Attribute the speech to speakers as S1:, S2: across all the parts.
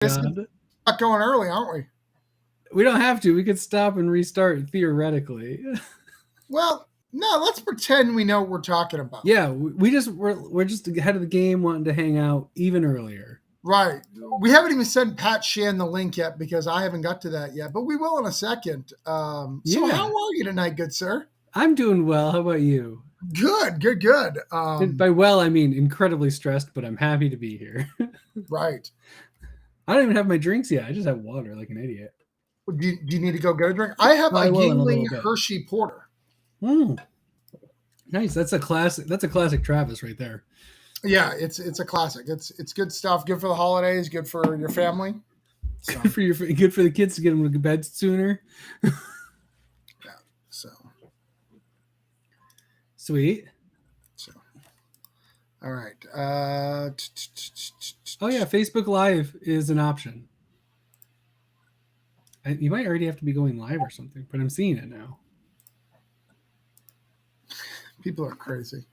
S1: God.
S2: Not going early, aren't we?
S1: We don't have to. We could stop and restart theoretically.
S2: Well, no, let's pretend we know what we're talking about.
S1: Yeah, we're just ahead of the game, wanting to hang out even earlier.
S2: Right. We haven't even sent Pat Shan the link yet because I haven't got to that yet, but we will in a second. So how are you tonight, good sir?
S1: I'm doing well. How about you?
S2: Good.
S1: And by well, I mean incredibly stressed, but I'm happy to be here.
S2: Right.
S1: I don't even have my drinks yet. I just have water like an idiot.
S2: Do you need to go get a drink? I have a Yingling Hershey Porter.
S1: Nice. That's a classic. That's a classic Travis right there.
S2: Yeah, it's a classic. It's good stuff. Good for the holidays. Good for your family.
S1: So. Good for the kids to get them to bed sooner.
S2: Yeah. So.
S1: Sweet.
S2: So. All right.
S1: Oh yeah, Facebook Live is an option. You might already have to be going live or something, but I'm seeing it now.
S2: People are crazy.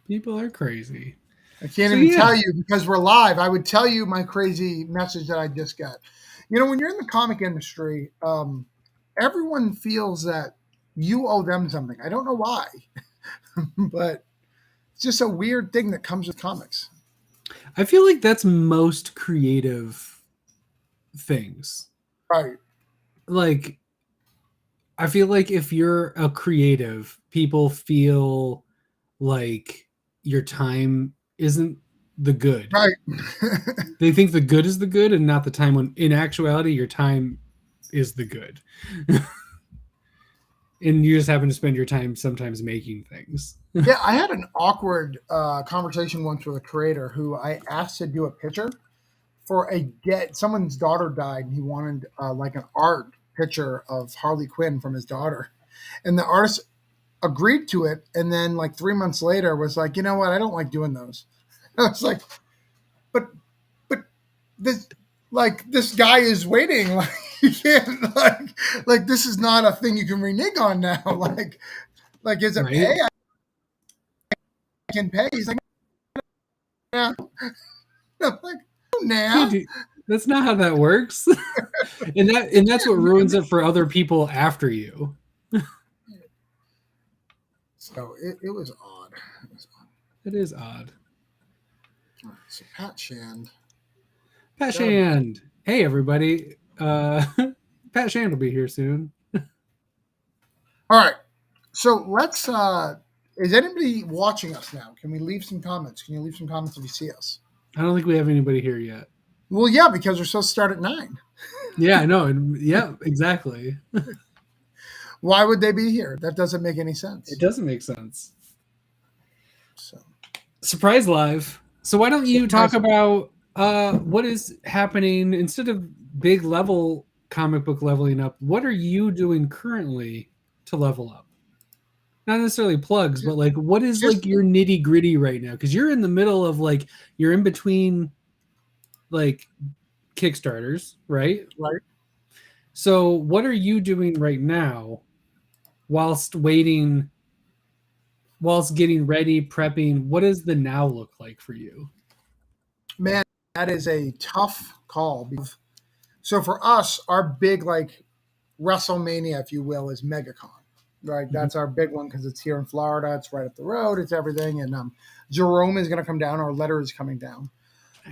S1: People are crazy.
S2: I can't even tell you because we're live. I would tell you my crazy message that I just got. You know, when you're in the comic industry, everyone feels that you owe them something. I don't know why, but it's just a weird thing that comes with comics.
S1: I feel like that's most creative things.
S2: Right.
S1: Like, I feel like if you're a creative, people feel like your time isn't the good.
S2: Right.
S1: They think the good is the good and not the time when in actuality your time is the good. And you just happen to spend your time sometimes making things.
S2: Yeah, I had an awkward conversation once with a creator who I asked to do a picture for someone's daughter died and he wanted like an art picture of Harley Quinn from his daughter. And the artist agreed to it. And then like 3 months later was like, you know what? I don't like doing those. I was like, but this guy is waiting. Like you can't like this is not a thing you can renege on now. Like is it right. Pay? I can pay. He's like, yeah. I'm like, now.
S1: Dude, that's not how that works. and that's what ruins it for other people after you.
S2: So it was odd.
S1: It is odd.
S2: All right, so Pat Shand.
S1: Hey everybody. Pat Shand will be here soon.
S2: All right. So let's is anybody watching us now? Can we leave some comments? Can you leave some comments if you see us?
S1: I don't think we have anybody here yet.
S2: Well, yeah, because we're supposed to start at 9.
S1: Yeah, I know. Yeah, exactly.
S2: Why would they be here? That doesn't make any sense.
S1: It doesn't make sense. So, Surprise Live. So why don't you talk about what is happening instead of big level comic book leveling up? What are you doing currently to level up? Not necessarily plugs, but like what is like your nitty gritty right now? Because you're in the middle of like you're in between like Kickstarters, right?
S2: Right.
S1: So what are you doing right now whilst waiting, whilst getting ready, prepping? What does the now look like for you?
S2: Man, that is a tough call. So for us, our big like WrestleMania, if you will, is MegaCon. Right, that's our big one because it's here in Florida. It's right up the road. It's everything, and Jerome is going to come down. Our letter is coming down.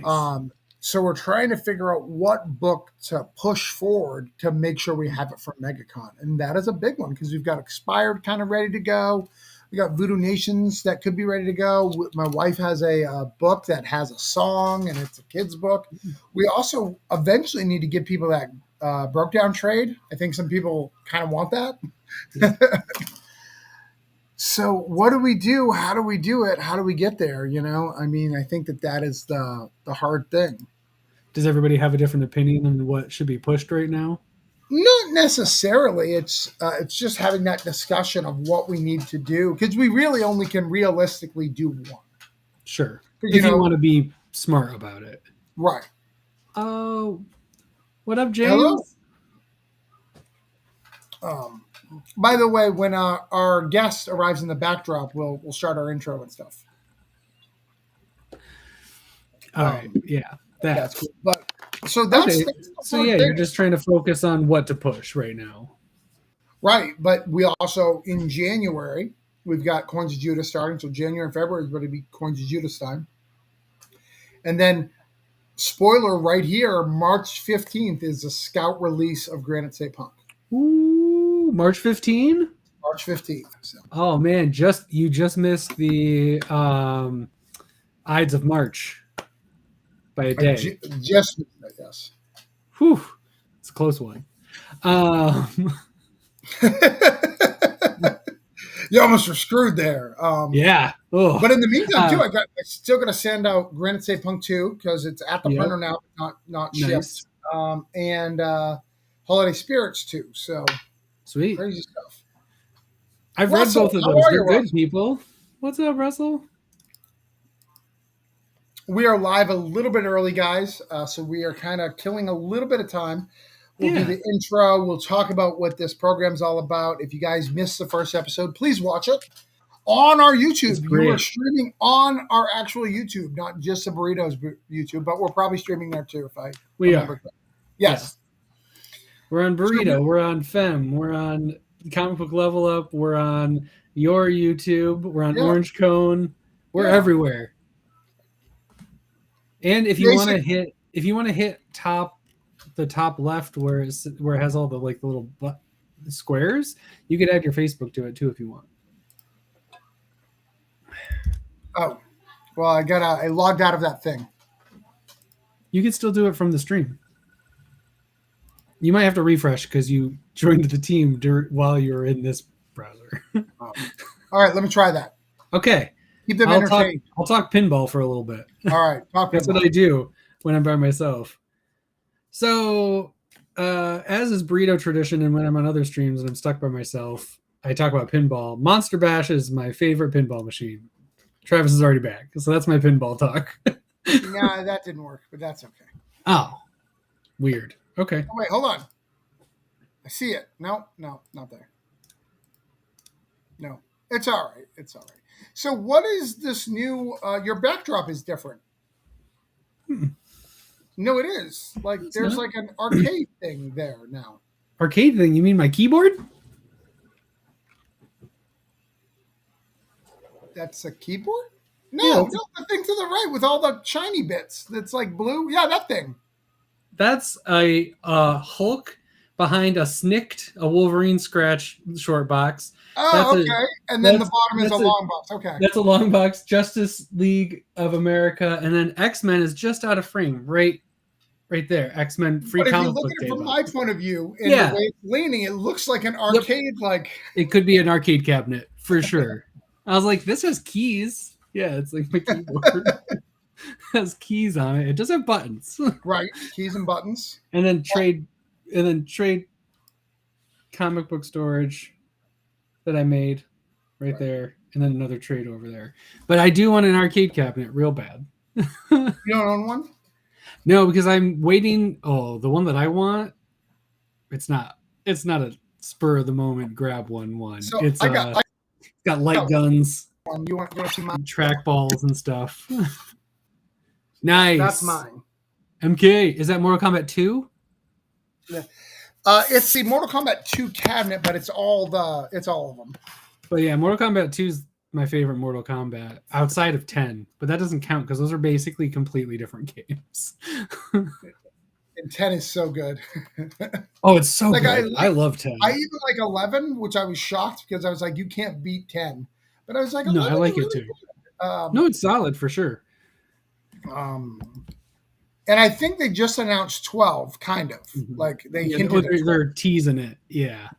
S2: Nice. So we're trying to figure out what book to push forward to make sure we have it for MegaCon, and that is a big one because we've got Expired kind of ready to go. We got Voodoo Nations that could be ready to go. My wife has a book that has a song, and it's a kid's book. We also eventually need to give people that Broke Down trade. I think some people kind of want that. So what do we do? How do we do it? How do we get there? You know, I mean, I think that is the hard thing.
S1: Does everybody have a different opinion on what should be pushed right now?
S2: Not necessarily. It's just having that discussion of what we need to do because we really only can realistically do one.
S1: Sure. If you want to be smart about it.
S2: Right.
S1: Oh, what up, James?
S2: Hello? By the way, when our guest arrives in the backdrop, we'll start our intro and stuff.
S1: All right. Yeah.
S2: That's cool. But So that's,
S1: Okay.
S2: that's the
S1: So
S2: fun
S1: yeah,
S2: thing.
S1: you're just trying to focus on what to push right now.
S2: Right. But we also, in January, we've got Coins of Judas starting. So January and February is going to be Coins of Judas time. And then, spoiler right here, March 15th is the scout release of Granite State Punk.
S1: Ooh, March 15?
S2: March 15th. So.
S1: Oh man, you just missed the Ides of March by a day.
S2: Just, yes.
S1: Whew, it's a close one.
S2: You almost were screwed there.
S1: Yeah. Ugh.
S2: But in the meantime, too, I'm still going to send out Granite State Punk 2 because it's at the printer now, not shipped.
S1: Nice.
S2: And Holiday Spirits 2. So
S1: sweet.
S2: Crazy stuff.
S1: I've read both of those. They're good, people. What's up, Russell?
S2: We are live a little bit early, guys. So we are kind of killing a little bit of time. We'll do the intro. We'll talk about what this program's all about. If you guys missed the first episode, please watch it on our YouTube. You are streaming on our actual YouTube, not just the Burritos YouTube, but we're probably streaming there too.
S1: We are.
S2: Yes.
S1: Yeah. We're on Burrito. We're on Fem. We're on Comic Book Level Up. We're on your YouTube. We're on Orange Cone. We're everywhere. And if you want to hit, the top left where it has all the like the little squares, you could add your Facebook to it too if you want.
S2: Oh, well, I logged out of that thing.
S1: You can still do it from the stream. You might have to refresh because you joined the team while you're in this browser.
S2: All right, let me try that.
S1: Okay.
S2: Keep them entertained.
S1: I'll talk pinball for a little bit.
S2: All right.
S1: That's what I do when I'm by myself. So, as is Burrito tradition, and when I'm on other streams and I'm stuck by myself, I talk about pinball. Monster Bash is my favorite pinball machine. Travis is already back, so that's my pinball talk.
S2: Nah, that didn't work, but that's okay.
S1: Oh, weird. Okay.
S2: Oh, wait, hold on. I see it. No, not there. No, it's all right. It's all right. So what is this new, your backdrop is different. No, it is. Like there's like an arcade thing there now.
S1: Arcade thing? You mean my keyboard?
S2: That's a keyboard? No, the thing to the right with all the shiny bits. That's like blue. Yeah, that thing.
S1: That's a Hulk behind a Snicked, a Wolverine scratch short box.
S2: Oh, okay. And then the bottom is a long box. Okay.
S1: That's a long box. Justice League of America, and then X-Men is just out of frame, right there. X-Men free comic book.
S2: But if you look at it from my point of view, and the way it's leaning, it looks like an arcade. Like
S1: it could be an arcade cabinet for sure. I was like, this has keys. Yeah, it's like my keyboard. Has keys on it. It does have buttons.
S2: Right, keys and buttons.
S1: And then trade comic book storage that I made right there, and then another trade over there. But I do want an arcade cabinet real bad.
S2: You don't own one?
S1: No, because I'm waiting. Oh, the one that I want, it's not a spur of the moment grab one.
S2: So
S1: it's got light guns.
S2: You want to see mine?
S1: Track balls and stuff. Nice.
S2: That's mine.
S1: MK, is that Mortal Kombat 2?
S2: Yeah. It's the Mortal Kombat 2 cabinet, but it's all of them.
S1: But yeah, Mortal Kombat 2 is my favorite Mortal Kombat outside of 10, but that doesn't count because those are basically completely different games.
S2: And 10 is so good.
S1: Oh, it's so good. I love 10.
S2: I even like 11, which I was shocked because I was like, you can't beat 10. But I was like,
S1: no, I like it too. No, it's solid for sure.
S2: And I think they just announced 12, kind of. Like
S1: they're teasing it. Yeah.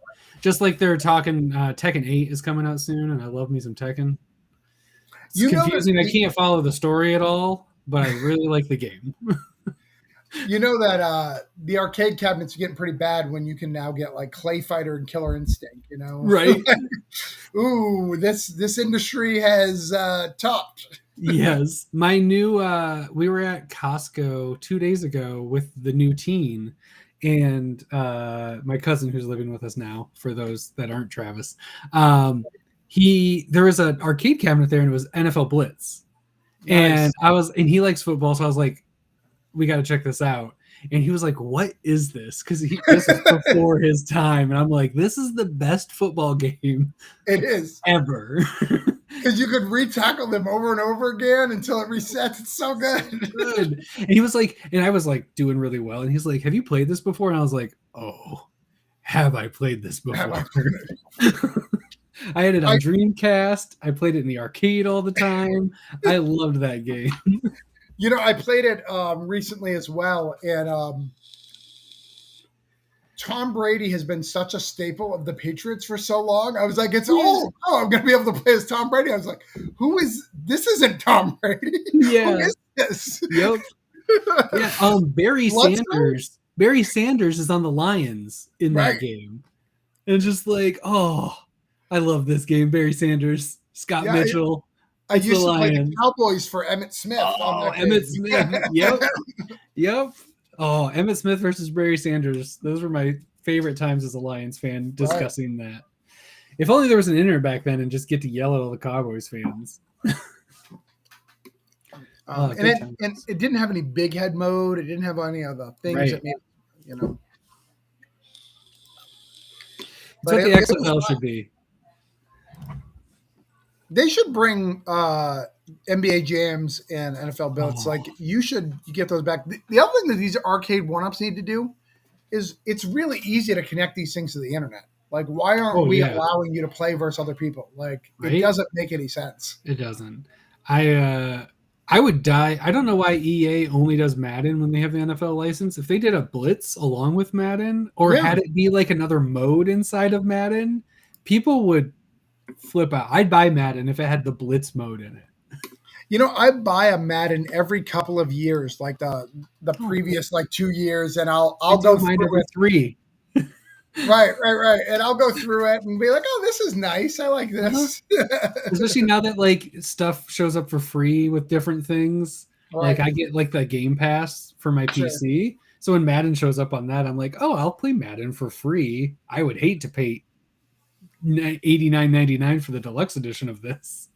S1: Just like they're talking Tekken 8 is coming out soon, and I love me some Tekken. It's confusing. I can't follow the story at all, but I really like the game.
S2: You know that the arcade cabinets are getting pretty bad when you can now get like Clay Fighter and Killer Instinct, you know?
S1: Right.
S2: Ooh, this industry has topped.
S1: Yes. My new we were at Costco 2 days ago with the new teen, and my cousin who's living with us now, for those that aren't Travis. There was an arcade cabinet there, and it was NFL Blitz. Nice. And he likes football, so I was like, we got to check this out. and he was like, "What is this?" Because this is before his time, and I'm like, "This is the best football game
S2: It is.
S1: ever."
S2: Because you could re-tackle them over and over again until it resets. It's so good.
S1: Good. And he was like, and I was like doing really well, and he's like, "Have you played this before?" And I was like, "Oh, have I played this before?" I had it on Dreamcast. I played it in the arcade all the time. I loved that game.
S2: You know, I played it recently as well, and Tom Brady has been such a staple of the Patriots for so long. I was like, I'm going to be able to play as Tom Brady. I was like, this isn't Tom Brady.
S1: Yeah.
S2: Who is this?
S1: Yep. Yeah. Barry Sanders is on the Lions in that game. And just like, oh, I love this game. Barry Sanders, Scott Mitchell.
S2: I used to play the Cowboys for Emmitt Smith.
S1: Oh, Emmitt Smith. Yep. Yep. Oh, Emmitt Smith versus Barry Sanders. Those were my favorite times as a Lions fan discussing that. If only there was an internet back then and just get to yell at all the Cowboys fans.
S2: And it didn't have any big head mode. It didn't have any of the things that made, you know.
S1: That's what the XFL should be.
S2: They should bring NBA jams and NFL Blitz. Like you get those back. The other thing that these arcade one-ups need to do is it's really easy to connect these things to the internet. Like why aren't we allowing you to play versus other people? Like it doesn't make any sense.
S1: It doesn't. I would die. I don't know why EA only does Madden when they have the NFL license. If they did a Blitz along with Madden or had it be like another mode inside of Madden, people would flip out. I'd buy Madden if it had the Blitz mode in it.
S2: You know, I buy a Madden every couple of years, like the previous 2 years, and I'll go through it.
S1: 3.
S2: Right. And I'll go through it and be like, oh, this is nice. I like this.
S1: Especially now that like stuff shows up for free with different things. Right. Like I get like the Game Pass for my PC. So when Madden shows up on that, I'm like, oh, I'll play Madden for free. I would hate to pay $89.99 for the deluxe edition of this.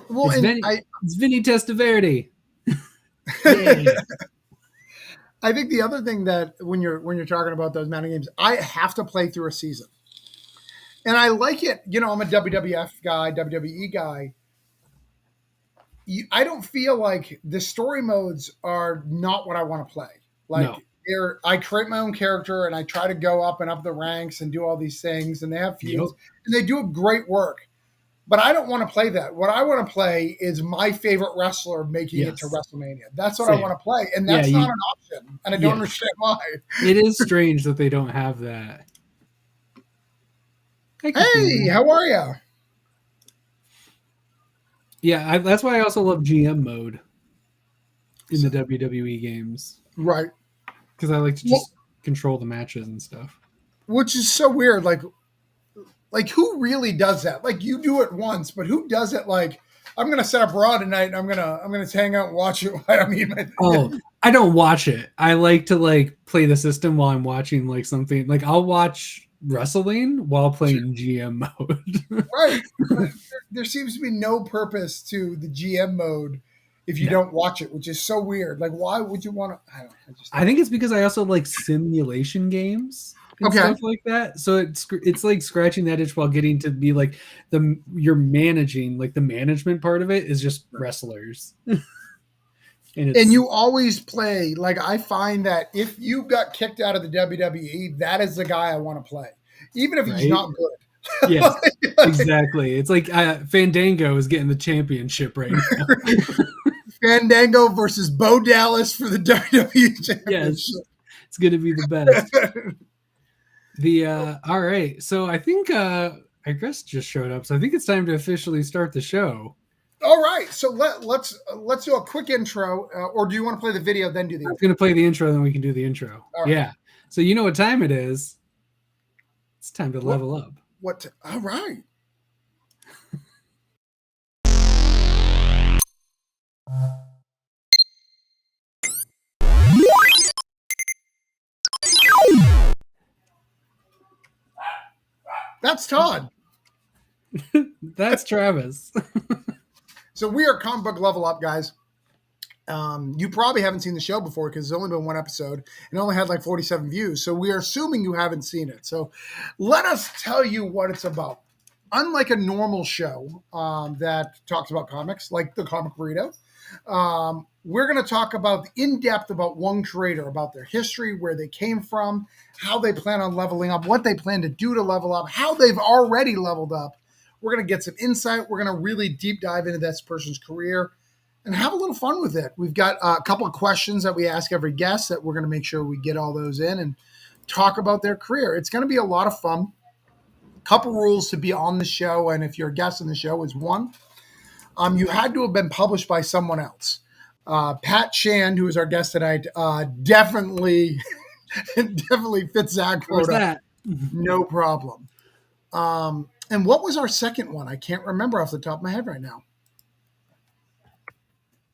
S2: Well,
S1: it's Vinny Testaverde.
S2: I think the other thing that when you're talking about those Madden games, I have to play through a season, and I like it. You know, I'm a WWF guy, WWE guy. I don't feel like the story modes are not what I want to play. Like I create my own character and I try to go up and up the ranks and do all these things, and they have feuds and they do great work. But I don't want to play that. What I want to play is my favorite wrestler making it to WrestleMania. That's what I want to play. And that's not an option. And I don't understand why.
S1: It is strange that they don't have that.
S2: Hey, how are you?
S1: Yeah, that's why I also love GM mode in the WWE games.
S2: Right.
S1: Because I like to just control the matches and stuff.
S2: Which is so weird. Like who really does that? Like you do it once, but who does it? Like I'm gonna set up Raw tonight, and I'm gonna hang out and watch it. I
S1: don't watch it. I like to play the system while I'm watching something. Like I'll watch wrestling while playing GM mode.
S2: Right. There seems to be no purpose to the GM mode if you don't watch it, which is so weird. Like why would you want to?
S1: I think it's because I also like simulation games. And stuff like that. So it's like scratching that itch while getting to be like you're managing, like the management part of it is just wrestlers. and
S2: you always play, like I find that if you got kicked out of the WWE, that is the guy I want to play. Even if he's not good.
S1: Yes, exactly. It's like Fandango is getting the championship right now.
S2: Fandango versus Bo Dallas for the WWE championship.
S1: Yes, it's going to be the best. All right, so I think Chris just showed up, so I think it's time to officially start the show.
S2: All right, so let's do a quick intro, or do you want to play the video then do the?
S1: I'm going to play the intro, then we can do the intro. Right. Yeah. So you know what time it is? It's time to level up.
S2: All right. That's Todd.
S1: That's Travis.
S2: So we are Comic Book Level Up, guys. You probably haven't seen the show before because it's only been one episode and only had like 47 views. So we are assuming you haven't seen it. So let us tell you what it's about. Unlike a normal show that talks about comics, like the Comic Burrito, we're going to talk about in depth about one creator, about their history, where they came from, how they plan on leveling up, what they plan to do to level up, how they've already leveled up. We're going to get some insight. We're going to really deep dive into this person's career and have a little fun with it. We've got a couple of questions that we ask every guest that we're going to make sure we get all those in and talk about their career. It's going to be a lot of fun. Couple rules to be on the show, and if you're a guest on the show, is one, you had to have been published by someone else. Pat Shand, who is our guest tonight, definitely fits that
S1: Where's
S2: quota.
S1: that?
S2: No problem. And what was our second one? I can't remember off the top of my head right now.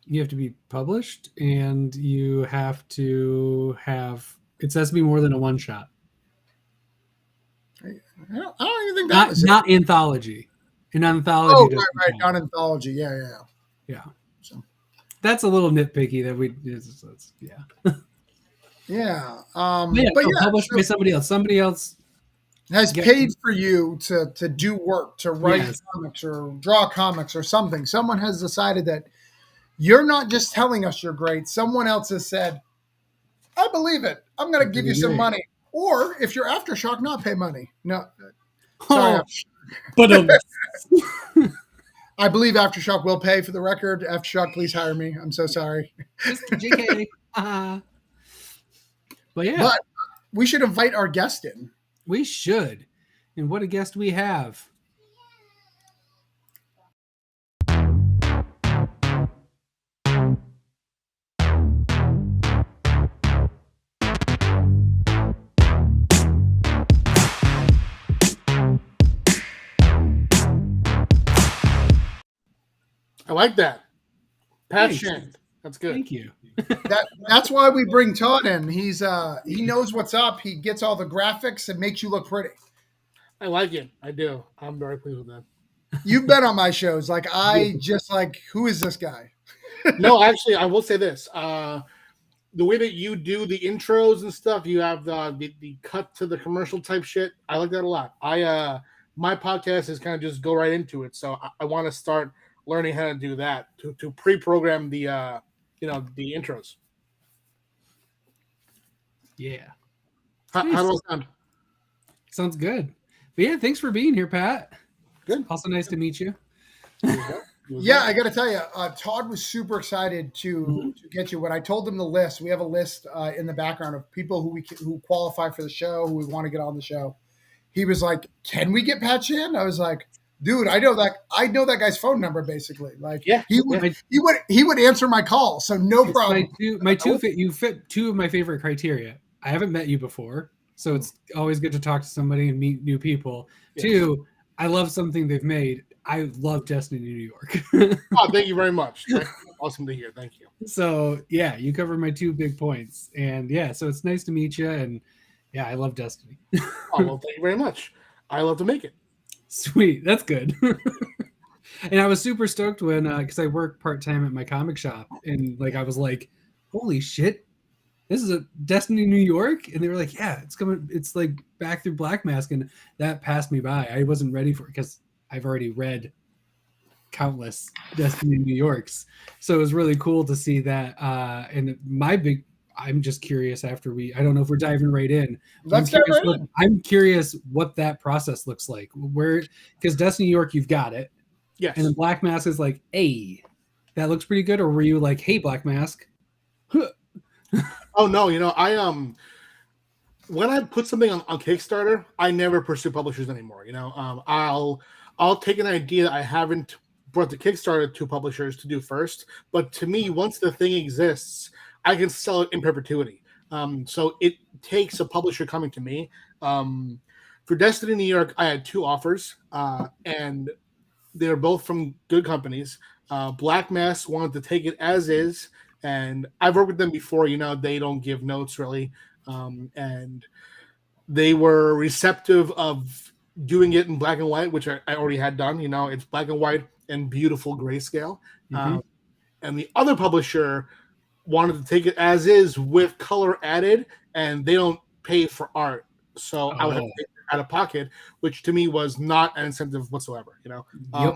S1: You have to be published, and you have to have, it has to be more than a one shot.
S2: I don't even think that was
S1: Not anthology. An anthology.
S2: Oh,
S1: doesn't
S2: right,
S1: count.
S2: not anthology. Yeah. So.
S1: That's a little nitpicky that we. Yeah.
S2: Yeah.
S1: Published by somebody else. Somebody else
S2: has paid for you to do work, to write comics or draw comics or something. Someone has decided that you're not just telling us you're great. Someone else has said, I believe it. I'm going to give you some money. Or if you're Aftershock, not pay money. No. Sorry.
S1: But
S2: I believe Aftershock will pay, for the record. Aftershock, please hire me. I'm so sorry.
S1: Just JK. But yeah.
S2: But we should invite our guest in.
S1: We should. And what a guest we have.
S3: I like that. Pat Shand. That's good.
S1: Thank you.
S2: That's why we bring Todd in. He knows what's up. He gets all the graphics and makes you look pretty.
S3: I like it. I do. I'm very pleased with that.
S2: You've been on my shows. Who is this guy?
S3: No, actually, I will say this. The way that you do the intros and stuff, you have the cut to the commercial type shit. I like that a lot. My podcast is kind of just go right into it. So I want to start learning how to do that, to pre-program the the intros.
S1: Yeah.
S3: How does it sound?
S1: Sounds good. But yeah, thanks for being here, Pat.
S3: Good.
S1: Also nice to meet you.
S2: Yeah, I got to tell you, Todd was super excited to get you. When I told him the list, we have a list in the background of people who qualify for the show, who we want to get on the show. He was like, "Can we get Pat Shand?" I was like, "Dude, I know that guy's phone number basically. Like,
S3: yeah,
S2: he would answer my call, so no problem."
S1: You fit two of my favorite criteria. I haven't met you before, so it's always good to talk to somebody and meet new people. Yes. Two, I love something they've made. I love Destiny New York.
S3: Oh, thank you very much. Awesome to hear. Thank you.
S1: So yeah, you covered my two big points, and yeah, so it's nice to meet you. And yeah, I love Destiny.
S3: Oh well, thank you very much. I love to make it.
S1: Sweet, that's good. And I was super stoked when because I work part-time at my comic shop, and like I was like, holy shit, this is a Destiny New York. And they were like, yeah, it's coming, it's like back through Black Mask. And that passed me by. I wasn't ready for it because I've already read countless Destiny New Yorks, so it was really cool to see that. And I'm just curious after I don't know if we're diving right in. I'm curious what that process looks like. Because Destiny New York, you've got it.
S3: Yes.
S1: And then Black Mask is like, hey, that looks pretty good. Or were you like, hey, Black Mask?
S3: Oh no, when I put something on Kickstarter, I never pursue publishers anymore. I'll take an idea that I haven't brought to Kickstarter to publishers to do first. But to me, once the thing exists, I can sell it in perpetuity. So it takes a publisher coming to me. For Destiny New York, I had two offers, and they're both from good companies. Black Mass wanted to take it as is, and I've worked with them before. They don't give notes really, and they were receptive of doing it in black and white, which I already had done. It's black and white and beautiful grayscale. Mm-hmm. And the other publisher wanted to take it as is with color added, and they don't pay for art, so I would have to take it out of pocket, which to me was not an incentive whatsoever.
S1: Yep.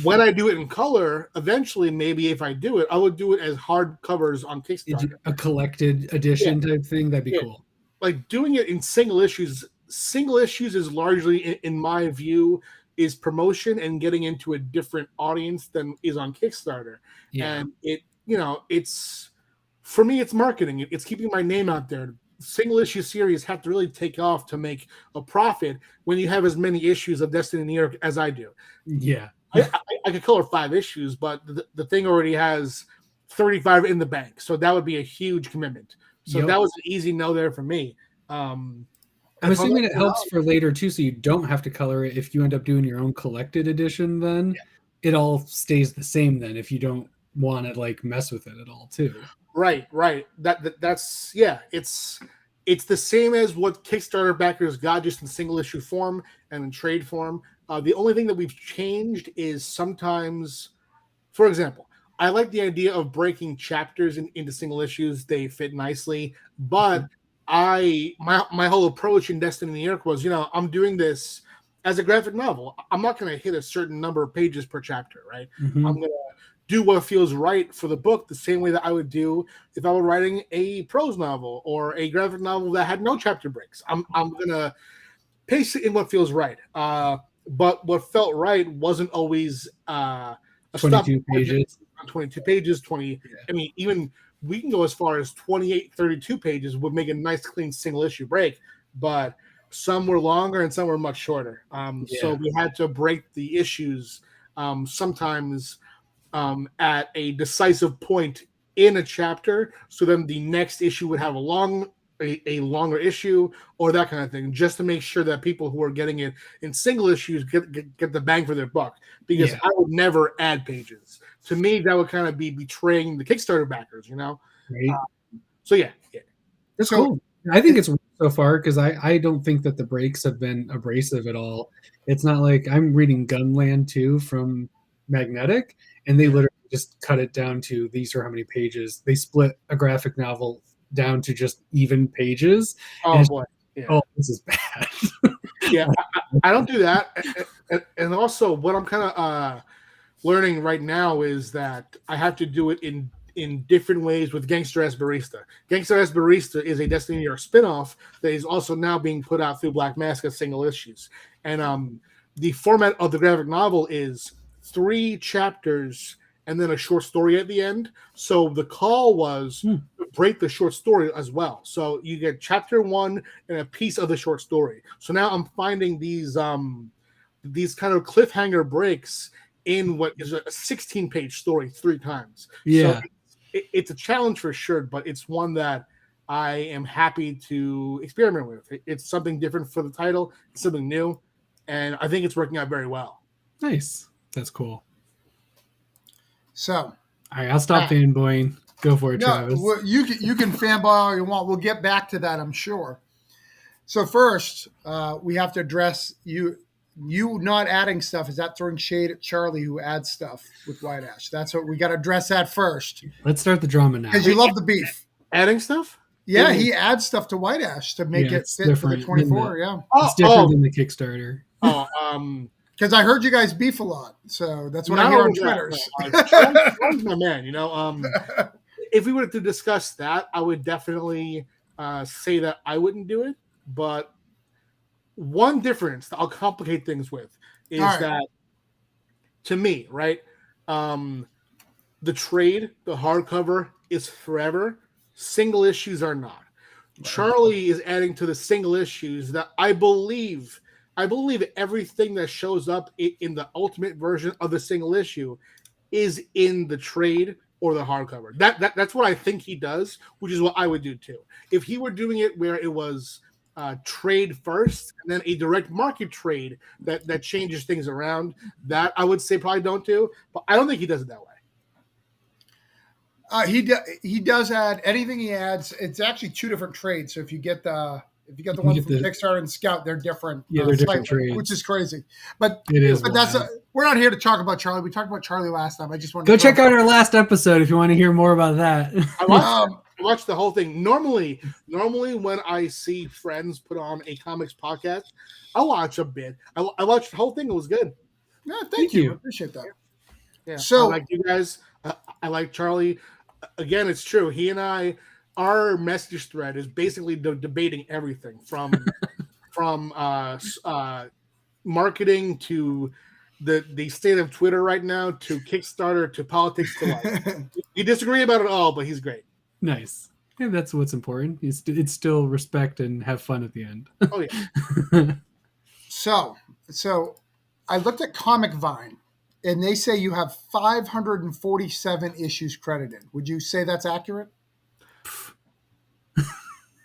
S3: When I do it in color, eventually, maybe if I do it, I would do it as hard covers on Kickstarter.
S1: A collected edition type thing, that'd be cool.
S3: Like doing it in single issues is largely, in my view, is promotion and getting into a different audience than is on Kickstarter. And it's for me, it's marketing. It's keeping my name out there. Single issue series have to really take off to make a profit when you have as many issues of Destiny New York as I do.
S1: Yeah.
S3: I could color 5 issues, but the thing already has 35 in the bank. So that would be a huge commitment. So that was an easy no there for me.
S1: I'm assuming it helps for later too, so you don't have to color it. If you end up doing your own collected edition, then it all stays the same. Then if you don't want to like mess with it at all, too.
S3: Right. That's it's the same as what Kickstarter backers got, just in single issue form and in trade form. The only thing that we've changed is sometimes, for example, I like the idea of breaking chapters into single issues. They fit nicely, but my whole approach in Destiny New York was, I'm doing this as a graphic novel. I'm not going to hit a certain number of pages per chapter, right?
S1: Mm-hmm.
S3: I'm going to do what feels right for the book, the same way that I would do if I were writing a prose novel or a graphic novel that had no chapter breaks. I'm going to pace it in what feels right. But what felt right wasn't always a
S1: 22 pages.
S3: 22 pages, 20. Yeah. I mean, even we can go as far as 28, 32 pages would make a nice, clean single issue break. But some were longer and some were much shorter. So we had to break the issues sometimes at a decisive point in a chapter. So then the next issue would have a longer issue or that kind of thing, just to make sure that people who are getting it in single issues get the bang for their buck, because I would never add pages. To me, that would kind of be betraying the Kickstarter backers,
S1: Right.
S3: So
S1: that's cool. I think it's so far, because I don't think that the breaks have been abrasive at all. It's not like I'm reading Gunland 2 from Magnetic, and they literally just cut it down to these are how many pages. They split a graphic novel down to just even pages.
S3: Oh boy. Yeah.
S1: Oh, this is bad.
S3: I don't do that. And also what I'm kind of learning right now is that I have to do it in different ways with Gangster S Barista. Gangster S Barista is a Destiny New York spinoff that is also now being put out through Black Mask as single issues. And the format of the graphic novel is 3 chapters and then a short story at the end. So the call was to break the short story as well. So you get chapter 1 and a piece of the short story. So now I'm finding these kind of cliffhanger breaks in what is a 16-page story 3 times.
S1: Yeah.
S3: So it's a challenge for sure, but it's one that I am happy to experiment with. It's something different for the title. It's something new. And I think it's working out very well.
S1: Nice. That's cool.
S2: So,
S1: all right, I'll stop fanboying. Go for it, Travis.
S2: You can fanboy all you want. We'll get back to that, I'm sure. So first, we have to address you not adding stuff. Is that throwing shade at Charlie, who adds stuff with White Ash? That's what we got to address that first.
S1: Let's start the drama now.
S2: Because you love the beef.
S3: Adding stuff?
S2: Yeah, he adds stuff to White Ash to make it fit for the 24.
S1: It's different than the Kickstarter.
S2: Because I heard you guys beef a lot, so that's what I hear on Twitter.
S3: Charlie's my man, If we were to discuss that, I would definitely say that I wouldn't do it. But one difference that I'll complicate things with is that, to me, right, the trade, the hardcover is forever. Single issues are not. Charlie is adding to the single issues that I believe everything that shows up in the ultimate version of the single issue is in the trade or the hardcover. That's what I think he does, which is what I would do too. If he were doing it where it was trade first and then a direct market trade that changes things around, that I would say probably don't do. But I don't think he does it that way.
S2: He does add anything he adds. It's actually 2 different trades. So if you get If you get the
S1: You
S2: ones
S1: get
S2: from
S1: the-
S2: Kickstarter and Scout, they're different.
S1: Yeah, they're different
S2: slightly,
S1: trades.
S2: which is crazy. But
S1: It is.
S2: but that's
S1: wild.
S2: we're not here to talk about Charlie. We talked about Charlie last time. I just want
S1: Go
S2: to
S1: check out our last episode if you want to hear more about that.
S3: I watched the whole thing. Normally when I see friends put on a comics podcast, I watch a bit. I watched the whole thing. It was good.
S2: Yeah,
S1: Thank
S2: thank you.
S1: you.
S2: I appreciate that.
S3: Yeah.
S2: So-
S3: I like you guys. I like Charlie. Again, it's true. He and I, our message thread is basically debating everything from marketing to the state of Twitter right now to Kickstarter to politics to life. We disagree about it all, but he's great.
S1: Nice. Yeah, that's what's important. It's still respect and have fun at the end.
S3: Oh yeah.
S2: So I looked at Comic Vine, and they say you have 547 issues credited. Would you say that's accurate?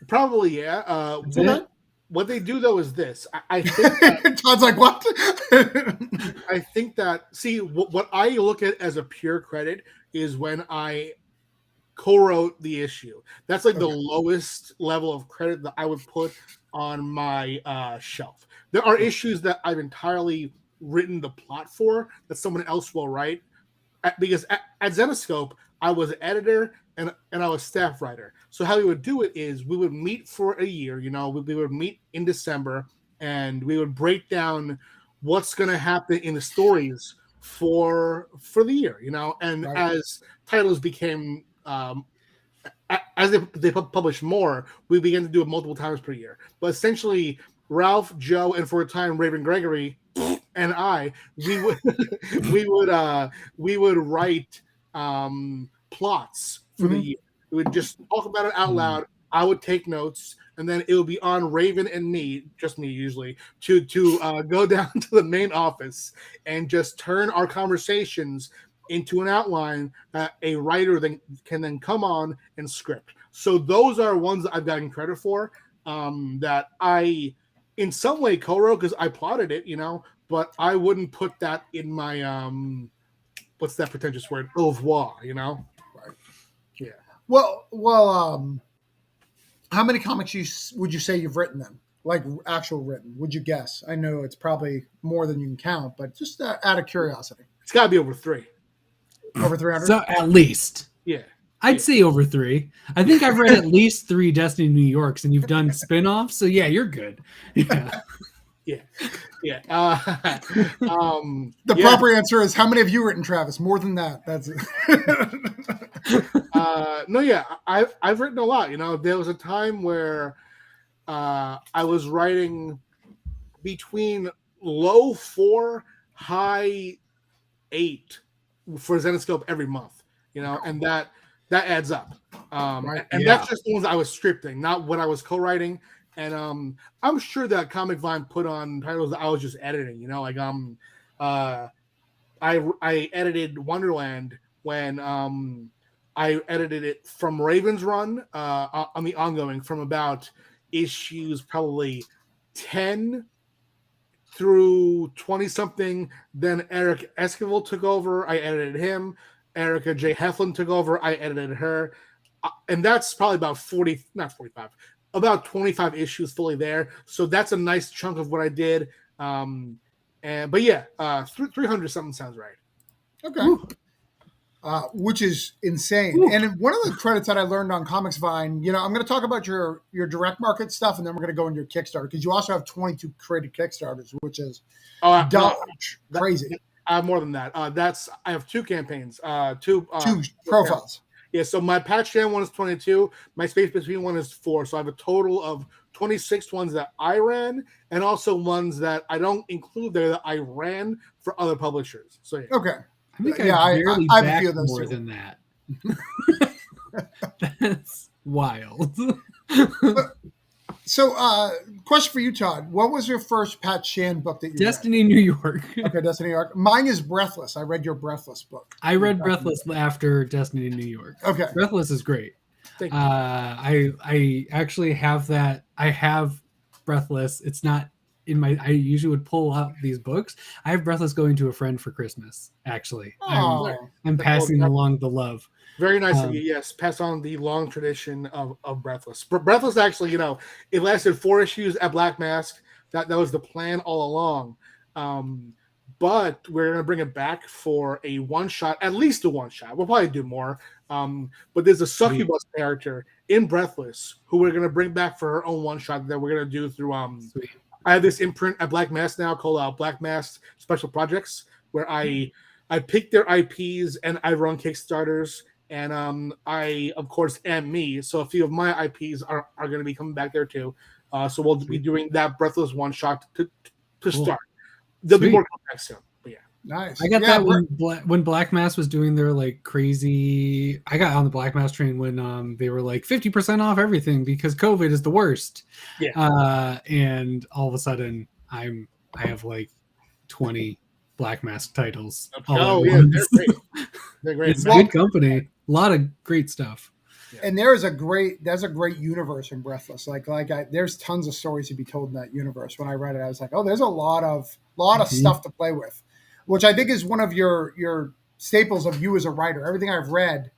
S3: Probably yeah.
S1: That's it?
S3: What they do though is this. I think that,
S2: Todd's like, what?
S3: I think that see what I look at as a pure credit is when I co-wrote the issue. That's like the
S2: Okay.
S3: lowest level of credit that I would put on my shelf. There are issues that I've entirely written the plot for that someone else will write. Because at Zenoscope, I was an editor and I was staff writer. So how we would do it is we would meet for a year. You know, we would meet in December and we would break down what's going to happen in the stories for the year. You know, and
S2: Right.
S3: as titles became as they publish more, we began to do it multiple times per year. But essentially, Ralph, Joe, and for a time Raven Gregory and I, we would write plots for the
S2: Mhm.
S3: year. We would just talk about it out loud. I would take notes, and then it would be on Raven and me, just me usually, to go down to the main office and just turn our conversations into an outline that a writer then can then come on and script. So those are ones that I've gotten credit for, that I in some way co-wrote because I plotted it, you know, but I wouldn't put that in my what's that pretentious word? Au revoir, you know?
S2: Right.
S3: Yeah.
S2: Well, how many comics would you say you've written then? Like actual written? Would you guess? I know it's probably more than you can count, but just out of curiosity,
S3: It's gotta be over 3.
S2: over 300.
S1: So at least.
S3: Yeah.
S1: I'd say over 3. I think I've read at least 3 Destiny New Yorks, and you've done spin-offs, so yeah, you're good. Yeah.
S3: Yeah.
S2: The
S3: Yeah.
S2: proper answer is how many have you written, Travis? More than that. That's it.
S3: No, yeah, I've written a lot. You know, there was a time where I was writing between low 4, high 8 for Zenoscope every month. You know, and that adds up.
S2: Right,
S3: And
S1: yeah.
S3: that's just the ones I was scripting, not what I was co-writing. And I'm sure that Comic Vine put on titles that I was just editing. You know, like I edited Wonderland when I edited it from Raven's Run on the ongoing from about issues probably 10 through 20 something. Then Eric Esquivel took over. I edited him. Erica J. Heflin took over. I edited her. And that's probably about 40, not 45, about 25 issues fully there. So that's a nice chunk of what I did. But yeah, 300 something sounds right.
S2: Okay. Which is insane.
S1: Ooh.
S2: And one of the credits that I learned on Comics Vine, you know, I'm going to talk about your direct market stuff, and then we're going to go into your Kickstarter because you also have 22 created Kickstarters, which is
S3: No,
S2: dodge crazy.
S3: I have more than that. I have 2 campaigns, two
S2: Profiles.
S3: Yeah, so my Patch Jam one is 22. My Space Between one is 4. So I have a total of 26 ones that I ran, and also ones that I don't include there that I ran for other publishers. So yeah.
S2: Okay.
S1: I think
S2: Yeah,
S1: I barely
S2: I have a
S1: backed
S2: few of those
S1: more
S2: too.
S1: than that. That's wild.
S2: So, question for you, Todd. What was your first Pat Shan book that you
S1: Destiny New York.
S2: read? Okay, Destiny New York. Mine is Breathless. I read your Breathless book.
S1: I read Breathless after Destiny New York.
S2: Okay.
S1: Breathless is great.
S3: Thank you.
S1: I actually have that. I have Breathless. It's not in my. I usually would pull out these books. I have Breathless going to a friend for Christmas. Actually,
S2: Oh,
S1: I'm passing along the love.
S3: Very nice of you. Yes, pass on the long tradition of Breathless. Breathless actually, it lasted 4 issues at Black Mask. That was the plan all along. But we're gonna bring it back for a one shot, at least a one shot. We'll probably do more. But there's a succubus character in Breathless who we're gonna bring back for her own one shot that we're gonna do through. I have this imprint at Black Mask now called Black Mask Special Projects, where I pick their IPs and I run Kickstarters. And I, of course, am me. So a few of my IPs are going to be coming back there too. So we'll be doing that Breathless one shot to start. There'll be more coming back soon. But yeah,
S2: nice.
S1: I got that when Black Mass was doing their like crazy. I got on the Black Mass train when they were like 50% off everything because COVID is the worst.
S3: Yeah.
S1: And all of a sudden, I have like 20 Black Mask titles.
S3: Oh yeah, they're great. They're great.
S1: It's good company. A lot of great stuff.
S2: And there's a great universe in Breathless. There's tons of stories to be told in that universe. When I read it, I was like, oh, there's a lot of stuff to play with, which I think is one of your staples of you as a writer. Everything I've read,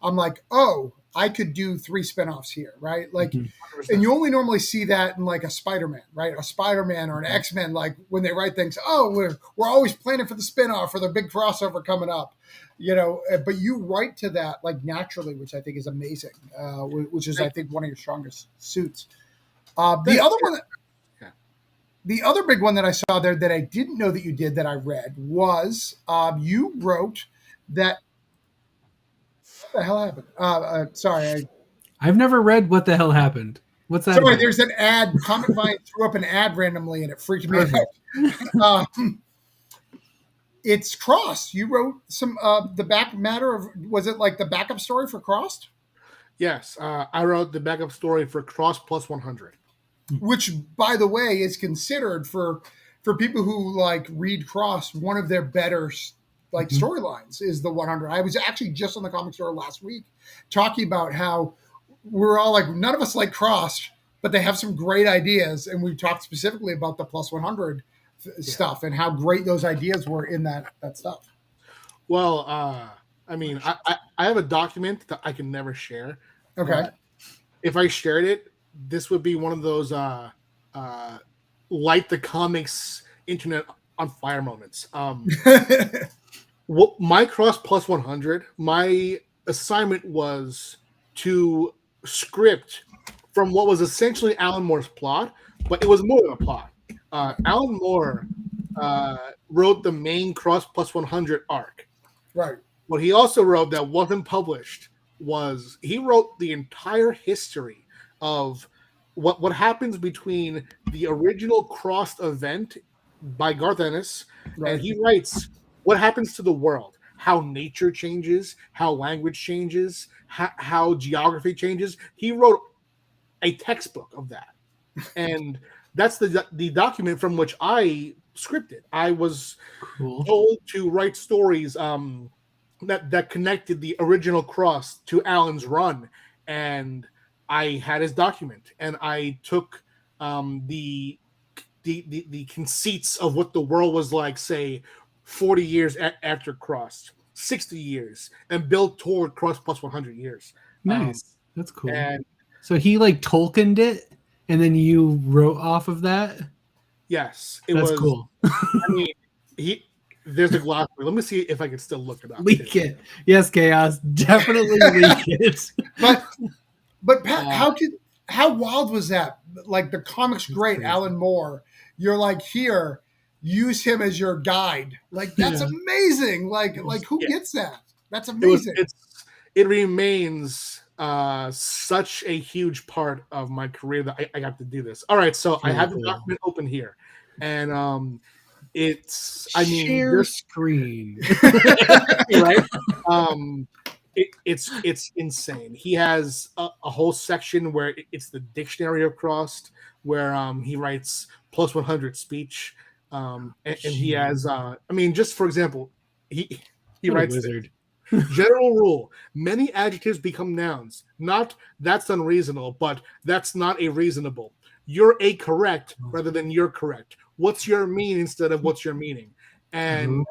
S2: I'm like, oh, I could do 3 spinoffs here, right? Like, and you only normally see that in like a Spider-Man, right? A Spider-Man or an X-Men, like when they write things, oh, we're always planning for the spinoff or the big crossover coming up, but you write to that like naturally, which I think is amazing, which is, I think, one of your strongest suits. The other big one that I saw there that I didn't know that you did that I read was you wrote that. What the hell happened? Sorry.
S1: I've never read What the Hell Happened. What's that?
S2: Sorry, there's an ad. Comic Vine threw up an ad randomly and it freaked me out. It's Crossed. You wrote some the back matter of, was it like the backup story for Crossed?
S3: Yes, I wrote the backup story for Crossed Plus 100.
S2: Which, by the way, is considered for people who like read Crossed, one of their better storylines is the 100. I was actually just on the comic store last week talking about how we're all like, none of us like Crossed, but they have some great ideas. And we talked specifically about the Plus 100 stuff and how great those ideas were in that stuff.
S3: Well, I mean, I have a document that I can never share.
S2: Okay.
S3: If I shared it, this would be one of those light the comics internet on fire moments. My Crossed Plus 100, my assignment was to script from what was essentially Alan Moore's plot, but it was more than a plot. Alan Moore wrote the main Crossed Plus 100 arc.
S2: Right.
S3: What he also wrote that wasn't published was he wrote the entire history of what happens between the original Crossed event by Garth Ennis, right. And he writes what happens to the world, how nature changes, how language changes, how geography changes. He wrote a textbook of that. And that's the document from which I scripted. I was told to write stories that connected the original Crossed to Alan's run. And I had his document, and I took the conceits of what the world was like, say, 40 years after Crossed, 60 years, and built toward Crossed Plus 100 years.
S1: Nice. That's cool.
S3: And
S1: so he like Tolkien'd it, and then you wrote off of that?
S3: Yes.
S1: That's cool.
S3: I mean, there's a glossary. Let me see if I can still look it up.
S1: Leak it. Yes, Chaos. Definitely leak it.
S2: But Pat, how wild was that? Like, the comic's great, crazy. Alan Moore. You're like, here, use him as your guide. Like, that's amazing. Like who gets that? That's amazing.
S3: It remains such a huge part of my career that I got to do this. All right, so I have the document open here, and it's
S1: share screen,
S3: right? It's insane. He has a whole section where it's the dictionary of Crossed, where he writes plus 100 speech, and he has just for example, he writes
S1: wizard.
S3: General rule: many adjectives become nouns. Not that's unreasonable, but that's not a reasonable. You're a correct rather than you're correct. What's your mean instead of what's your meaning? And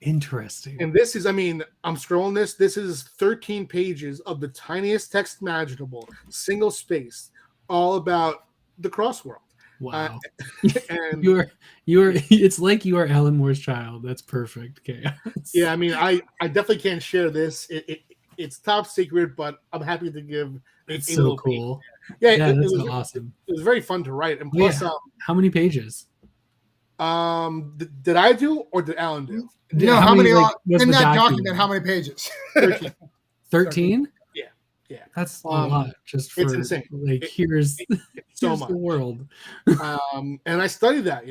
S1: Interesting.
S3: And this is, I mean, I'm scrolling this. This is 13 pages of the tiniest text imaginable, single space, all about the Cross world.
S1: Wow.
S3: And
S1: you're it's like you are Alan Moore's child. That's perfect. Chaos.
S3: yeah, I mean, I definitely can't share this. It's top secret, but I'm happy to give
S1: It's
S3: a
S1: so
S3: little
S1: cool.
S3: peek. Yeah,
S1: Yeah,
S3: it
S1: that's
S3: was
S1: awesome.
S3: It was very fun to write, and
S1: Oh,
S3: plus,
S1: yeah. How many pages?
S3: did I do or did Alan do?
S2: No, how many
S1: like, was
S2: in
S1: the
S2: that document? How many pages?
S3: 13.
S1: 13?
S3: Yeah.
S1: That's a lot. Just for
S3: it's insane.
S1: Like here's
S3: So
S1: here's
S3: much.
S1: the world.
S3: And I studied that,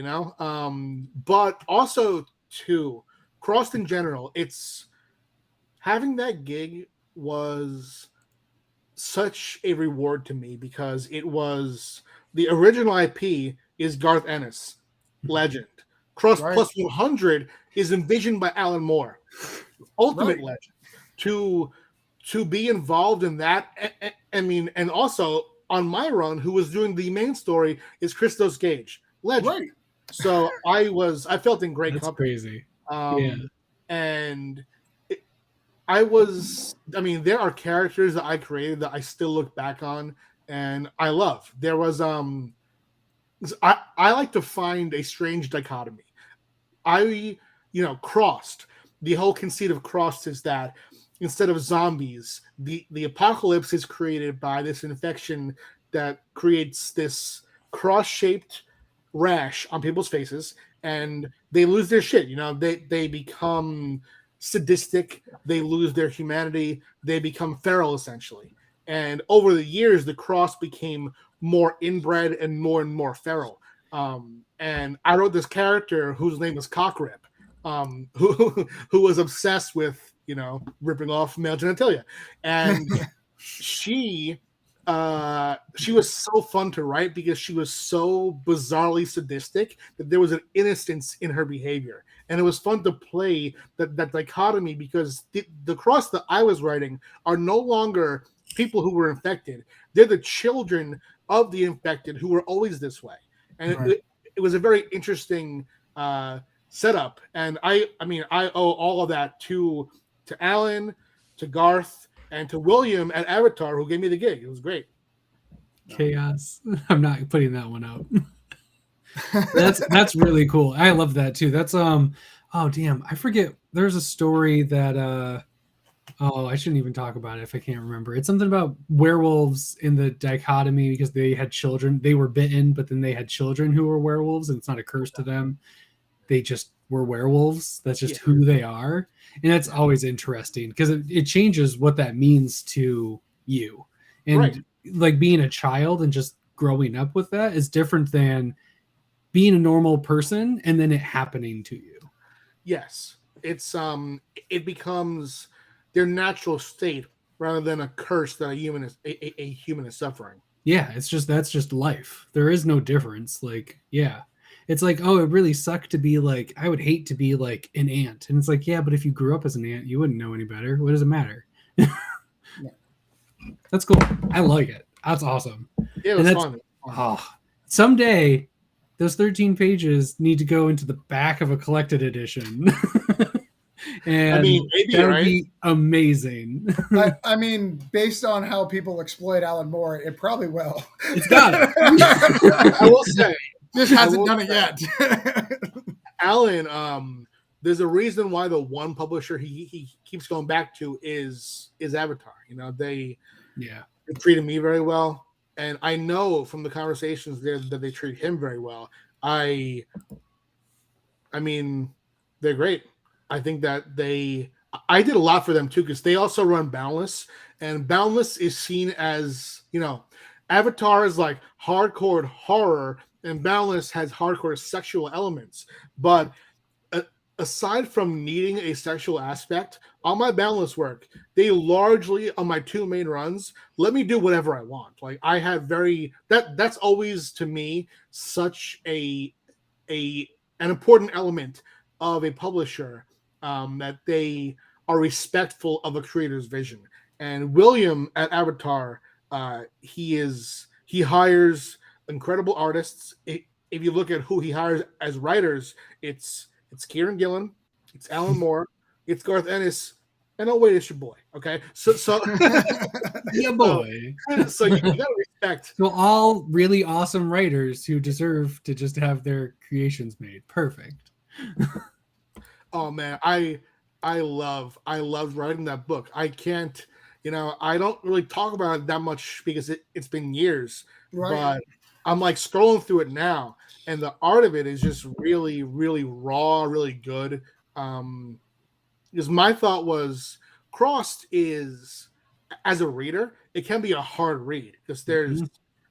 S3: but also too, Crossed in general, it's having that gig was such a reward to me because it was the original IP is Garth Ennis, legend. Cross
S2: Right.
S3: Plus 100 is envisioned by Alan Moore, ultimate
S2: Right.
S3: legend. To be involved in that, I mean, and also on my run, who was doing the main story is Christos Gage, legend.
S2: Right.
S3: So I felt in great
S1: That's
S3: company.
S1: crazy.
S3: And I mean, there are characters that I created that I still look back on and I love. There was I like to find a strange dichotomy. Crossed. The whole conceit of Crossed is that instead of zombies, the apocalypse is created by this infection that creates this cross-shaped rash on people's faces, and they lose their shit. They become sadistic, they lose their humanity, they become feral essentially. And over the years, the Cross became more inbred and more feral. And I wrote this character whose name was Cockrip, who was obsessed with ripping off male genitalia, and she was so fun to write because she was so bizarrely sadistic that there was an innocence in her behavior, and it was fun to play that dichotomy because the Cross that I was writing are no longer people who were infected; they're the children of the infected who were always this way, and
S2: Right.
S3: it was a very interesting setup, and I mean I owe all of that to Alan, to Garth, and to William at Avatar who gave me the gig. It was great.
S1: Chaos. I'm not putting that one out. That's really cool. I love that too. That's oh damn, I forget. There's a story that I shouldn't even talk about it if I can't remember. It's something about werewolves in the dichotomy because they had children. They were bitten, but then they had children who were werewolves, and it's not a curse to them. They just were werewolves. That's just who they are. And that's always interesting because it changes what that means to you. And like being a child and just growing up with that is different than being a normal person and then it happening to you.
S3: Yes. It's it becomes their natural state rather than a curse that a human is suffering.
S1: Yeah, that's just life. There is no difference. Like, yeah. It's like, oh, it really sucked to be like, I would hate to be like an ant. And it's like, yeah, but if you grew up as an ant, you wouldn't know any better. What does it matter? That's cool. I like it. That's awesome.
S3: Yeah, it was fun.
S1: Oh, someday those 13 pages need to go into the back of a collected edition. And
S3: I mean, maybe,
S1: that would be amazing.
S2: I mean, based on how people exploit Alan Moore, it probably will.
S1: It's got it.
S3: I will say,
S2: just hasn't done it yet.
S3: Alan, there's a reason why the one publisher he keeps going back to is Avatar. They treated me very well, and I know from the conversations there that they treat him very well. I mean, they're great. I think that I did a lot for them too because they also run Boundless, and Boundless is seen as Avatar is like hardcore horror, and Boundless has hardcore sexual elements. But aside from needing a sexual aspect, on my Boundless work, they largely on my two main runs let me do whatever I want. Like I have that's always to me such an important element of a publisher. That they are respectful of a creator's vision. And William at Avatar, he hires incredible artists. If you look at who he hires as writers, it's Kieran Gillen, it's Alan Moore, it's Garth Ennis, and oh wait, it's your boy. Okay, so
S1: Yeah, boy.
S3: so you gotta respect.
S1: So all really awesome writers who deserve to just have their creations made. Perfect.
S3: Oh man, I loved writing that book. I can't, I don't really talk about it that much because it's been years.
S2: Right.
S3: But I'm like scrolling through it now, and the art of it is just really, really raw, really good. Because my thought was, Crossed is, as a reader, it can be a hard read because there's, I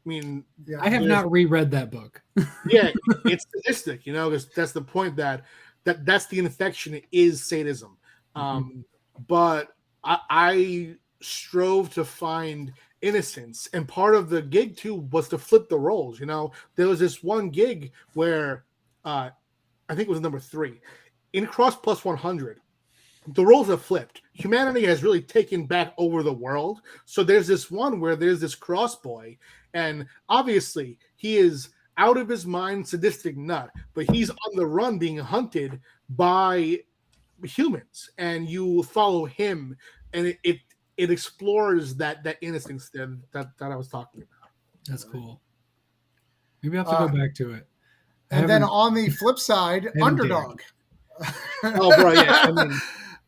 S3: mean,
S1: I have not reread that book.
S3: yeah, it's sadistic, because that's the point that's the infection is sadism. But I strove to find innocence, and part of the gig too was to flip the roles. There was this one gig where I think it was number 3 in Cross Plus 100. The roles have flipped. Humanity has really taken back over the world. So there's this one where there's this cross boy, and obviously he is out of his mind, sadistic nut, but he's on the run being hunted by humans, and you follow him, and it explores that innocence that I was talking about.
S1: That's cool. Maybe I'll have to go back to it.
S2: And then on the flip side, Underdog.
S3: Oh, bro, yeah.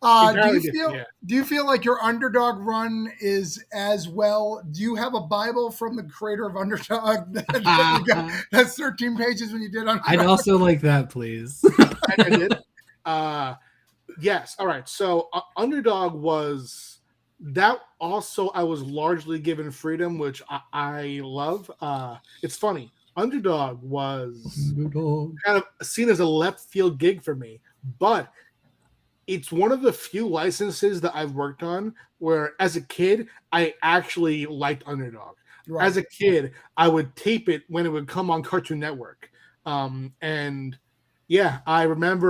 S3: I mean,
S2: do you feel like your Underdog run is as well? Do you have a Bible from the creator of Underdog that's 13 pages when you did Underdog?
S1: I'd also like that, please.
S3: I did. Yes. All right. So Underdog was that. Also, I was largely given freedom, which I love. It's funny. Underdog was kind of seen as a left field gig for me, but it's one of the few licenses that I've worked on where, as a kid, I actually liked Underdog. Right. As a kid, I would tape it when it would come on Cartoon Network, and yeah, I remember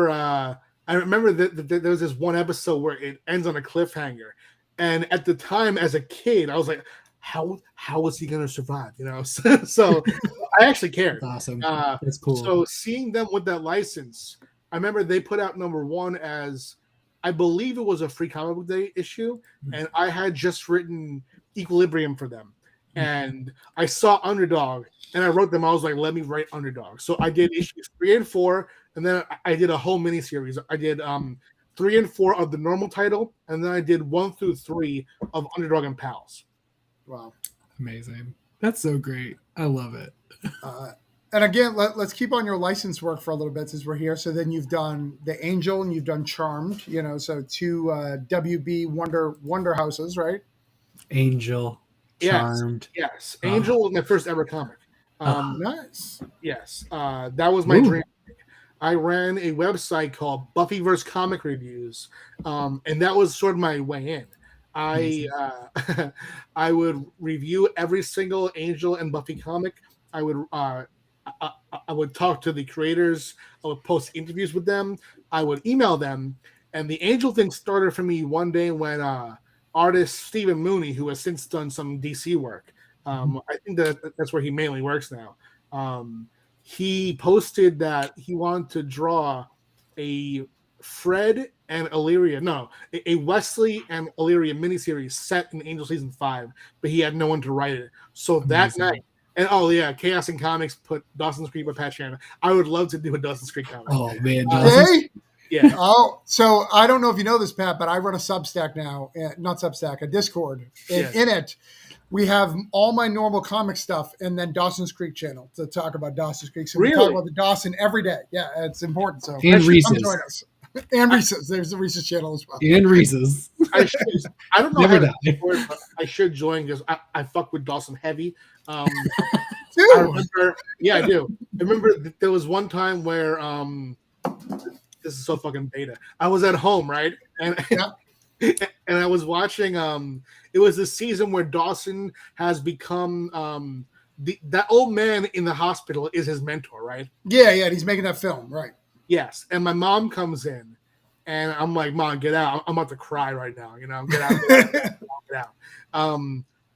S3: that there was this one episode where it ends on a cliffhanger, and at the time, as a kid, I was like, how is he going to survive? So I actually cared.
S1: That's awesome. That's cool.
S3: So seeing them with that license, I remember they put out number 1 as, I believe it was a Free Comic Book Day issue, and I had just written Equilibrium for them. And I saw Underdog, and I wrote them. I was like, let me write Underdog. So I did issues 3 and 4, and then I did a whole miniseries. I did 3 and 4 of the normal title, and then I did 1 through 3 of Underdog and Pals.
S2: Wow.
S1: Amazing. That's so great. I love it.
S2: And again, let's keep on your license work for a little bit since we're here. So then you've done The Angel and you've done Charmed, so 2 WB Wonder Houses, right?
S1: Angel, Charmed.
S3: Yes. Angel was my first ever comic.
S2: Nice.
S3: Yes. That was my dream. I ran a website called Buffyverse Comic Reviews, and that was sort of my way in. I would review every single Angel and Buffy comic. I would talk to the creators. I would post interviews with them. I would email them. And the Angel thing started for me one day when artist Stephen Mooney, who has since done some DC work, I think that's where he mainly works now. He posted that he wanted to draw a Fred and Illyria, a Wesley and Illyria miniseries set in Angel Season 5, but he had no one to write it. So that night, and Chaos and Comics put Dawson's Creek by Pat Shannon. I would love to do a Dawson's Creek comic.
S1: Oh, man.
S3: Yeah.
S2: Oh, so I don't know if you know this, Pat, but I run a Substack now, not Substack, a Discord. And in it, we have all my normal comic stuff and then Dawson's Creek channel to talk about Dawson's Creek. So we talk about the Dawson every day. Yeah, it's important. So
S1: and Reese's.
S2: Come join us. And Reese's. There's the Reese's channel as well.
S1: And Reese's.
S3: I don't know how to support it, but I should join because I fuck with Dawson heavy. I remember, I do. I remember there was one time where this is so fucking beta. I was at home, right? And and I was watching it was the season where Dawson has become that old man in the hospital is his mentor, right?
S2: Yeah, he's making that film, right?
S3: Yes. And my mom comes in and I'm like, Mom, get out. I'm about to cry right now, get out. Get out.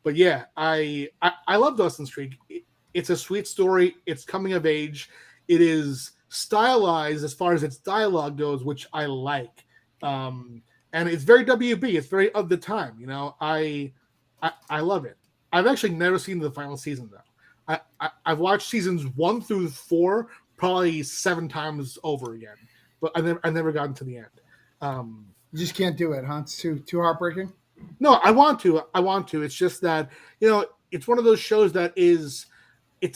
S3: But yeah, I love Dawson's Creek. It's a sweet story. It's coming of age. It is stylized as far as its dialogue goes, which I like. And it's very WB. It's very of the time. You know, I love it. I've actually never seen the final season though. I've watched seasons 1 through 4 probably 7 times over again, but I never gotten to the end.
S2: You just can't do it, huh? It's too heartbreaking.
S3: No, I want to. It's just that, you know, it's one of those shows that it's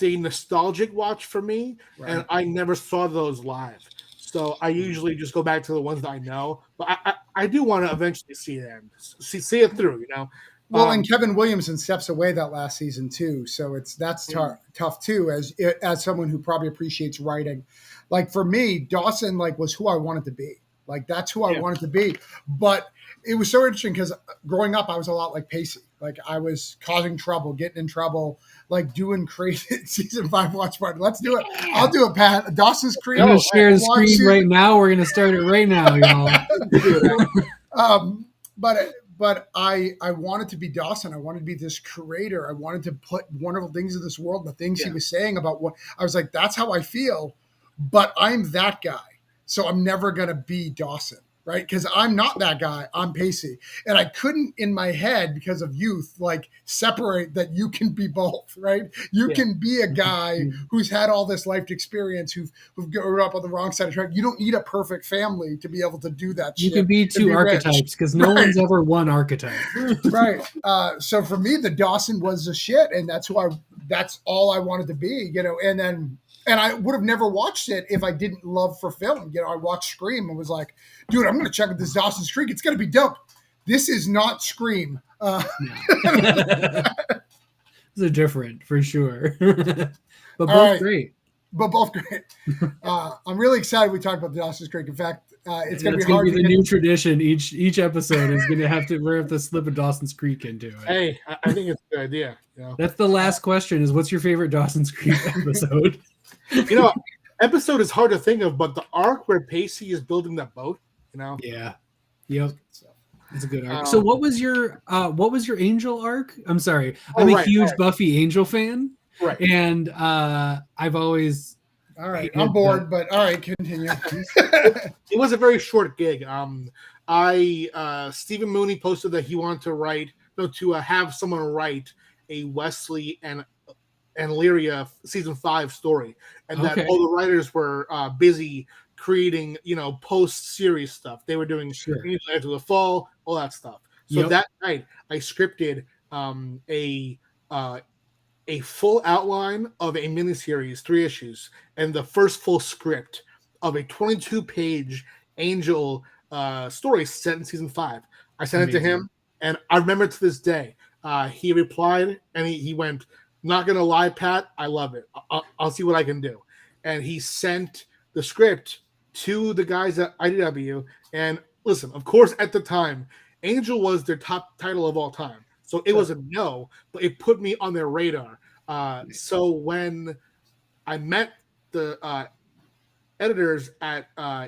S3: a nostalgic watch for me,
S2: Right.
S3: and I never saw those live. So I usually just go back to the ones that I know. But I do want to eventually see it end, see it through, you know.
S2: Well, and Kevin Williamson steps away that last season too, so that's tough too. As someone who probably appreciates writing, like for me, Dawson was who I wanted to be. Like that's who I wanted to be. But it was so interesting because growing up, I was a lot like Pacey. Like I was causing trouble, getting in trouble, like doing crazy season 5 watch party. Let's do it. I'll do it, Pat. Dawson's Creek.
S1: I'm gonna share the screen right now. We're gonna start it right now, y'all.
S2: But I wanted to be Dawson. I wanted to be this creator. I wanted to put wonderful things in this world. The things he was saying about what I was like, that's how I feel. But I'm that guy. So I'm never going to be Dawson, right? Because I'm not that guy. I'm Pacey. And I couldn't in my head, because of youth, separate that you can be both, right? You can be a guy who's had all this life experience, who've grown up on the wrong side of track. You don't need a perfect family to be able to do that.
S1: You can be 2 archetypes because no one's ever one archetype.
S2: Right. So for me, the Dawson was the shit. And that's all I wanted to be, you know, and I would have never watched it if I didn't love for film. You know, I watched Scream and was like, dude, I'm going to check out this Dawson's Creek. It's going to be dope. This is not Scream.
S1: They're different for sure, but both great.
S2: But both great. I'm really excited we talked about the Dawson's Creek. In fact, it's going to be hard.
S1: Be the new tradition. Each episode is going to have to slip a Dawson's Creek into it.
S3: Hey, I think it's a good idea. You know?
S1: That's the last question: is what's your favorite Dawson's Creek episode?
S3: You know, episode is hard to think of, but the arc where Pacey is building that boat, you know.
S1: Yeah. Yep. It's a good arc. So what was your Angel arc? I'm sorry. I'm a huge Buffy Angel fan.
S3: Right.
S1: And I've always
S2: all right. I'm bored, but all right, continue.
S3: It was a very short gig. Stephen Mooney posted that he wanted to have someone write a Wesley and Lyria season 5 story, and that all the writers were busy creating, you know, post-series stuff. They were doing After the Fall, all that stuff. So that night, I scripted a full outline of a miniseries, 3 issues, and the first full script of a 22-page Angel story set in season 5. I sent it to him, and I remember to this day. He replied, and he went, "Not gonna lie, Pat, I love it. I'll see what I can do." And he sent the script to the guys at IDW. And listen, of course, at the time, Angel was their top title of all time, so it was a no, but it put me on their radar. So when I met the editors at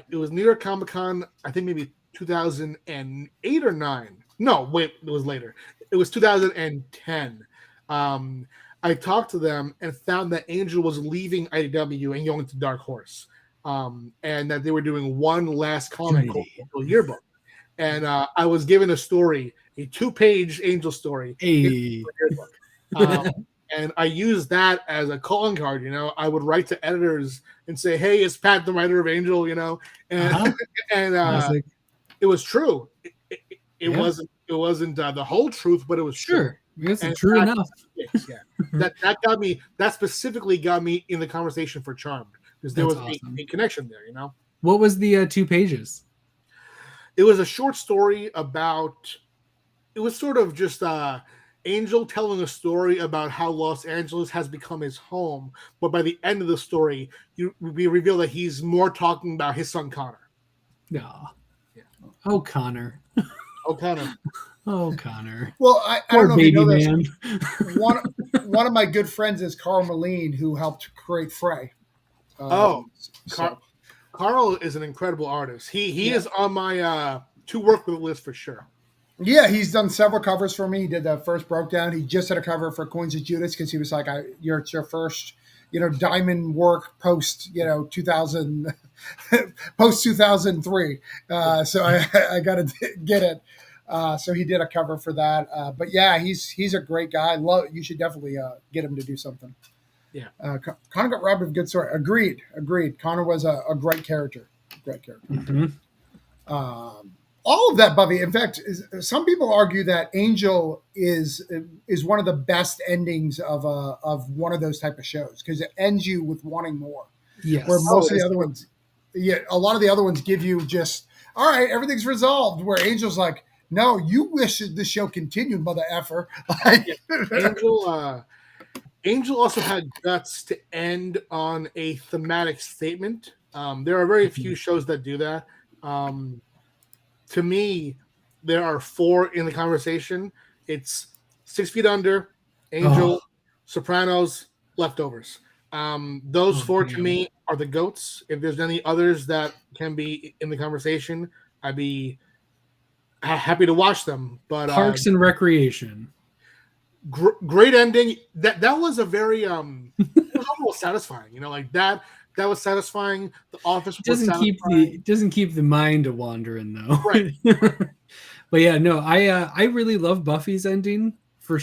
S3: it was New York Comic Con, I think maybe 2008 or 9. No, wait, it was later. It was 2010. I talked to them and found that Angel was leaving IDW and going to Dark Horse, and that they were doing one last comic called Yearbook. And I was given a story, a 2-page Angel story. And I used that as a calling card. You know, I would write to editors and say, "Hey, it's Pat, the writer of Angel." You know, and it was true. It wasn't the whole truth, but it was true.
S1: It's true enough.
S3: That got me. That specifically got me in the conversation for Charmed, because there was a connection there. You know,
S1: what was the 2 pages?
S3: It was a short story about. It was sort of just Angel telling a story about how Los Angeles has become his home, but by the end of the story, we reveal that he's more talking about his son Connor.
S1: No. Yeah. Oh, Connor.
S3: Oh, Connor.
S1: Oh, Connor.
S2: Well, I don't know if you know this. One of my good friends is Carl Moline, who helped create Frey.
S3: Carl is an incredible artist. He is on my to work with list for sure.
S2: Yeah, he's done several covers for me. He did the first Broke Down. He just did a cover for Coins of Judas because he was like, "It's your first, diamond work post 2000 post 2003. So I got to get it. So he did a cover for that. But yeah, he's a great guy. You should definitely get him to do something.
S3: Yeah.
S2: Connor got robbed of a good story. Agreed. Connor was a great character.
S1: Mm-hmm.
S2: All of that, Buffy. In fact, some people argue that Angel is one of the best endings of one of those type of shows because it ends you with wanting more.
S1: Yes.
S2: Where most of the other ones, a lot of the other ones give you just, all right, everything's resolved. Where Angel's like, no, you wish the show continued, mother effer.
S3: Angel also had guts to end on a thematic statement. There are very few shows that do that. To me, there are 4 in the conversation. It's 6 Feet Under, Angel, Sopranos, Leftovers. Those 4 to me are the GOATs. If there's any others that can be in the conversation, I'd be happy to watch them. But
S1: Parks and Recreation.
S3: Great ending. That was a very it was satisfying. Like that was satisfying. The Office
S1: doesn't keep the mind a wandering though.
S3: Right.
S1: But yeah, no, I really love Buffy's ending for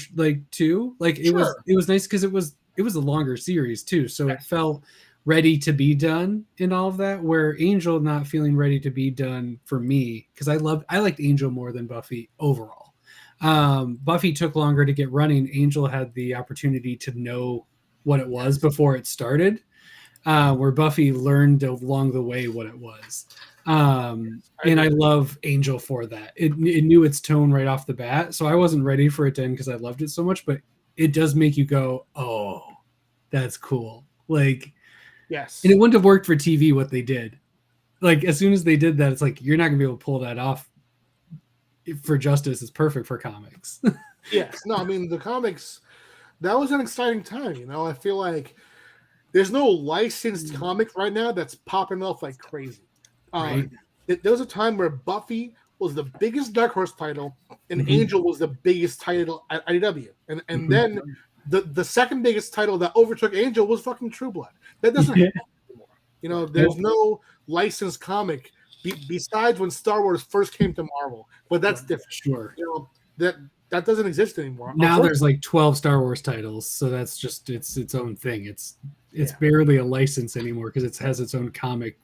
S1: too. Like it was nice because it was a longer series too, so it felt ready to be done in all of that. Where Angel not feeling ready to be done for me because I liked Angel more than Buffy overall. Buffy took longer to get running. Angel had the opportunity to know what it was before it started, where Buffy learned along the way what it was. And I love Angel for that. It knew its tone right off the bat, so I wasn't ready for it to end because I loved it so much, but it does make you go, oh, that's cool. Like,
S3: yes.
S1: And it wouldn't have worked for TV what they did. Like, as soon as they did that, it's like, you're not going to be able to pull that off for Justice. It's perfect for comics.
S3: Yes. No, I mean, the comics, that was an exciting time. I feel like there's no licensed comic right now that's popping off like crazy.
S1: Right.
S3: There was a time where Buffy was the biggest Dark Horse title and Angel was the biggest title at IDW. And then the second biggest title that overtook Angel was fucking True Blood. That doesn't happen anymore. There's no licensed comic besides when Star Wars first came to Marvel, but that's different.
S1: Sure.
S3: That doesn't exist anymore.
S1: Now there's like 12 Star Wars titles, so that's just its own thing. It's barely a license anymore because it has its own comic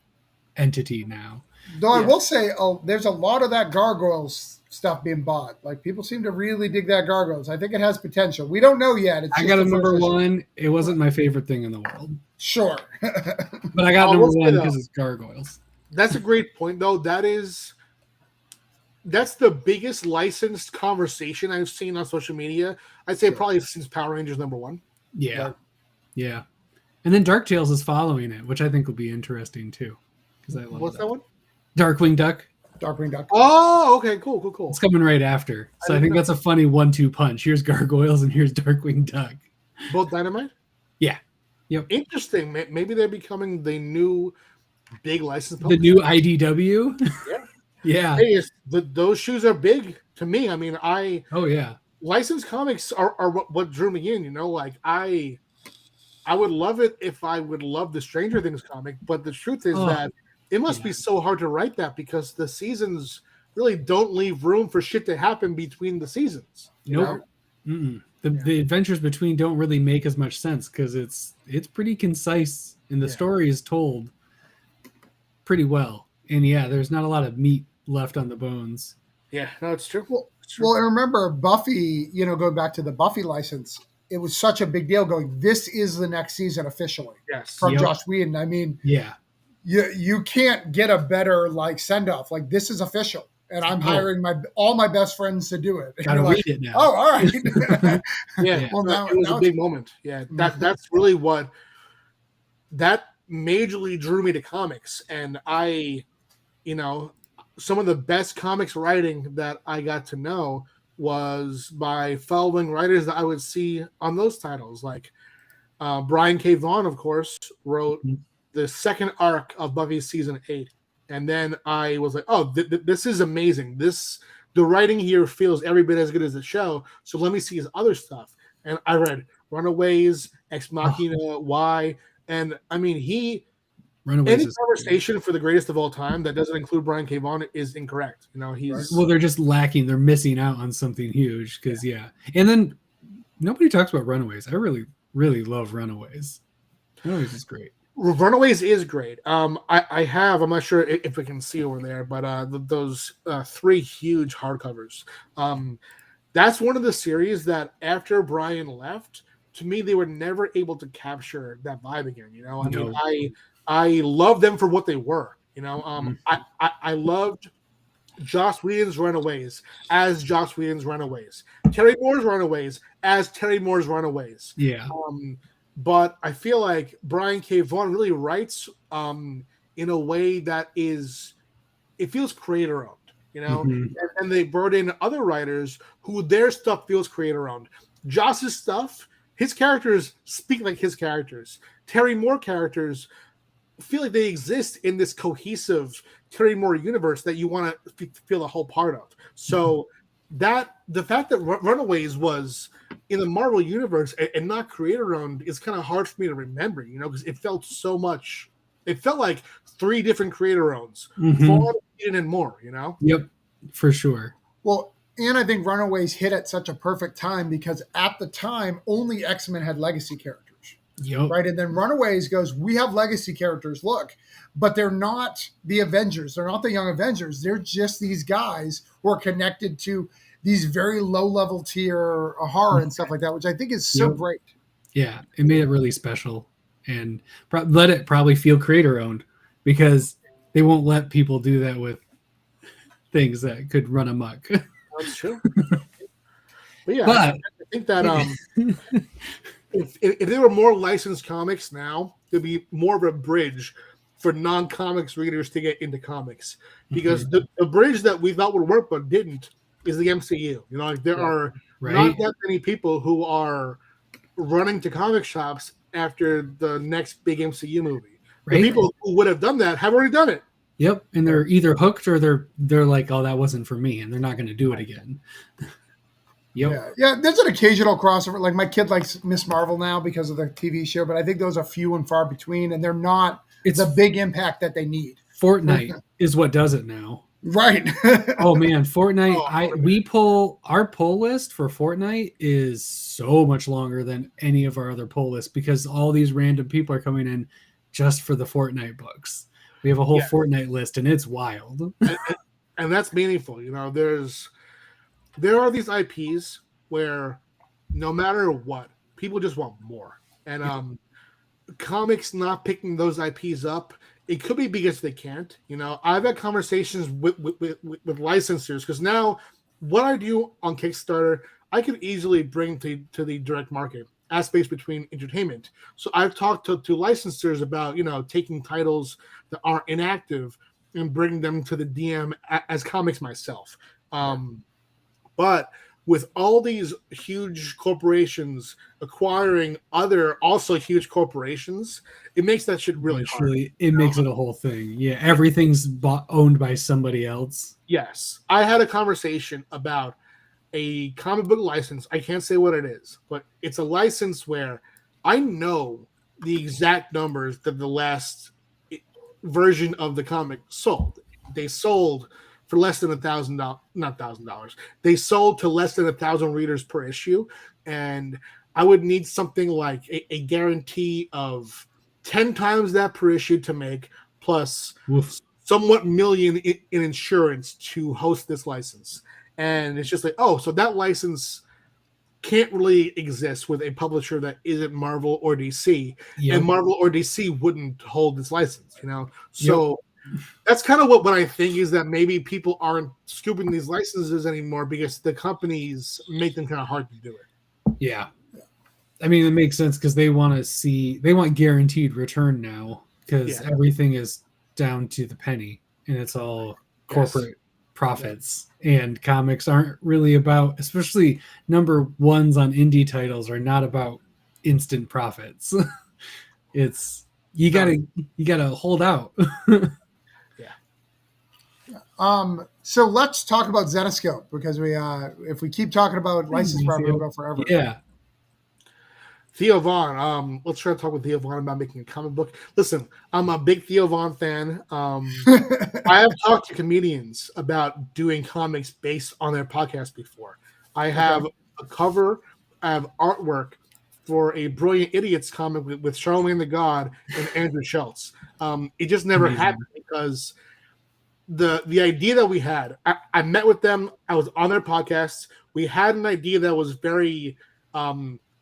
S1: entity now.
S2: Though I will say, there's a lot of that Gargoyles stuff being bought. Like people seem to really dig that Gargoyles. I think it has potential. We don't know yet.
S1: I got a number 1. It wasn't my favorite thing in the world.
S2: Sure.
S1: But I got number 1 because it's Gargoyles.
S3: That's a great point, though. That's the biggest licensed conversation I've seen on social media. I'd say probably since Power Rangers #1.
S1: Yeah. Yeah. And then Dark Tales is following it, which I think will be interesting too. Because I love
S3: What's that one?
S1: Darkwing Duck.
S2: Darkwing Duck.
S3: Oh, okay, cool.
S1: It's coming right after. So I think that's a funny 1-2 punch. Here's Gargoyles and here's Darkwing Duck.
S3: Both Dynamite?
S1: Yeah. Yep.
S3: Interesting. Maybe they're becoming the new big license.
S1: The new IDW?
S3: Yeah.
S1: Yeah.
S3: Hey, those shoes are big to me. I mean, licensed comics are what drew me in, like I would love it if I would love the Stranger Things comic, but the truth is that it must be so hard to write that because the seasons really don't leave room for shit to happen between the seasons.
S1: Nope. The adventures between don't really make as much sense because it's pretty concise and the story is told pretty well. And there's not a lot of meat left on the bones.
S3: Yeah, no, it's true.
S2: Well, and remember Buffy, going back to the Buffy license, it was such a big deal going, this is the next season officially.
S3: Yes.
S2: From Joss Whedon. I mean, you can't get a better send off. Like this is official. And I'm hiring all my best friends to do it.
S1: Gotta read it now.
S2: Oh, all right.
S3: Well, it was a big moment. Yeah, that's really what that majorly drew me to comics. And some of the best comics writing that I got to know was by following writers that I would see on those titles. Like Brian K. Vaughan, of course, wrote the second arc of Buffy season 8. And then I was like, oh, this is amazing. The writing here feels every bit as good as the show. So let me see his other stuff. And I read Runaways, Ex Machina, Y, and I mean
S1: Runaways
S3: any
S1: is
S3: conversation for the greatest of all time that doesn't include Brian K. Vaughan is incorrect. You know, he's
S1: well, they're just lacking. They're missing out on something huge because and then nobody talks about Runaways. I really, really love Runaways. Runaways is great.
S3: Runaways is great. I have, I'm not sure if we can see over there, but those 3 huge hardcovers. That's one of the series that after Brian left, to me, they were never able to capture that vibe again. You know, I mean, I love them for what they were. You know, I loved Joss Whedon's Runaways as Joss Whedon's Runaways, Terry Moore's Runaways as Terry Moore's Runaways.
S1: Yeah.
S3: But I feel like Brian K. Vaughan really writes in a way that it feels creator owned, you know, and they brought in other writers who their stuff feels creator owned. Joss's stuff, his characters speak like his characters. Terry Moore characters feel like they exist in this cohesive Terry Moore universe that you want to feel a whole part of. So the fact that Runaways was in the Marvel universe and not creator owned is kind of hard for me to remember, you know, because it felt like 3 different creator owns, Vaughn, Eden, and Moore, you know?
S1: Yep, for sure.
S2: Well, and I think Runaways hit at such a perfect time because at the time, only X-Men had legacy characters.
S1: Yep.
S2: Right. And then Runaways goes, we have legacy characters, look, but they're not the Avengers. They're not the Young Avengers. They're just these guys who are connected to these very low level tier horror and stuff like that, which I think is so great.
S1: Yeah. It made it really special and let it probably feel creator owned because they won't let people do that with things that could run amok.
S3: That's true. But I think that if there were more licensed comics now, there'd be more of a bridge for non-comics readers to get into comics. Because the bridge that we thought would work but didn't is the MCU. You know, like there are not that many people who are running to comic shops after the next big MCU movie. The people who would have done that have already done it.
S1: Yep, and they're either hooked or they're like, oh, that wasn't for me, and they're not going to do it again.
S2: Yep. Yeah, there's an occasional crossover. Like my kid likes Miss Marvel now because of the TV show, but I think those are few and far between, and they're not the big impact that they need.
S1: Fortnite is what does it now.
S2: Right.
S1: Oh man, Fortnite. Our pull list for Fortnite is so much longer than any of our other pull lists because all these random people are coming in just for the Fortnite books. We have a whole Fortnite list, and it's wild.
S3: And that's meaningful. You know, there are these IPs where no matter what, people just want more. And comics not picking those IPs up, it could be because they can't. You know, I've had conversations with licensors because now what I do on Kickstarter, I can easily bring to the direct market as space between entertainment. So I've talked to licensors about, you know, taking titles that are inactive and bringing them to the DM as comics myself. But with all these huge corporations acquiring other also huge corporations, it makes that shit really hard.
S1: It makes it a whole thing. Yeah, everything's owned by somebody else.
S3: Yes. I had a conversation about a comic book license. I can't say what it is, but it's a license where I know the exact numbers that the last version of the comic sold. They sold for less than $1,000. They sold to less than 1,000 readers per issue, and I would need something like a guarantee of 10 times that per issue to make, plus somewhat million in insurance to host this license. And it's just like, oh, so that license can't really exist with a publisher that isn't Marvel or DC, and Marvel or DC wouldn't hold this license, you know? So that's kind of what I think is that maybe people aren't scooping these licenses anymore because the companies make them kind of hard to do it.
S1: Yeah. I mean, it makes sense because they want guaranteed return now because everything is down to the penny and it's all corporate profits. And comics aren't really about, especially number ones on indie titles are not about instant profits. It's you gotta hold out.
S2: So let's talk about Zenescope because if we keep talking about license property, we'll go forever.
S1: Yeah.
S3: Theo Vaughn. Let's try to talk with Theo Vaughn about making a comic book. Listen, I'm a big Theo Vaughn fan. I have talked to comedians about doing comics based on their podcast before. I have a cover, I have artwork for a Brilliant Idiots comic with Charlemagne the God and Andrew Schultz. It just never
S1: Amazing.
S3: happened because the idea that we had, I met with them. I was on their podcast. We had an idea that was very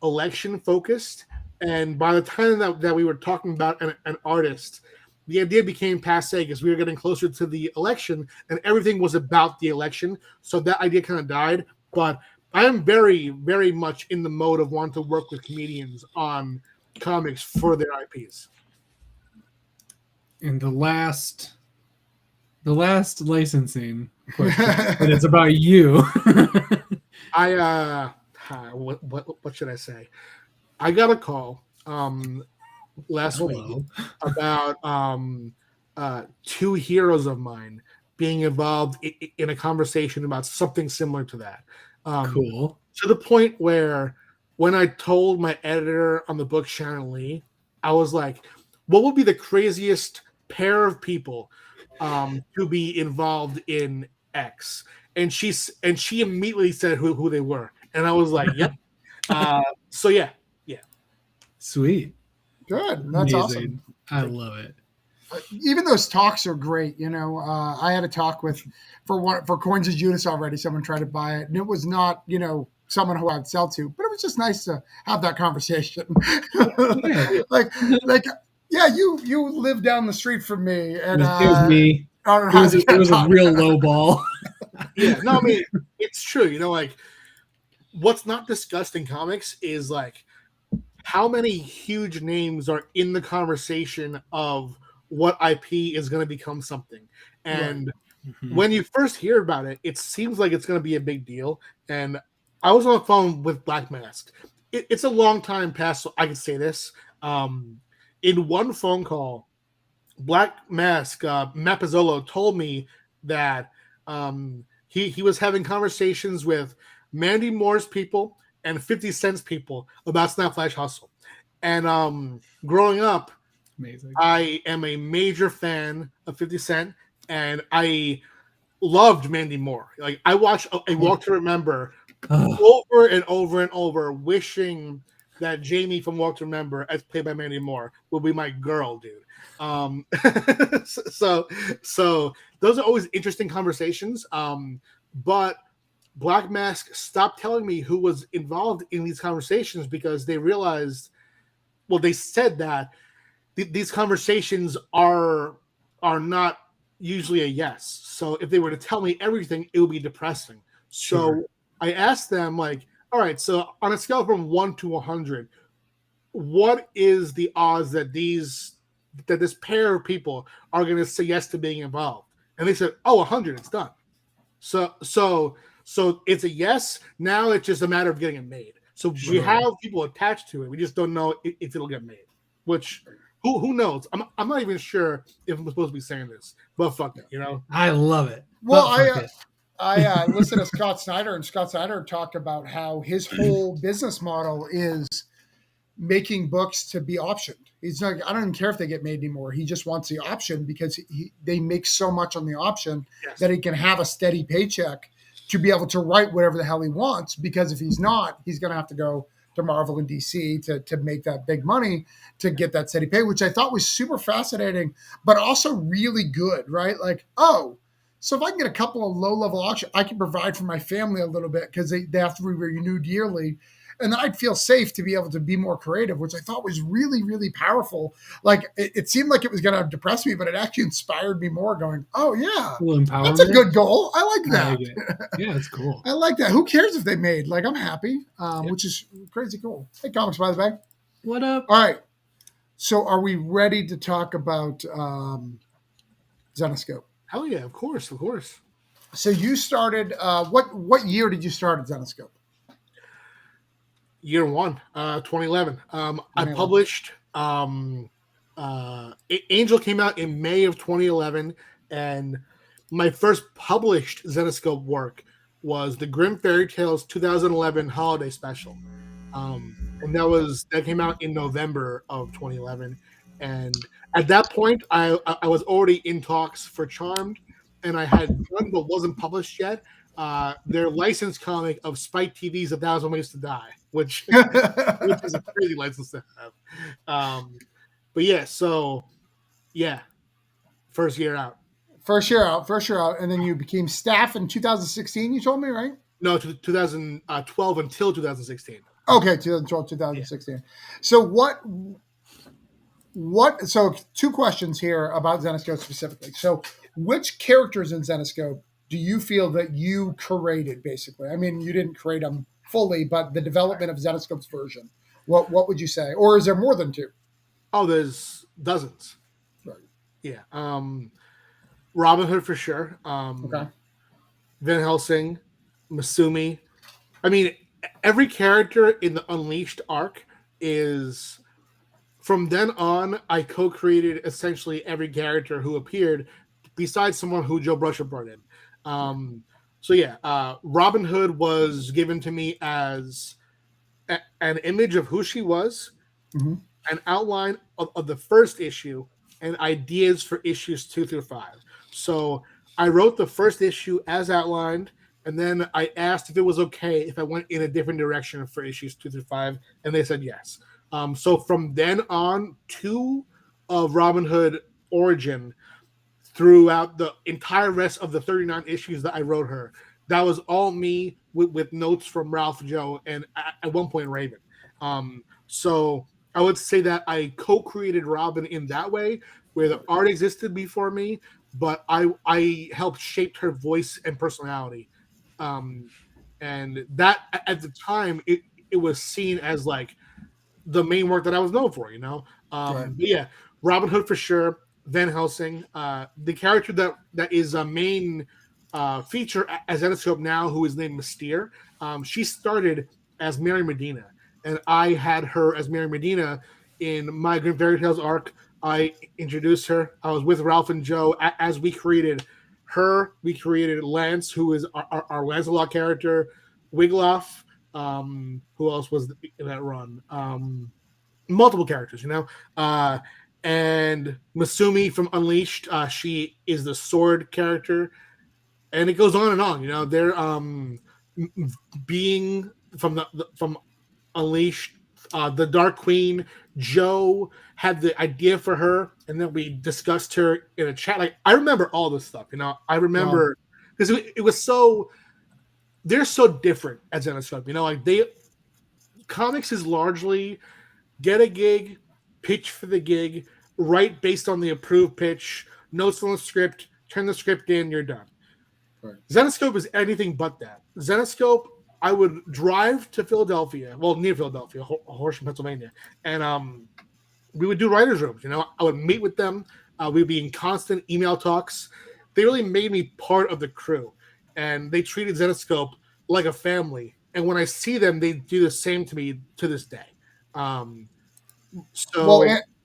S3: election focused, and by the time that we were talking about an artist, the idea became passe because we were getting closer to the election, and everything was about the election. So that idea kind of died. But I am very, very much in the mode of wanting to work with comedians on comics for their IPs.
S1: And the last licensing question, but it's about you.
S3: What should I say? I got a call last week about two heroes of mine being involved in a conversation about something similar to that.
S1: Cool.
S3: To the point where when I told my editor on the book, Shannon Lee, I was like, what would be the craziest pair of people to be involved in X? And she immediately said who they were. And I was like, yep. So yeah.
S1: Sweet.
S2: Good. That's
S1: Amazing.
S2: awesome.
S1: I love it.
S2: Even those talks are great. You know, I had a talk for Coins of Judas already. Someone tried to buy it, and it was not, someone who I'd sell to, but it was just nice to have that conversation. like, yeah, you live down the street from me, and
S1: It was me. It was a real low ball.
S3: Yeah, no, I mean, it's true. What's not discussed in comics is how many huge names are in the conversation of what IP is going to become something. And when you first hear about it, it seems like it's going to be a big deal. And I was on the phone with Black Mask. It's a long time past, so I can say this. In one phone call, Black Mask, Matt Pizzolo, told me that he was having conversations with Mandy Moore's people and 50 Cent's people about Snap Flash Hustle. And growing up,
S1: amazing.
S3: I am a major fan of 50 Cent, and I loved Mandy Moore. I watched A Walk to Remember over and over and over, wishing that Jamie from Walk to Remember, as played by Mandy Moore, would be my girl, dude. So those are always interesting conversations. But Black Mask stopped telling me who was involved in these conversations because they realized, they said that these conversations are not usually a yes. So if they were to tell me everything, it would be depressing.
S1: Sure.
S3: So I asked them, all right, so on a scale from 1 to 100, what is the odds that this pair of people are going to say yes to being involved? And they said, 100, it's done. So it's a yes. Now it's just a matter of getting it made. So we have people attached to it. We just don't know if it'll get made. Which who knows? I'm not even sure if I'm supposed to be saying this, but fuck it,
S1: I love it.
S2: Well, I listened to Scott Snyder, and Scott Snyder talked about how his whole business model is making books to be optioned. He's like, I don't even care if they get made anymore. He just wants the option because they make so much on the option that he can have a steady paycheck to be able to write whatever the hell he wants. Because if he's not, he's going to have to go to Marvel and DC to make that big money to get that steady pay, which I thought was super fascinating, but also really good, right? So if I can get a couple of low-level auctions, I can provide for my family a little bit because they have to be renewed yearly. And then I'd feel safe to be able to be more creative, which I thought was really, really powerful. It seemed like it was going to depress me, but it actually inspired me more going, oh, yeah, that's a good goal. I like that.
S1: Yeah, it's cool.
S2: I like that. Who cares if they made? I'm happy, which is crazy cool. Hey, Comics by the Bay.
S1: What up?
S2: All right. So are we ready to talk about Zenescope?
S3: Hell yeah, of course.
S2: So you started, what year did you start at Zenescope?
S3: Year 1, 2011. I published Angel came out in May of 2011, and my first published Zenescope work was the Grimm Fairy Tales 2011 Holiday Special. and that came out in November of 2011. And at that point, I was already in talks for Charmed, and I had done but wasn't published yet. Their licensed comic of Spike TV's A Thousand Ways to Die, which is a crazy license to have. But yeah, so yeah, first year out.
S2: First year out, and then you became staff in 2016. You told me, right?
S3: No, 2012 until 2016.
S2: Okay, 2012, 2016. Yeah. So what? So two questions here about Zenescope specifically. So, which characters in Zenescope do you feel that you created? Basically, I mean, you didn't create them fully, but the development of Zenescope's version. What would you say, or is there more than two?
S3: Oh, there's dozens.
S2: Right.
S3: Yeah. Robin Hood for sure.
S2: Okay.
S3: Van Helsing, Masumi. I mean, every character in the Unleashed arc is. From then on, I co-created essentially every character who appeared, besides someone who Joe Brusher brought in. So yeah, Robin Hood was given to me as an image of who she was, an outline of the first issue, and ideas for issues 2 through 5. So I wrote the first issue as outlined, and then I asked if it was okay if I went in a different direction for issues 2 through 5, and they said yes. So from then on, 2 of Robin Hood origin throughout the entire rest of the 39 issues that I wrote her, that was all me with notes from Ralph Joe and at one point Raven. So I would say that I co-created Robin in that way, where the art existed before me, but I helped shape her voice and personality. And that at the time it was seen as like the main work that I was known for, you know. Right. But yeah, Robin Hood for sure. Van Helsing, the character that is a main feature as Zenescope now, who is named Mystere. She started as Mary Medina, and I had her as Mary Medina in my Grim Fairy Tales arc. I introduced her. I was with Ralph and Joe as we created her. We created Lance, who is our Lancelot character. Wiglaf. Who else was in that run? Multiple characters, you know. And Masumi from Unleashed, she is the sword character, and it goes on and on. You know, they're being from from Unleashed, the Dark Queen. Joe had the idea for her, and then we discussed her in a chat. Like, I remember all this stuff. You know, I remember because it was so. They're so different as Zenescope. You know, like comics is largely get a gig, pitch for the gig, write based on the approved pitch, notes on the script, turn the script in, you're done. Right. Zenescope is anything but that. Zenescope, I would drive to Philadelphia, well, near Philadelphia, Horsham, Pennsylvania, and we would do writers' rooms. You know, I would meet with them. We'd be in constant email talks. They really made me part of the crew, and they treated Zenescope like a family. And when I see them, they do the same to me to this day.
S2: And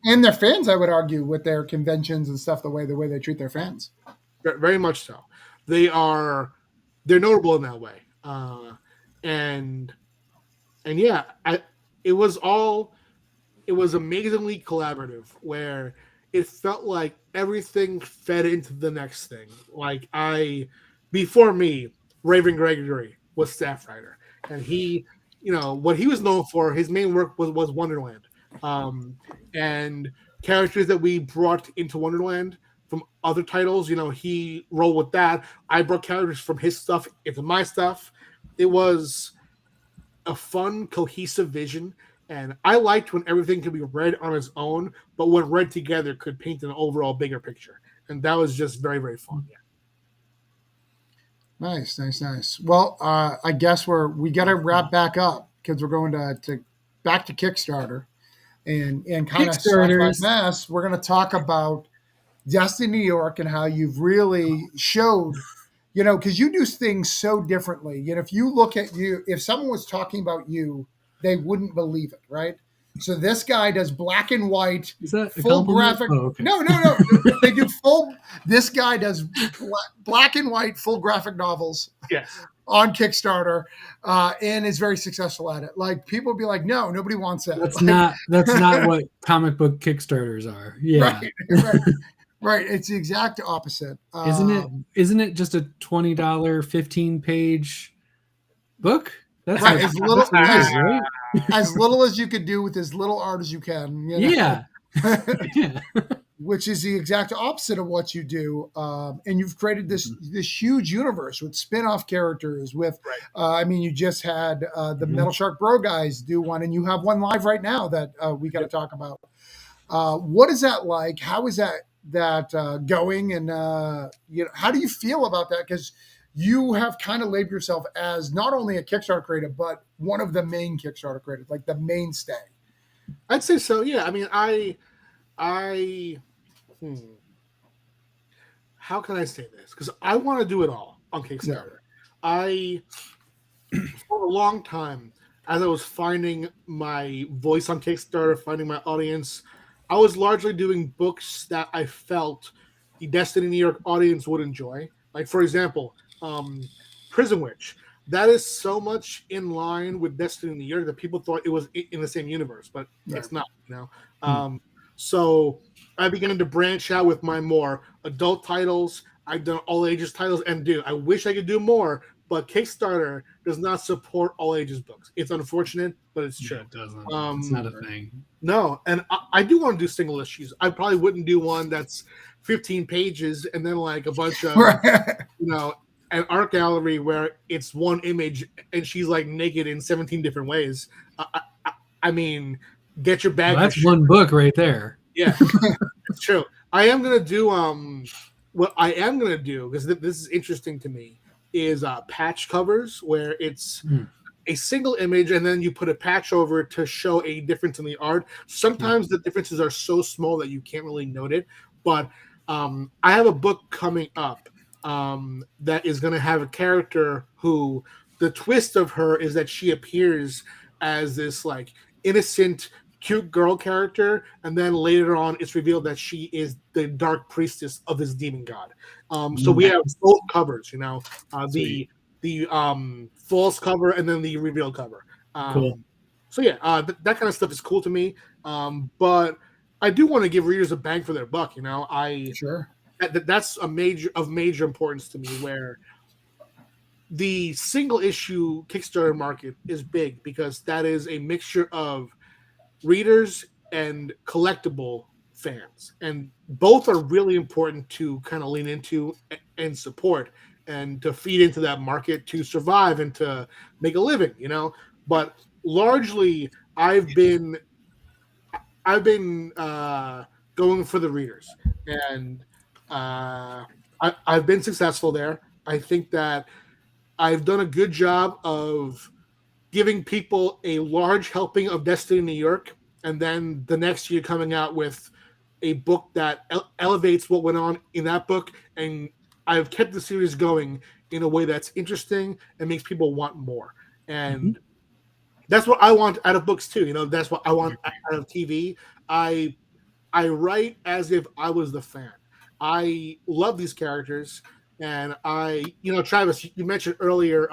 S2: their fans, I would argue, with their conventions and stuff, the way they treat their fans.
S3: Very much so. They're notable in that way. And yeah, it was amazingly collaborative, where it felt like everything fed into the next thing. Like before me, Raven Gregory was staff writer, and he, you know, what he was known for, his main work was Wonderland. And characters that we brought into Wonderland from other titles, you know, he rolled with that. I brought characters from his stuff into my stuff. It was a fun, cohesive vision, and I liked when everything could be read on its own, but when read together could paint an overall bigger picture. And that was just very, very fun. Yeah.
S2: Nice. Well, I guess we got to wrap back up because we're going to back to Kickstarter. And kind of mess, we're going to talk about Destiny New York and how you've really showed, you know, because you do things so differently. You know, if you look at you, if someone was talking about you, they wouldn't believe it, right? So this guy does black and white,
S1: is that
S2: full graphic. Oh, okay. No. They do full. This guy does black and white, full graphic novels.
S3: Yes.
S2: on Kickstarter, and is very successful at it. Like people be like, no, nobody wants that.
S1: That's
S2: Like,
S1: not what comic book Kickstarters are. Yeah.
S2: right. Right. It's the exact opposite.
S1: Isn't it just a $20 15-page book? That's
S2: Right,
S1: like,
S2: as little
S1: right?
S2: as little as you could do with as little art as you can. You know?
S1: Yeah. Yeah.
S2: Which is the exact opposite of what you do. And you've created this huge universe with spin-off characters. With, I mean, you just had the Metal Shark Bro guys do one, and you have one live right now that we got to talk about. What is that like? How is that going? And how do you feel about that? Because you have kind of labeled yourself as not only a Kickstarter creator, but one of the main Kickstarter creators, like the mainstay.
S3: I'd say so. Yeah. I mean, how can I say this? Because I want to do it all on Kickstarter. Yeah. For a long time, as I was finding my voice on Kickstarter, finding my audience, I was largely doing books that I felt the Destiny New York audience would enjoy. Like, for example, Prison Witch. That is so much in line with Destiny New York that people thought it was in the same universe, but it's not. So I began to branch out with my more adult titles. I've done all ages titles, and I wish I could do more, but Kickstarter does not support all ages books. It's unfortunate, but it's true.
S1: It doesn't. It's not a thing.
S3: No, and I do want to do single issues. I probably wouldn't do one that's 15 pages and then like a bunch of an art gallery where it's one image and she's like naked in 17 different ways. I mean, get your bag.
S1: Well, that's one book right there.
S3: Yeah, it's true. I am gonna do what I am gonna do, because this is interesting to me, is patch covers where it's a single image and then you put a patch over it to show a difference in the art. Sometimes the differences are so small that you can't really note it, but I have a book coming up that is going to have a character who the twist of her is that she appears as this like innocent, cute girl character, and then later on it's revealed that she is the dark priestess of this demon god. So we have both covers, the false cover and then the reveal cover.
S1: Cool.
S3: So yeah, that kind of stuff is cool to me. But I do want to give readers a bang for their buck. That's a major importance to me, where the single issue Kickstarter market is big because that is a mixture of readers and collectible fans, and both are really important to kind of lean into and support and to feed into that market to survive and to make a living, but largely I've been going for the readers, and I've been successful there. I think that I've done a good job of giving people a large helping of Destiny New York, and then the next year coming out with a book that elevates what went on in that book, and I've kept the series going in a way that's interesting and makes people want more. And that's what I want out of books too. That's what I want out of TV. I write as if I was the fan. I love these characters, and Travis, you mentioned earlier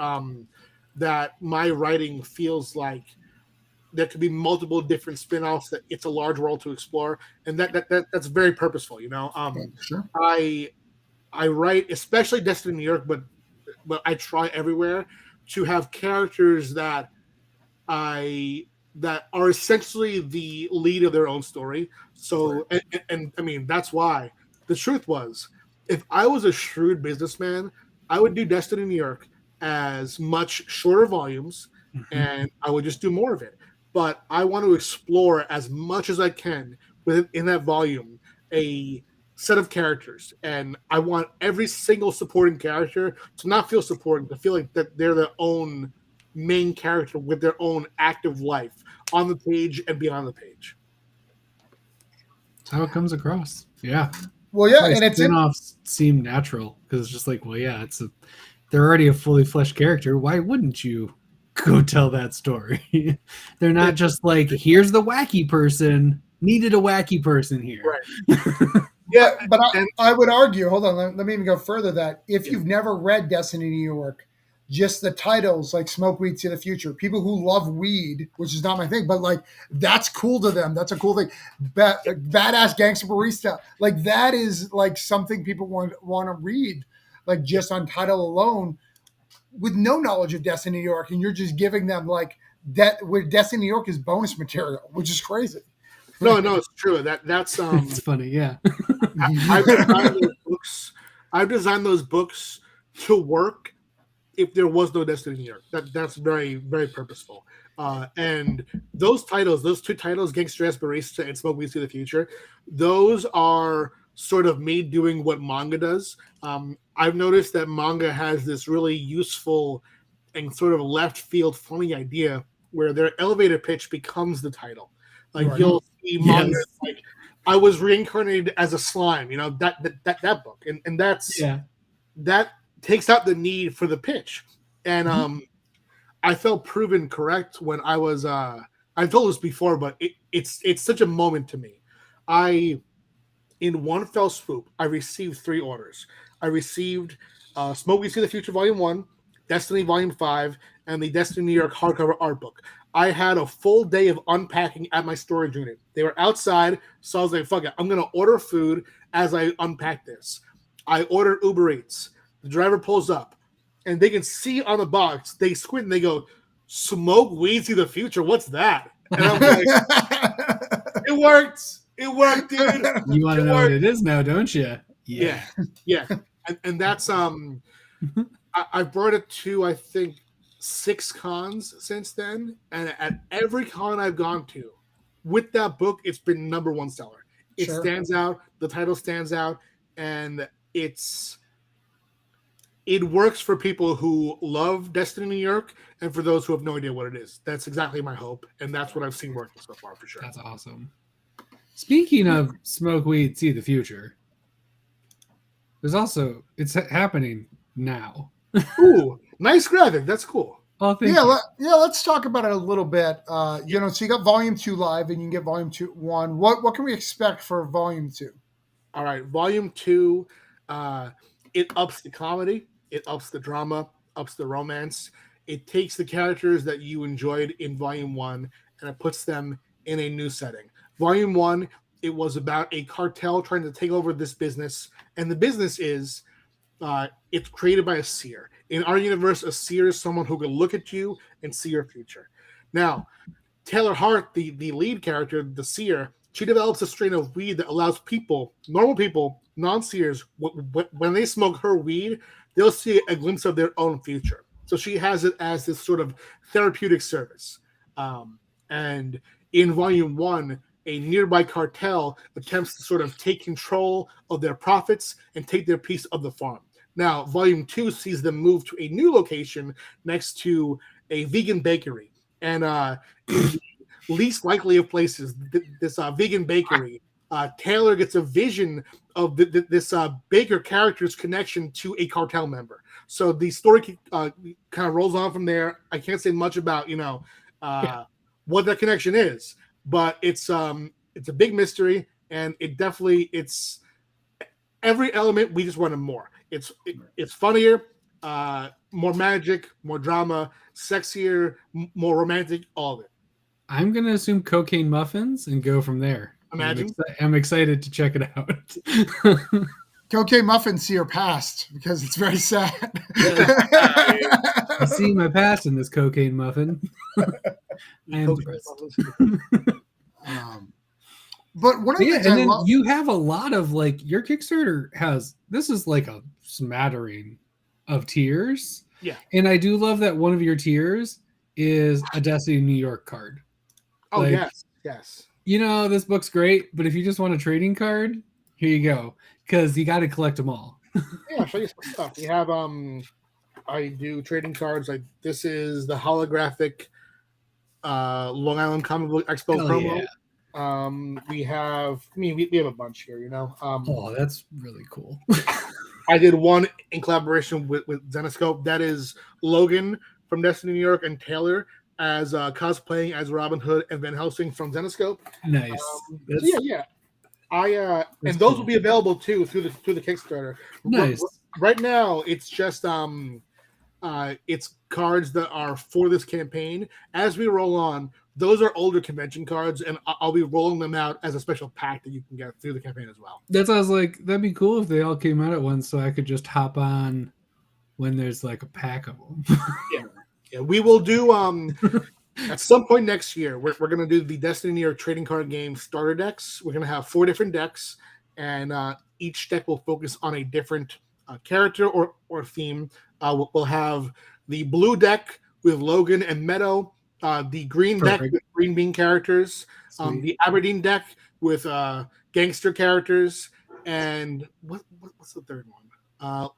S3: that my writing feels like there could be multiple different spin-offs, that it's a large world to explore, and that's very purposeful.
S2: Sure.
S3: I write, especially Destiny New York, but I try everywhere to have characters that are essentially the lead of their own story. So, and I mean, that's why the truth was, if I was a shrewd businessman, I would do Destiny New York as much shorter volumes, and I would just do more of it. But I want to explore as much as I can within that volume a set of characters, and I want every single supporting character to not feel supporting, to feel like that they're their own main character with their own active life on the page and beyond the page.
S1: That's how it comes across. Yeah.
S2: Well, yeah, and
S1: spin-offs seem natural because it's just like, well, yeah, they're already a fully fleshed character. Why wouldn't you go tell that story? They're not just like, here's the wacky person. Needed a wacky person here.
S3: Right.
S2: Yeah, but I would argue, hold on, let me even go further, that if you've never read Destiny New York, just the titles like Smoke Weed, See the Future. People who love weed, which is not my thing, but like that's cool to them. That's a cool thing. Badass Gangster Barista, like that is like something people want to read, like just on title alone, with no knowledge of Destiny New York, and you're just giving them like that. Where Destiny New York is bonus material, which is crazy.
S3: No, it's true. That's
S1: It's funny, yeah.
S3: I've designed those books. I've designed those books to work if there was no Destiny New York. That's very, very purposeful. And those two titles, Gangster Ass Barista and Smoke Weed, See the Future, those are sort of me doing what manga does. I've noticed that manga has this really useful and sort of left field funny idea where their elevator pitch becomes the title. Like
S2: Right.
S3: you'll see manga like I was reincarnated as a slime, that book. And that's that takes out the need for the pitch. And I felt proven correct when I was I've told this before, but it's such a moment to me. In one fell swoop, I received 3 orders. I received Smoke Weed, See the Future Volume 1, Destiny Volume 5, and the Destiny New York hardcover art book. I had a full day of unpacking at my storage unit. They were outside, so I was like, fuck it, I'm going to order food as I unpack this. I ordered Uber Eats. The driver pulls up, and they can see on the box, they squint and they go, Smoke Weed, See the Future, what's that? And I'm like, it worked. It worked, dude.
S1: You want to know what it is now, don't you?
S3: Yeah. And that's I brought it to I think 6 cons since then, and at every con I've gone to with that book, it's been #1 seller. It stands out, the title stands out, and it works for people who love Destiny New York and for those who have no idea what it is. That's exactly my hope, and that's what I've seen working so far for sure.
S1: That's awesome. Speaking of Smoke Weed, See the Future, it's happening now.
S3: Ooh, nice graphic. That's cool.
S1: Oh,
S2: let's talk about it a little bit. So you got Volume 2 live, and you can get Volume 1. What can we expect for Volume 2?
S3: All right, Volume 2, it ups the comedy, it ups the drama, ups the romance. It takes the characters that you enjoyed in Volume 1 and it puts them in a new setting. Volume 1, it was about a cartel trying to take over this business, and the business is it's created by a seer. In our universe, a seer is someone who can look at you and see your future. Now, Taylor Hart, the lead character, the seer, she develops a strain of weed that allows people, normal people, non-seers, when they smoke her weed, they'll see a glimpse of their own future. So she has it as this sort of therapeutic service. And in Volume 1, a nearby cartel attempts to sort of take control of their profits and take their piece of the farm. Now, Volume 2 sees them move to a new location next to a vegan bakery. And in the least likely of places, this vegan bakery, Taylor gets a vision of this baker character's connection to a cartel member. So the story kind of rolls on from there. I can't say much about, what that connection is, but it's a big mystery, and it's every element we just wanted more. It's funnier, more magic, more drama, sexier, more romantic, all of it.
S1: I'm gonna assume cocaine muffins and go from there.
S3: Imagine.
S1: I'm excited to check it out.
S2: Cocaine muffins see your past because it's very sad.
S1: I see my past in this cocaine muffin. I am depressed.
S2: But one of the things
S1: and
S2: I
S1: then
S2: love,
S1: you have a lot of your Kickstarter this is like a smattering of tiers.
S3: Yeah.
S1: And I do love that one of your tiers is a Destiny New York card.
S3: Oh, yes.
S1: This book's great, but if you just want a trading card, here you go, because you got to collect them all.
S3: Yeah, I'll show you some stuff. We have I do trading cards. This is the holographic Long Island Comic Book Expo promo.
S1: Yeah.
S3: We have we have a bunch here,
S1: oh, that's really cool.
S3: I did one in collaboration with Zenescope. That is Logan from Destiny New York and Taylor as cosplaying as Robin Hood and Van Helsing from Zenescope.
S1: Nice.
S3: Yeah. And those will be available too through the Kickstarter.
S1: Nice.
S3: Right now, it's just It's cards that are for this campaign. As we roll on, those are older convention cards, and I'll be rolling them out as a special pack that you can get through the campaign as well.
S1: That's why I was like, that'd be cool if they all came out at once, so I could just hop on when there's like a pack of them.
S3: Yeah, we will do at some point next year. We're gonna do the Destiny New York trading card game starter decks. We're gonna have 4 different decks, and each deck will focus on a different character or theme. We'll have the blue deck with Logan and Meadow, the green deck with Green Bean characters, the Aberdeen deck with gangster characters, and what's the third one?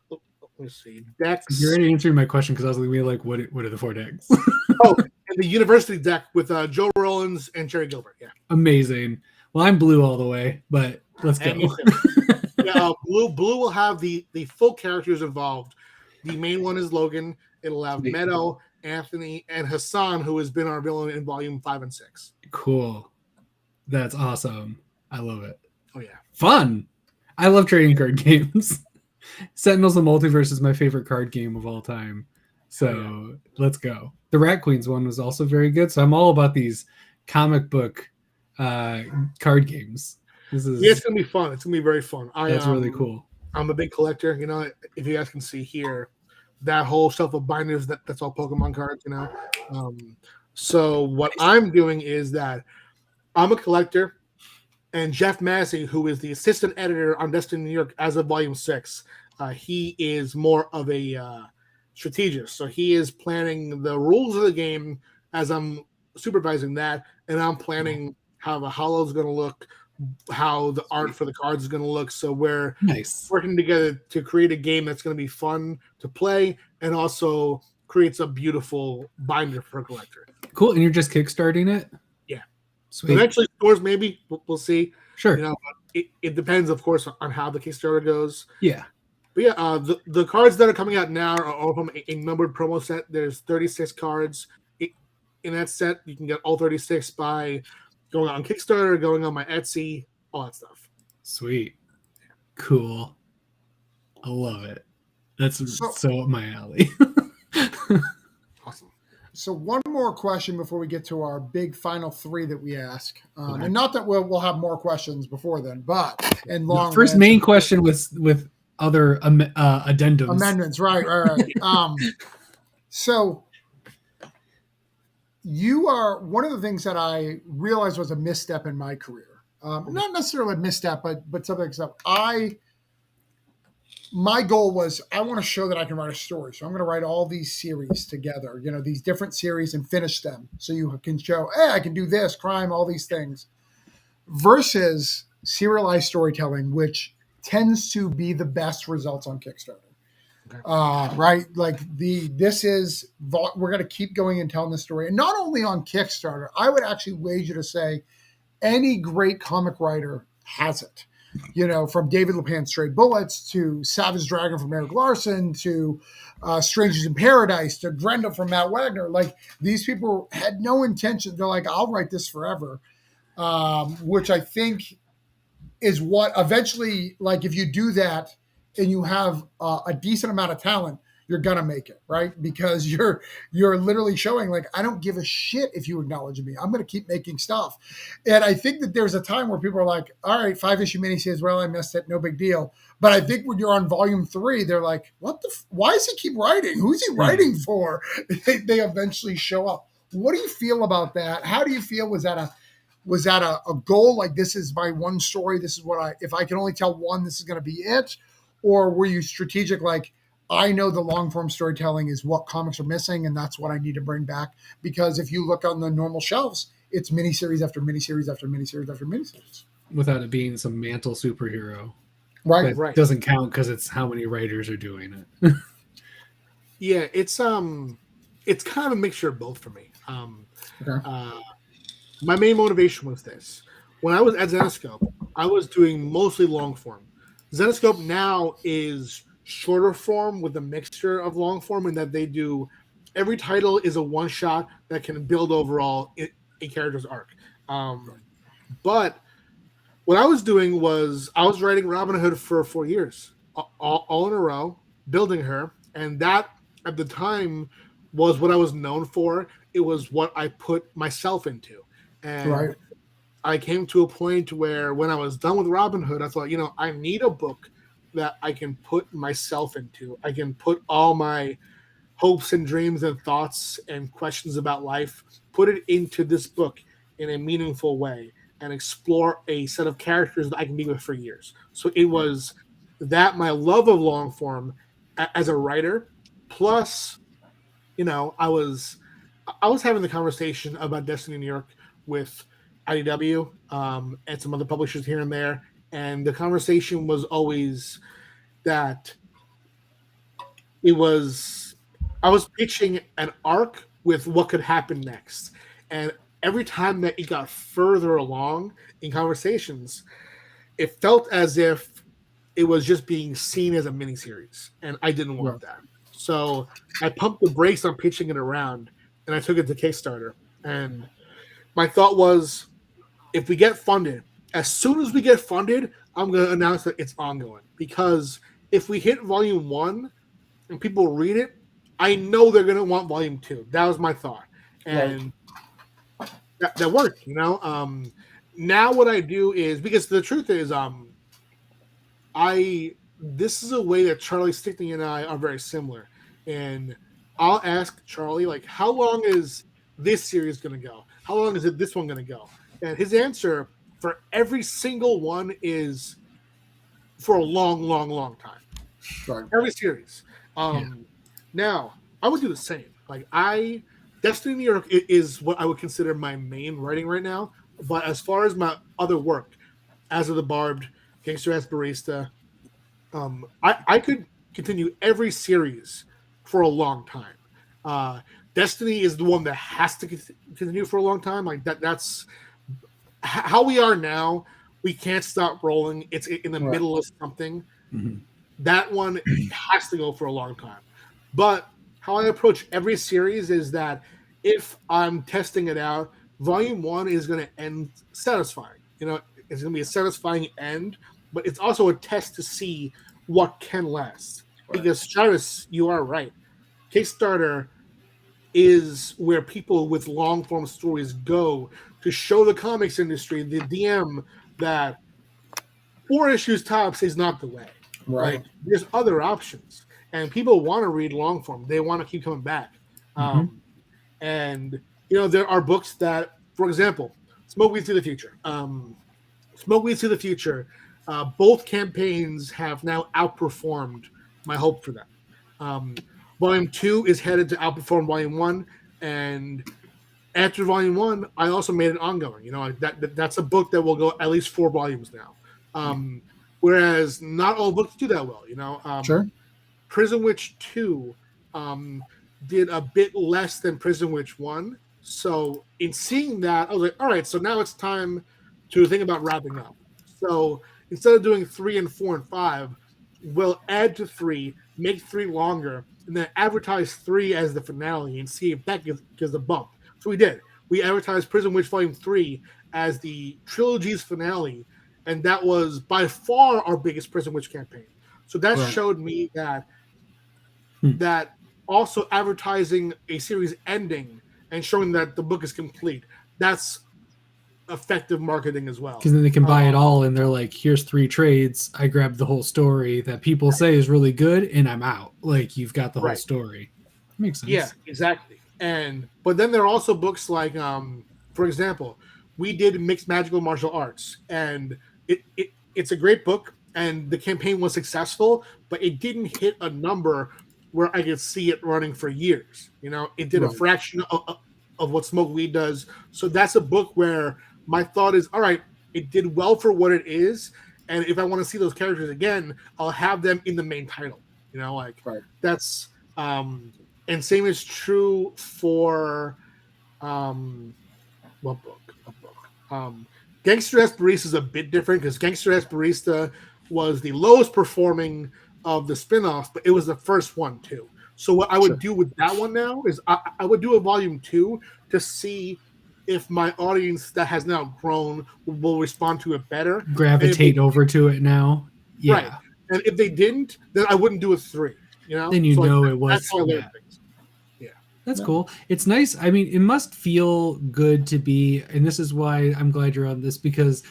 S3: Let's see. Decks.
S1: You're already answering my question because I was like, what are the 4 decks?
S3: And the university deck with Joe Rollins and Cherry Gilbert. Yeah.
S1: Amazing. Well, I'm blue all the way, but let's go.
S3: Blue will have the full characters involved. The main one is Logan. It'll have Meadow, Anthony, and Hassan, who has been our villain in volume 5 and 6.
S1: Cool. That's awesome. I love it.
S3: Oh yeah.
S1: Fun. I love trading card games. Sentinels of Multiverse is my favorite card game of all time. So let's go. The Rat Queens one was also very good. So I'm all about these comic book card games.
S3: It's gonna be fun. It's gonna be very fun.
S1: That's really cool.
S3: I'm a big collector. You know, if you guys can see here, that whole shelf of binders that's all Pokemon cards. You know, so what I'm doing is that I'm a collector, and Jeff Massey, who is the assistant editor on Destiny New York as of Volume 6, he is more of a strategist. So he is planning the rules of the game as I'm supervising that, and I'm planning how the holo is going to look, how the art for the cards is going to look. So we're working together to create a game that's going to be fun to play and also creates a beautiful binder for a collector.
S1: Cool. And you're just kickstarting it?
S3: Yeah.
S1: Sweet.
S3: Eventually stores, maybe. We'll see.
S1: Sure.
S3: You know, it depends, of course, on how the Kickstarter goes.
S1: Yeah.
S3: But yeah, the cards that are coming out now are all from a numbered promo set. There's 36 cards. In that set, you can get all 36 by going on Kickstarter, going on my Etsy, all that stuff.
S1: Sweet. Cool. I love it. That's so up my alley.
S3: Awesome.
S2: So one more question before we get to our big final 3 that we ask. And not that we'll have more questions before then, but and long.
S1: The first main question with other addendums.
S2: Amendments, right. So you are one of the things that I realized was a misstep in my career. Not necessarily a misstep, but something like my goal was I want to show that I can write a story. So I'm going to write all these series together, you know, these different series and finish them. So you can show, hey, I can do this, crime, all these things. Versus serialized storytelling, which tends to be the best results on Kickstarter. Okay. Right? Like we're going to keep going and telling the story. And not only on Kickstarter, I would actually wager to say any great comic writer has it. You know, from David Lepan's Straight Bullets to Savage Dragon from Eric Larson to Strangers in Paradise to Grendel from Matt Wagner. Like, these people had no intention. They're like, I'll write this forever, which I think is what eventually, like, if you do that and you have a decent amount of talent, you're going to make it, right? Because you're literally showing, like, I don't give a shit if you acknowledge me. I'm going to keep making stuff. And I think that there's a time where people are like, all right, 5-issue miniseries, well, I missed it, no big deal. But I think when you're on volume 3, they're like, why does he keep writing? Who's he writing for? They eventually show up. What do you feel about that? How do you feel? Was that a goal? Like, this is my one story. This is what if I can only tell one, this is going to be it. Or were you strategic? Like, I know the long form storytelling is what comics are missing, and that's what I need to bring back. Because if you look on the normal shelves, it's miniseries after miniseries after miniseries after miniseries. Without
S1: it being some mantle superhero.
S2: Right.
S1: Right. Doesn't count because it's how many writers are doing it.
S3: Yeah, it's kind of a mixture of both for me. My main motivation was this. When I was at Zenescope, I was doing mostly long form. Zenescope now is shorter form with a mixture of long form, in that they do every title is a one shot that can build overall a character's arc. But what I was doing was I was writing Robin Hood for 4 years, all in a row, building her, and that at the time was what I was known for. It was what I put myself into. And
S2: Right.
S3: I came to a point where when I was done with Robin Hood, I thought, I need a book that I can put myself into. I can put all my hopes and dreams and thoughts and questions about life, put it into this book in a meaningful way and explore a set of characters that I can be with for years. So it was that my love of long form as a writer, plus, I was having the conversation about Destiny New York with IDW and some other publishers here and there, and the conversation was always that I was pitching an arc with what could happen next, and every time that it got further along in conversations, it felt as if it was just being seen as a miniseries, and I didn't want that. So I pumped the brakes on pitching it around, and I took it to Kickstarter. And my thought was, if we get funded, as soon as we get funded, I'm going to announce that it's ongoing. Because if we hit volume 1 and people read it, I know they're going to want volume 2. That was my thought. And that worked, Now what I do is, because the truth is, this is a way that Charlie Stickney and I are very similar. And I'll ask Charlie, like, how long is this series going to go? How long is this one going to go? And his answer for every single one is for a long, long, long time.
S2: Right.
S3: Every series. Now, I would do the same. Like, Destiny New York is what I would consider my main writing right now. But as far as my other work, As of the Barbed, Gangster Ass Barista, I could continue every series for a long time. Destiny is the one that has to continue for a long time. Like that's how we are now. We can't stop rolling. It's in the middle of something.
S1: Mm-hmm.
S3: That one has to go for a long time. But how I approach every series is that if I'm testing it out, volume 1 is going to end satisfying. It's going to be a satisfying end, but it's also a test to see what can last. Right. Because Travis, you are right. Kickstarter is where people with long form stories go to show the comics industry, the DM, that 4 issues tops is not the way.
S2: Right.
S3: Like, there's other options, and people want to read long form. They want to keep coming back. And there are books that, for example, Smoke Weeds to the Future. Smoke Weeds to the Future. Both campaigns have now outperformed my hope for them. Volume 2 is headed to outperform Volume 1, and after Volume 1, I also made it ongoing. That's a book that will go at least 4 volumes now. Whereas not all books do that well.
S2: Sure.
S3: Prison Witch 2 did a bit less than Prison Witch 1. So in seeing that, I was like, all right, so now it's time to think about wrapping up. So instead of doing 3 and 4 and 5, we'll add to 3, make 3 longer, and then advertise 3 as the finale and see if that gives a bump. So we did. We advertised Prison Witch Volume 3 as the trilogy's finale, and that was by far our biggest Prison Witch campaign. So that showed me that also advertising a series ending and showing that the book is complete, that's effective marketing as well.
S1: Because then they can buy it all, and they're like, here's 3 trades. I grabbed the whole story that people say is really good, and I'm out. Like, you've got the whole story. Makes sense.
S3: Yeah, exactly. But then there are also books like, for example, we did Mixed Magical Martial Arts, and it's a great book, and the campaign was successful, but it didn't hit a number where I could see it running for years. It did a fraction of what Smoke Weed does. So that's a book where my thought is, all right, it did well for what it is, and if I want to see those characters again, I'll have them in the main title. That's and same is true for what book? Gangster Ass Barista is a bit different because Gangster Ass Barista was the lowest performing of the spin-offs, but it was the first one too. So what I would do with that one now is I would do a volume 2 to see if my audience that has now grown will respond to it better.
S1: Gravitate over to it now. Yeah.
S3: Right. And if they didn't, then I wouldn't do a 3. You know,
S1: Then you
S3: So,
S1: know it was.
S3: that's how I learned
S1: Yeah.
S3: things.
S1: That's
S2: Yeah.
S1: cool. It's nice. I mean, it must feel good to be, and this is why I'm glad you're on this, because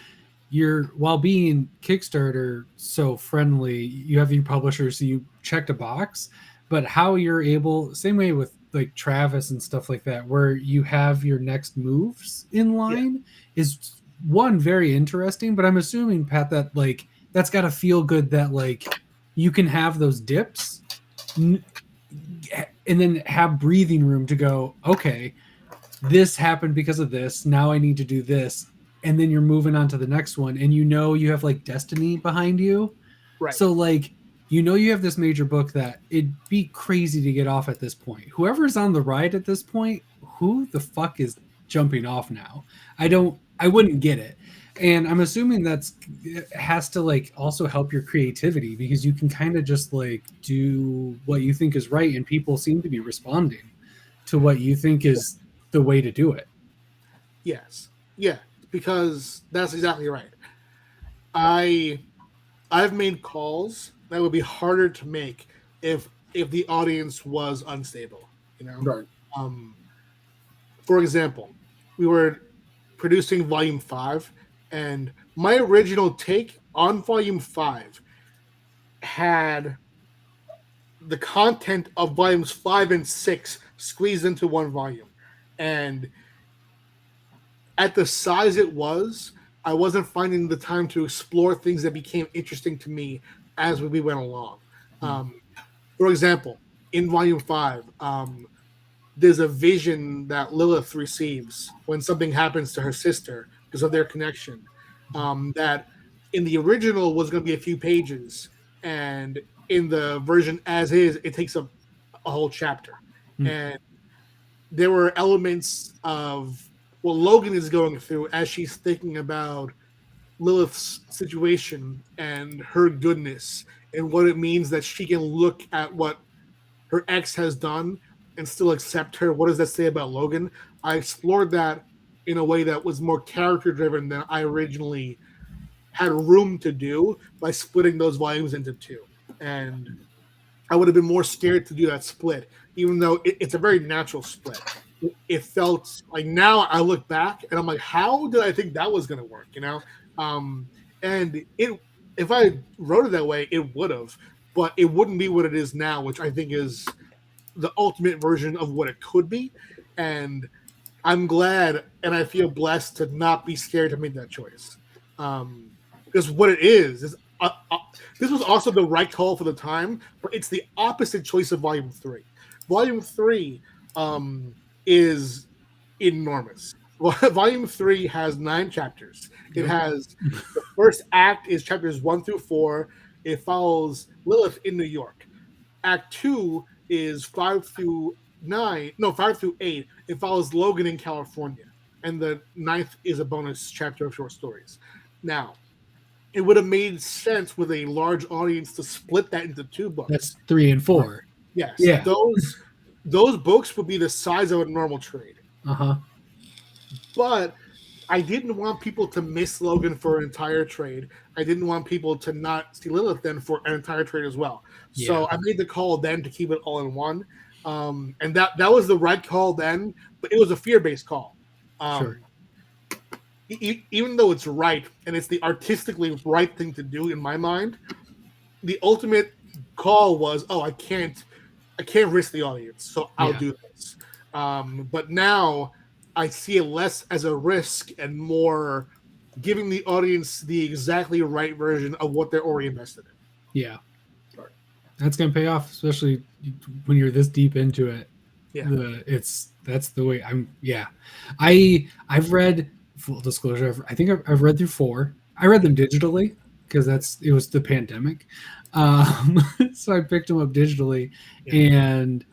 S1: you're, while being Kickstarter so friendly, you have your publisher, so you checked a box, but how you're able, same way with like Travis and stuff like that, where you have your next moves in line is one very interesting, but I'm assuming, Pat, that like that's got to feel good that like you can have those dips and then have breathing room to go, okay, this happened because of this. Now I need to do this. And then you're moving on to the next one. And you know you have like destiny behind you.
S3: Right.
S1: So like you know you have this major book that it'd be crazy to get off at this point. Whoever's on the ride at this point, who the fuck is jumping off now? I wouldn't get it. And I'm assuming that's it has to like also help your creativity because you can kind of just like do what you think is right and people seem to be responding to what you think is the way to do it.
S3: Yes. Yeah, because that's exactly right. I've made calls that would be harder to make if the audience was unstable, you know.
S2: Right.
S3: For example, we were producing volume 5 and my original take on volume 5 had the content of volumes 5 and 6 squeezed into one volume. And at the size it was, I wasn't finding the time to explore things that became interesting to me as we went along. For example, in volume 5, there's a vision that Lilith receives when something happens to her sister because of their connection. That in the original was going to be a few pages, and in the version as is, it takes up a whole chapter. And there were elements of what Logan is going through as she's thinking about Lilith's situation and her goodness and what it means that she can look at what her ex has done and still accept her. What does that say about Logan? I explored that in a way that was more character driven than I originally had room to do by splitting those volumes into 2. And I would have been more scared to do that split, even though it's a very natural split. It felt like now I look back and I'm like, how did I think that was going to work? You know? And if I wrote it that way, it would have, but it wouldn't be what it is now, which I think is the ultimate version of what it could be. And I'm glad and I feel blessed to not be scared to make that choice. Because what it is this was also the right call for the time, but it's the opposite choice of Volume 3. Volume 3 is enormous. Volume 3 has 9 chapters. It has the first act is chapters 1 through 4. It follows Lilith in New York. Act 2 is 5 through 8. It follows Logan in California. And the 9th is a bonus chapter of short stories. Now, it would have made sense with a large audience to split that into 2 books.
S1: That's 3 and 4.
S3: Yes.
S1: Yeah.
S3: Those books would be the size of a normal trade.
S1: Uh-huh.
S3: But I didn't want people to miss Logan for an entire trade. I didn't want people to not see Lilith then for an entire trade as well.
S1: Yeah.
S3: So I made the call then to keep it all in one. And that was the right call then, but it was a fear-based call.
S1: Sure.
S3: Even though it's right and it's the artistically right thing to do in my mind, the ultimate call was, I can't risk the audience, so I'll do this. But now I see it less as a risk and more giving the audience the exactly right version of what they're already invested in.
S1: Yeah. That's going to pay off, especially when you're this deep into it.
S3: Yeah.
S1: That's the way I've read, full disclosure, I think I've read through 4. I read them digitally because it was the pandemic. So I picked them up digitally, and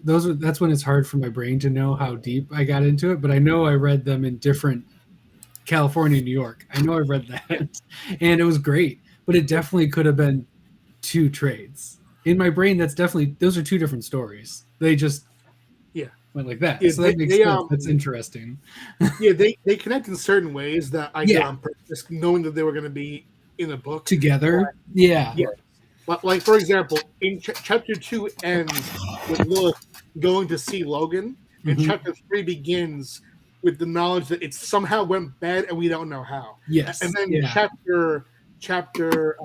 S1: that's when it's hard for my brain to know how deep I got into it. But I know I read them in different California, New York. I know I read that, and it was great. But it definitely could have been 2 trades in my brain. Those are 2 different stories. They just went like that. So that makes sense. That's interesting.
S3: They connect in certain ways that I did on purpose, knowing that they were going to be in a book
S1: together. Yeah.
S3: Like for example, in chapter 2 ends with Lilith going to see Logan, and
S1: Mhm.
S3: chapter 3 begins with the knowledge that it somehow went bad and we don't know how.
S1: Yes.
S3: And then
S1: Yeah.
S3: chapter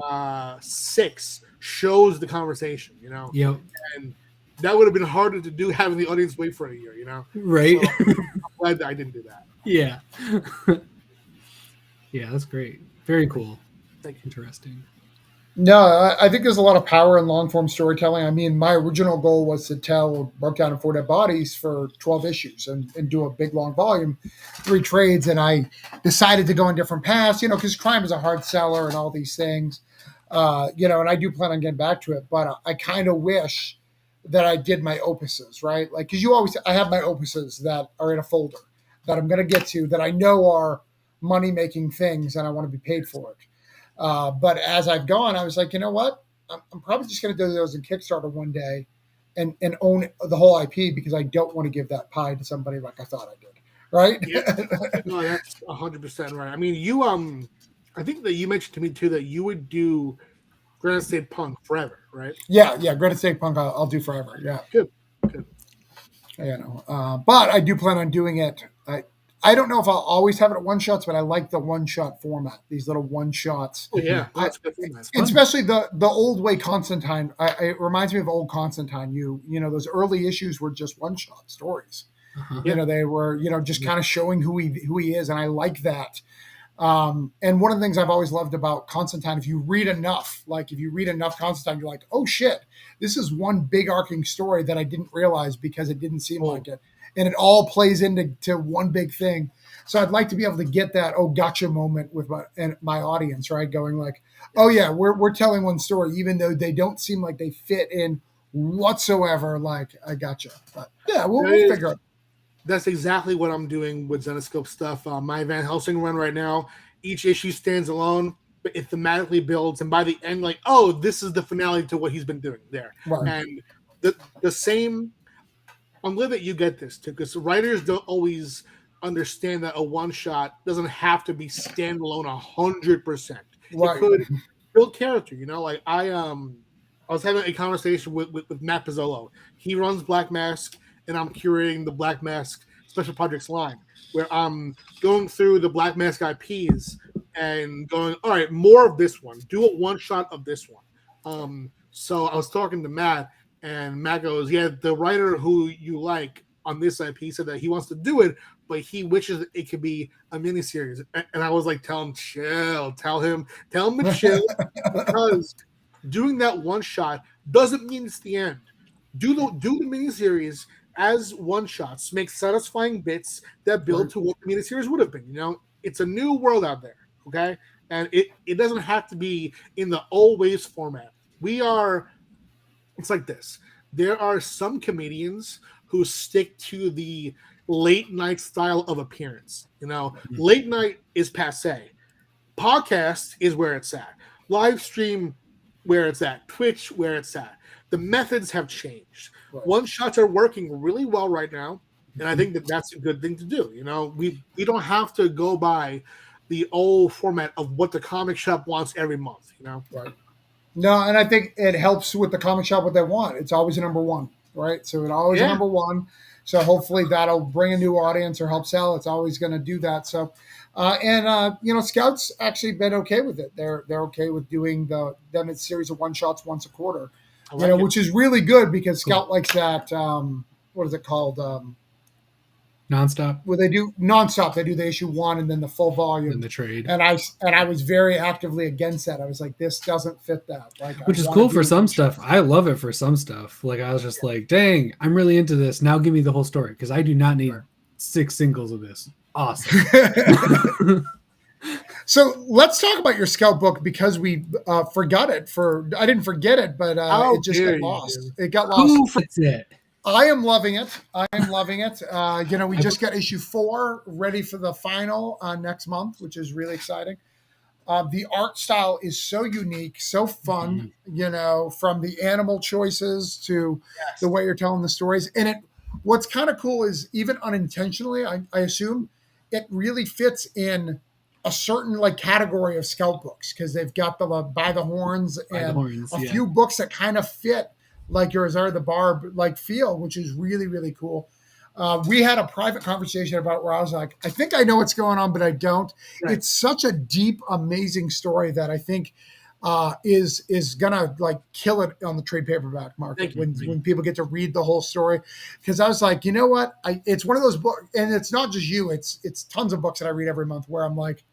S3: 6 shows the conversation, you know,
S1: Yep.
S3: and that would have been harder to do having the audience wait for a year, you know.
S1: Right.
S3: So I'm glad that I didn't do that.
S1: Yeah. Yeah, that's great. Very cool.
S3: Thank you.
S1: Interesting.
S2: No, I think there's a lot of power in long form storytelling. I mean, my original goal was to tell Broke Down and Four Dead Bodies for 12 issues and do a big long volume, 3 trades. And I decided to go in different paths, you know, because crime is a hard seller and all these things, you know, and I do plan on getting back to it. But I kind of wish that I did my opuses, right? Like, because I have my opuses that are in a folder that I'm going to get to that I know are money making things and I want to be paid for it. But as I've gone, I was like, you know what? I'm probably just going to do those in Kickstarter one day and own the whole IP because I don't want to give that pie to somebody like I thought I did. Right?
S3: Yeah. No, that's 100% right. I mean, you I think that you mentioned to me too that you would do Granite State Punk forever, right?
S2: Yeah. Granite State Punk, I'll do forever. Yeah.
S3: Good.
S2: You know, but I do plan on doing it. I don't know if I'll always have it at one shots, but I like the one shot format. These little one shots.
S3: Oh yeah, that's good format.
S2: Especially the old way Constantine. It reminds me of old Constantine. You know, those early issues were just one shot stories.
S1: Uh-huh.
S2: You know, they were, you know, just kind of showing who he is, and I like that. And one of the things I've always loved about Constantine, if you read enough Constantine, you're like, oh shit, this is one big arcing story that I didn't realize because it didn't seem like it. And it all plays into one big thing. So I'd like to be able to get that gotcha moment with my audience, right? Going like, oh yeah, we're telling one story, even though they don't seem like they fit in whatsoever. Like, I gotcha. But yeah, we'll figure it out.
S3: That's exactly what I'm doing with Zenescope stuff. My Van Helsing run right now, each issue stands alone, but it thematically builds, and by the end, like, oh, this is the finale to what he's been doing there.
S2: Right.
S3: And the same. I'm glad that you get this too, because writers don't always understand that a one shot doesn't have to be standalone 100%.
S2: Right.
S3: It could build character. You know, like I was having a conversation with Matt Pizzolo. He runs Black Mask, and I'm curating the Black Mask Special Projects line, where I'm going through the Black Mask IPs and going, all right, more of this one. Do a one shot of this one. So I was talking to Matt. And Matt goes, yeah, the writer who you like on this IP said that he wants to do it, but he wishes it could be a miniseries. And I was like, tell him to chill, because doing that one shot doesn't mean it's the end. Do the miniseries as one shots, make satisfying bits that build to what the miniseries would have been. You know, it's a new world out there, okay? And it doesn't have to be in the old ways format. It's like this. There are some comedians who stick to the late night style of appearance. You know, late night is passe. Podcast is where it's at. Live stream where it's at. Twitch where it's at. The methods have changed. Right. One shots are working really well right now, and I think that that's a good thing to do. You know, we don't have to go by the old format of what the comic shop wants every month. You know,
S2: right. No, and I think it helps with the comic shop what they want. It's always a number one, right? So it's always a number one. So hopefully that'll bring a new audience or help sell. It's always going to do that. So, you know, Scout's actually been okay with it. They're okay with doing them in a series of one shots once a quarter, which is really good because Scout likes that. What is it called?
S1: Nonstop.
S2: Well, they do nonstop. They do the issue 1 and then the full volume
S1: and the trade.
S2: And I was very actively against that. I was like, this doesn't fit that. Like,
S1: which is cool for some stuff. I love it for some stuff. Like I was just like, dang, I'm really into this. Now give me the whole story because I do not need 6 singles of this. Awesome.
S2: So let's talk about your Scout book because we forgot it. I didn't forget it, but it just got lost. It got lost.
S1: Who fits it?
S2: I am loving it. You know, we just got issue 4 ready for the final next month, which is really exciting. The art style is so unique, so fun, you know, from the animal choices to the way you're telling the stories. And what's kind of cool is even unintentionally, I assume, it really fits in a certain like category of scout books because they've got the By the Horns
S1: By the
S2: and
S1: Horns,
S2: a
S1: yeah.
S2: few books that kind of fit like your Azar the Barb like feel, which is really, really cool. We had a private conversation about where I was like, I think I know what's going on, but I don't.
S3: Right.
S2: It's such a deep, amazing story that I think is gonna like kill it on the trade paperback market when people get to read the whole story. Because I was like, you know what? It's one of those books, and it's not just you. It's tons of books that I read every month where I'm like,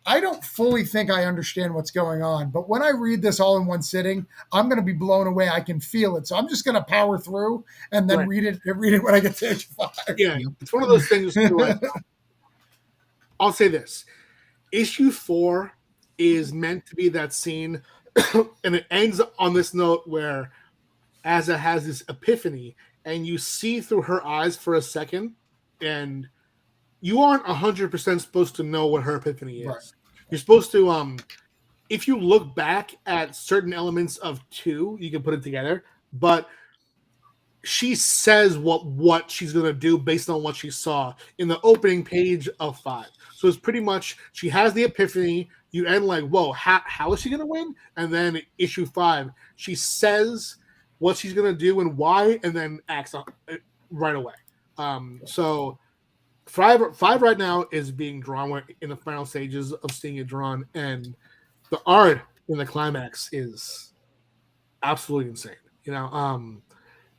S2: I don't fully think I understand what's going on, but when I read this all in one sitting, I'm going to be blown away. I can feel it, so I'm just going to power through and then read it when I get to issue 5.
S3: Yeah, it's one of those things. Too, I'll say this: issue 4 is meant to be that scene, and it ends on this note where Azza has this epiphany, and you see through her eyes for a second, and you aren't 100% supposed to know what her epiphany is. Right. You're supposed to, if you look back at certain elements of 2, you can put it together, but she says what she's going to do based on what she saw in the opening page of 5. So it's pretty much, she has the epiphany, you end like, whoa, how is she going to win? And then issue 5, she says what she's going to do and why, and then acts on it right away. So 5 right now is being drawn. We're in the final stages of seeing it drawn, and the art in the climax is absolutely insane.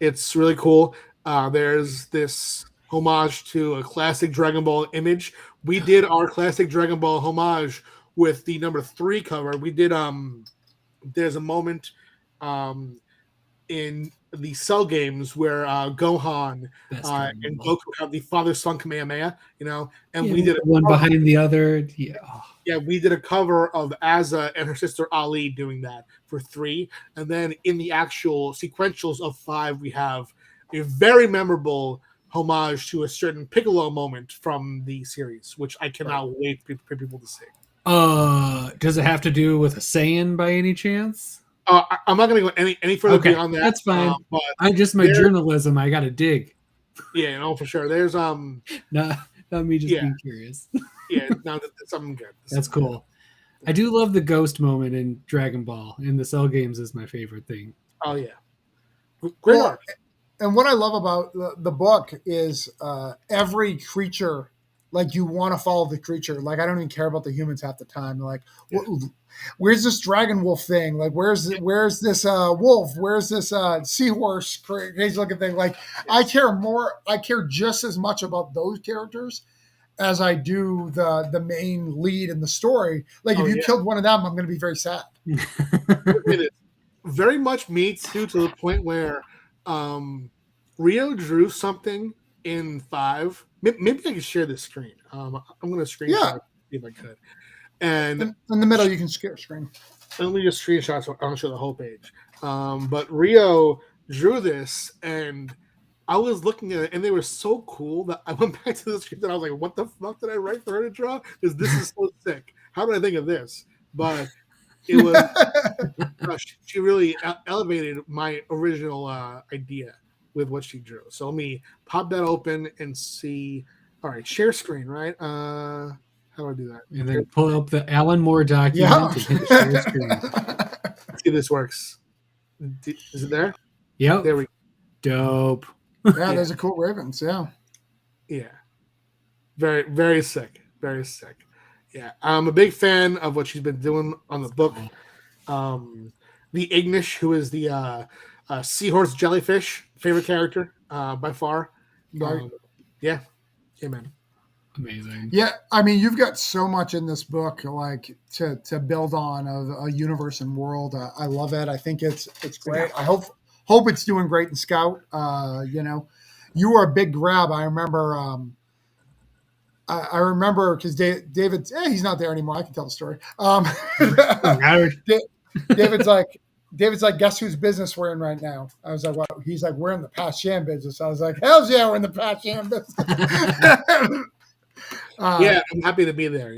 S3: It's really cool. There's this homage to a classic Dragon Ball image. We did our classic Dragon Ball homage with the number 3 cover. We did there's a moment in the Cell games where Gohan and Goku have the father-son Kamehameha, and we did
S1: one behind the other.
S3: Yeah, we did a cover of Azza and her sister Ali doing that for 3, and then in the actual sequentials of 5, we have a very memorable homage to a certain Piccolo moment from the series, which I cannot wait for people to see.
S1: Does it have to do with a Saiyan by any chance?
S3: I'm not going to go any further beyond that.
S1: That's fine. But I just my journalism. I got to dig.
S3: Yeah, for sure. There's
S1: not me just being curious.
S3: Yeah, no, that's something good.
S1: That's cool. I do love the ghost moment in Dragon Ball. In the Cell games is my favorite thing.
S3: Oh yeah, great art.
S2: And what I love about the book is every creature. Like you want to follow the creature. Like I don't even care about the humans half the time. Like, where's this dragon wolf thing? Like, where's this wolf? Where's this seahorse crazy looking thing? Like, I care just as much about those characters as I do the main lead in the story. Like, if you killed one of them, I'm going to be very sad.
S3: It is very much me too, to the point where Rio drew something in 5. Maybe I can share this screen. I'm going to screenshot if I could. And
S2: in the middle, you can screen.
S3: Let me just screenshot so I don't show the whole page. But Rio drew this, and I was looking at it, and they were so cool that I went back to the script and I was like, what the fuck did I write for her to draw? Because this is so sick. How did I think of this? But it was she really elevated my original idea with what she drew. So let me pop that open and see. All right, share screen, right? How do I do that?
S1: And then pull up the Alan Moore document and hit share screen.
S3: Let's see if this works. Is it there?
S1: Yep.
S3: There we go.
S1: Dope.
S2: Yeah, there's a cool Ravens. Yeah.
S3: Yeah. Very, very sick. Very sick. Yeah. I'm a big fan of what she's been doing on the book. The Ignish, who is the seahorse jellyfish favorite character by far. Yeah. Yeah, man.
S1: Amazing.
S2: Yeah, I mean, you've got so much in this book, like to build on of a universe and world. I love it. I think it's great. I hope it's doing great in Scout. You were a big grab. I remember. I remember because David, he's not there anymore. I can tell the story. David's like, guess whose business we're in right now? I was like, what? He's like, we're in the Pat Sham business. I was like, hell's yeah, we're in the Pat Sham business.
S3: Yeah, I'm happy to be there.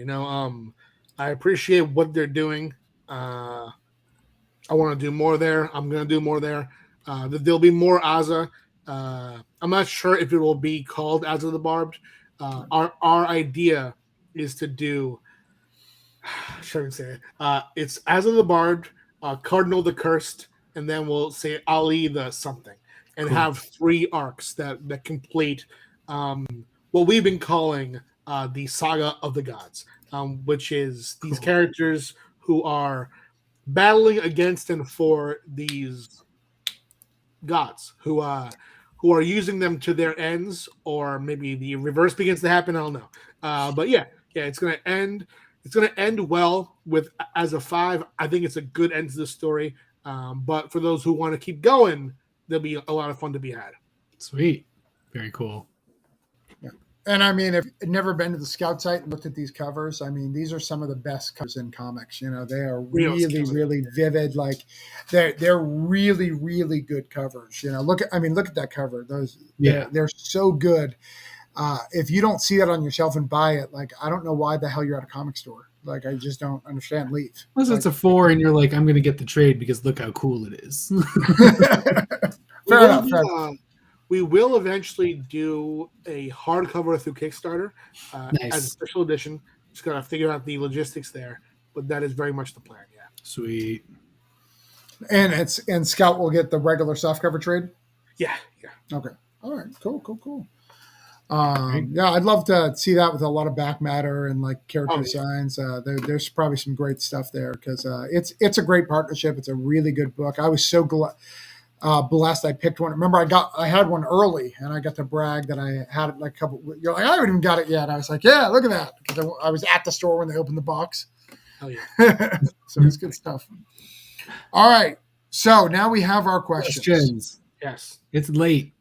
S3: I appreciate what they're doing. I want to do more there. I'm going to do more there. There'll be more Azza. I'm not sure if it will be called Azza the Barbed. Our idea is to do Shouldn't say it. It's Azza the Bard, Cardinal the Cursed, and then we'll say Ali the something, and
S1: Cool.
S3: have 3 arcs that complete what we've been calling the Saga of the Gods, which is these
S1: Cool.
S3: characters who are battling against and for these gods who are using them to their ends, or maybe the reverse begins to happen. I don't know. But yeah, it's gonna end. It's gonna end well with as a 5. I think it's a good end to the story. But for those who want to keep going, there'll be a lot of fun to be had.
S1: Sweet. Very cool.
S2: And I mean, if you've never been to the Scout site and looked at these covers, I mean, these are some of the best covers in comics. You know, they are really vivid. Like they're really, really good covers. You know, look at that cover. They're so good. If you don't see that on your shelf and buy it, like, I don't know why the hell you're at a comic store. Like, I just don't understand. Leave.
S1: Unless it's a 4 and you're like, I'm going to get the trade because look how cool it is.
S2: Fair enough.
S3: We will eventually do a hardcover through Kickstarter
S1: Nice.
S3: as a special edition. Just got to figure out the logistics there, but that is very much the plan. Yeah.
S1: Sweet.
S2: And Scout will get the regular softcover trade.
S3: Yeah.
S2: Okay. All right. Cool. Yeah, I'd love to see that with a lot of back matter and like character signs. There's probably some great stuff there because it's a great partnership. It's a really good book. I was so blessed I picked one. Remember, I had one early, and I got to brag that I had it like a couple. You're like, I haven't even got it yet. I was like, yeah, look at that, because I was at the store when they opened the box.
S3: Oh yeah.
S2: So it's good stuff. All right, so now we have our questions.
S3: Yes,
S1: it's late.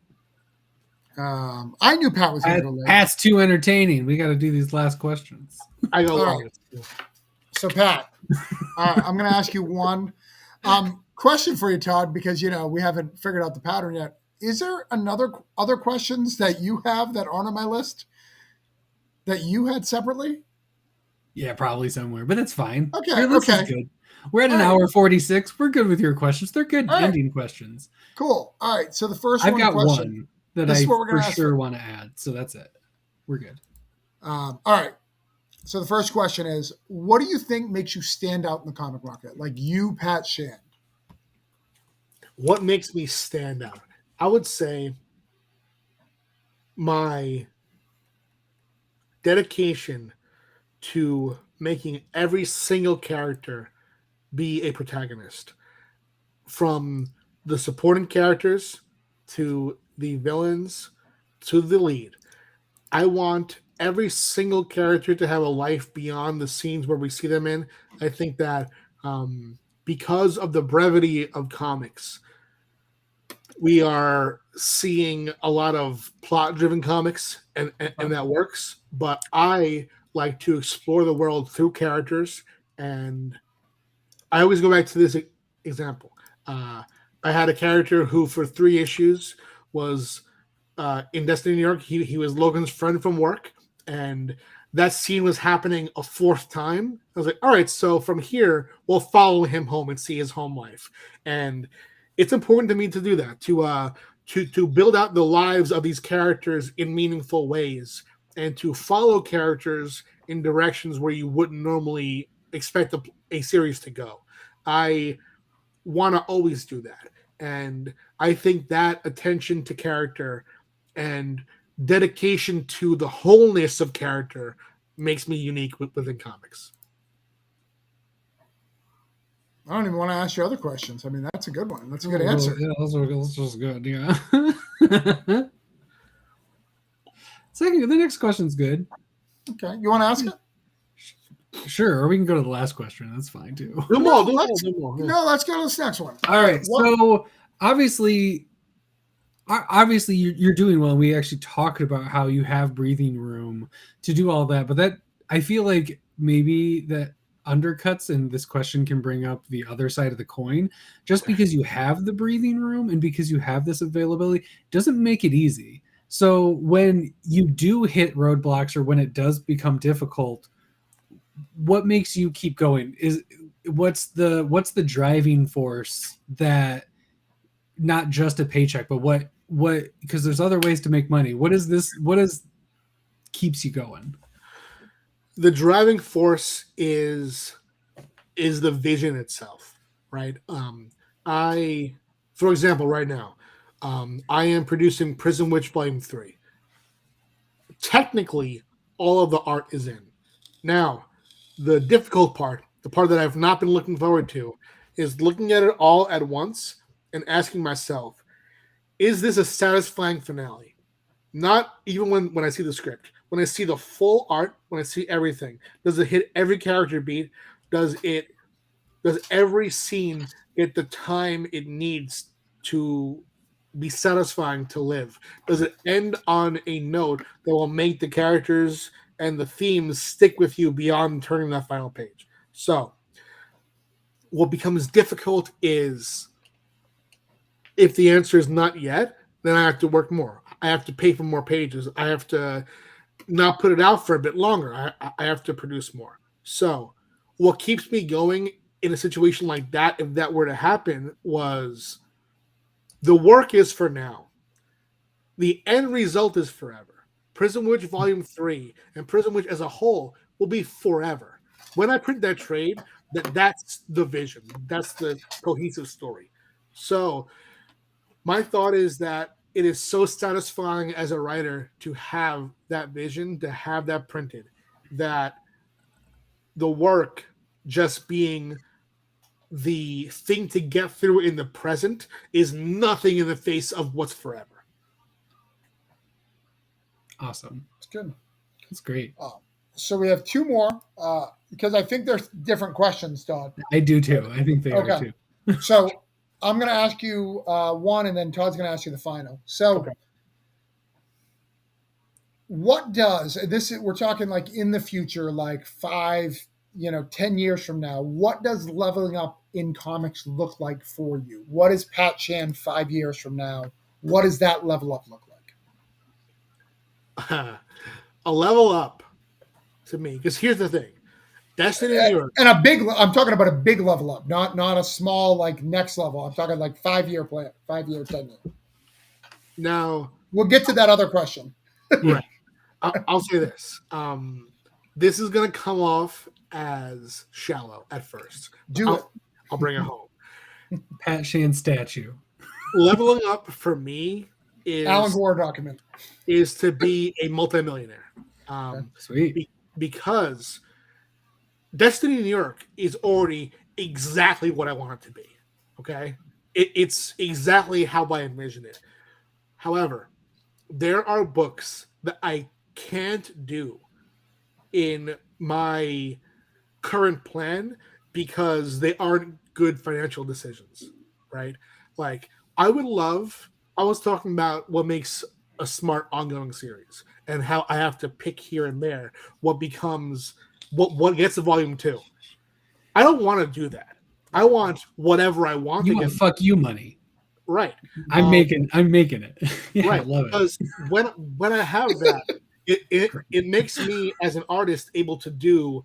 S2: I knew Pat was going to go late.
S1: Pat's too entertaining. We got to do these last questions.
S3: I go
S2: long.
S3: Right.
S2: So Pat, I'm going to ask you one. Question for you, Todd, because we haven't figured out the pattern yet. Is there other questions that you have that aren't on my list that you had separately?
S1: Yeah, probably somewhere, but that's fine.
S2: Okay,
S1: Your list is good. We're at an hour 46. We're good with your questions. They're good ending questions.
S2: Cool. All right. So the first
S1: I've got one that I for sure want to add. So that's it. We're good.
S2: All right. So the first question is, what do you think makes you stand out in the comic market? Like you, Pat Shand.
S3: What makes me stand out? I would say my dedication to making every single character be a protagonist, from the supporting characters to the villains to the lead. I want every single character to have a life beyond the scenes where we see them in. I think that because of the brevity of comics, we are seeing a lot of plot-driven comics, and that works. But I like to explore the world through characters, and I always go back to this example. I had a character who, for 3 issues, was in Destiny New York. He was Logan's friend from work, and that scene was happening a 4th time. I was like, all right, so from here, we'll follow him home and see his home life. And it's important to me to do that, to build out the lives of these characters in meaningful ways, and to follow characters in directions where you wouldn't normally expect a series to go. I want to always do that. And I think that attention to character and dedication to the wholeness of character makes me unique within comics.
S2: I don't even want to ask you other questions. I mean, that's a good one. That's a good answer.
S1: Yeah, that's just good. Yeah. Second, the next question's good.
S2: Okay. You want to ask it?
S1: Sure, or we can go to the last question. That's fine too.
S2: No, let's go to this next one.
S1: All right. So obviously you're doing well. We actually talked about how you have breathing room to do all that, but that I feel like maybe that undercuts, and this question can bring up the other side of the coin. Just because you have the breathing room and because you have this availability doesn't make it easy. So when you do hit roadblocks, or when it does become difficult, what makes you keep going? What's the driving force that, not just a paycheck, but what because there's other ways to make money. What is keeps you going?
S3: the driving force is the vision itself, right? I, for example, right now, I am producing Prison Witch Volume 3. Technically, all of the art is in. Now, the difficult part, the part that I've not been looking forward to, is looking at it all at once and asking myself, is this a satisfying finale? Not even when I see the script. When I see the full art, when I see everything, does it hit every character beat? Does every scene get the time it needs to be satisfying to live? Does it end on a note that will make the characters and the themes stick with you beyond turning that final page? So, what becomes difficult is if the answer is not yet, then I have to work more. I have to pay for more pages. I have to not put it out for a bit longer. I have to produce more. So, what keeps me going in a situation like that, if that were to happen, was the work is for now. The end result is forever. Prison Witch Volume 3 and Prison Witch as a whole will be forever. When I print that trade, that's the vision. That's the cohesive story. So, my thought is that it is so satisfying as a writer to have that vision, to have that printed, that the work just being the thing to get through in the present is nothing in the face of what's forever.
S1: Awesome.
S2: It's good.
S1: That's great.
S2: So we have two more because I think there's different questions, Todd.
S1: I do too. I think they are too.
S2: So I'm going to ask you one, and then Todd's going to ask you the final. So, what does this? We're talking like in the future, like 5, 10 years from now. What does leveling up in comics look like for you? What is Pat Chan 5 years from now? What does that level up look like?
S3: A level up to me, because here's the thing. Destiny New York.
S2: And I'm talking about a big level up, not a small like next level. I'm talking like 5-year plan, 5 year, 10 year.
S3: Now
S2: we'll get to that other question.
S3: Right. I'll say this. This is going to come off as shallow at first. I'll bring it home.
S1: Pat Chan statue.
S3: Leveling up for me is
S2: Alan Gore document
S3: is to be a multimillionaire.
S1: Sweet.
S3: Because Destiny New York is already exactly what I want it to be. Okay? It's exactly how I envision it. However, there are books that I can't do in my current plan because they aren't good financial decisions, right? Like, I was talking about what makes a smart ongoing series and how I have to pick here and there what becomes what gets to volume 2. I don't want to do that. I want whatever I want.
S1: You want fuck you money.
S3: Right.
S1: I'm making it. Yeah,
S3: right.
S1: I love it.
S3: Because when I have that, it makes me as an artist able to do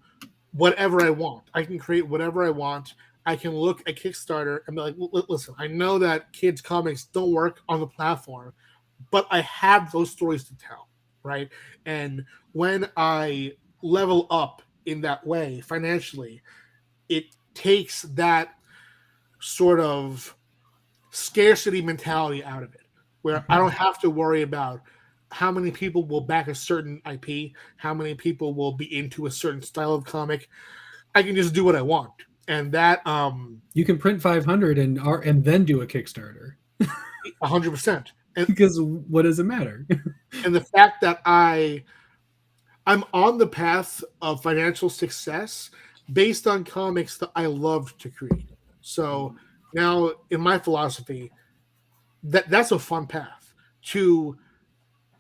S3: whatever I want. I can create whatever I want. I can look at Kickstarter and be like, listen, I know that kids' comics don't work on the platform, but I have those stories to tell, right? And when I level up in that way financially, it takes that sort of scarcity mentality out of it, where I don't have to worry about how many people will back a certain IP, how many people will be into a certain style of comic. I can just do what I want. And that
S1: you can print 500 and then do a Kickstarter.
S3: 100%.
S1: Because what does it matter?
S3: And the fact that I'm on the path of financial success based on comics that I love to create. So now in my philosophy, that's a fun path to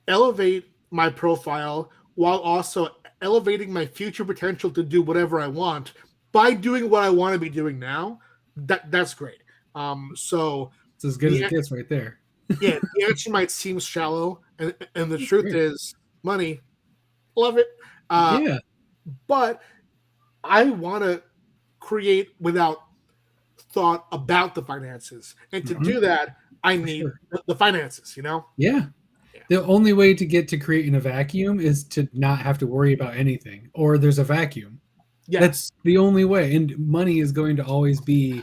S3: elevate my profile while also elevating my future potential to do whatever I want by doing what I want to be doing now. That's great. So
S1: it's as good as it gets right there.
S3: Yeah, the answer might seem shallow, and the truth is money. Love it.
S1: Yeah.
S3: But I want to create without thought about the finances. And to do that, I need the finances,
S1: Yeah. The only way to get to create in a vacuum is to not have to worry about anything, or there's a vacuum.
S3: Yeah.
S1: That's the only way, and money is going to always be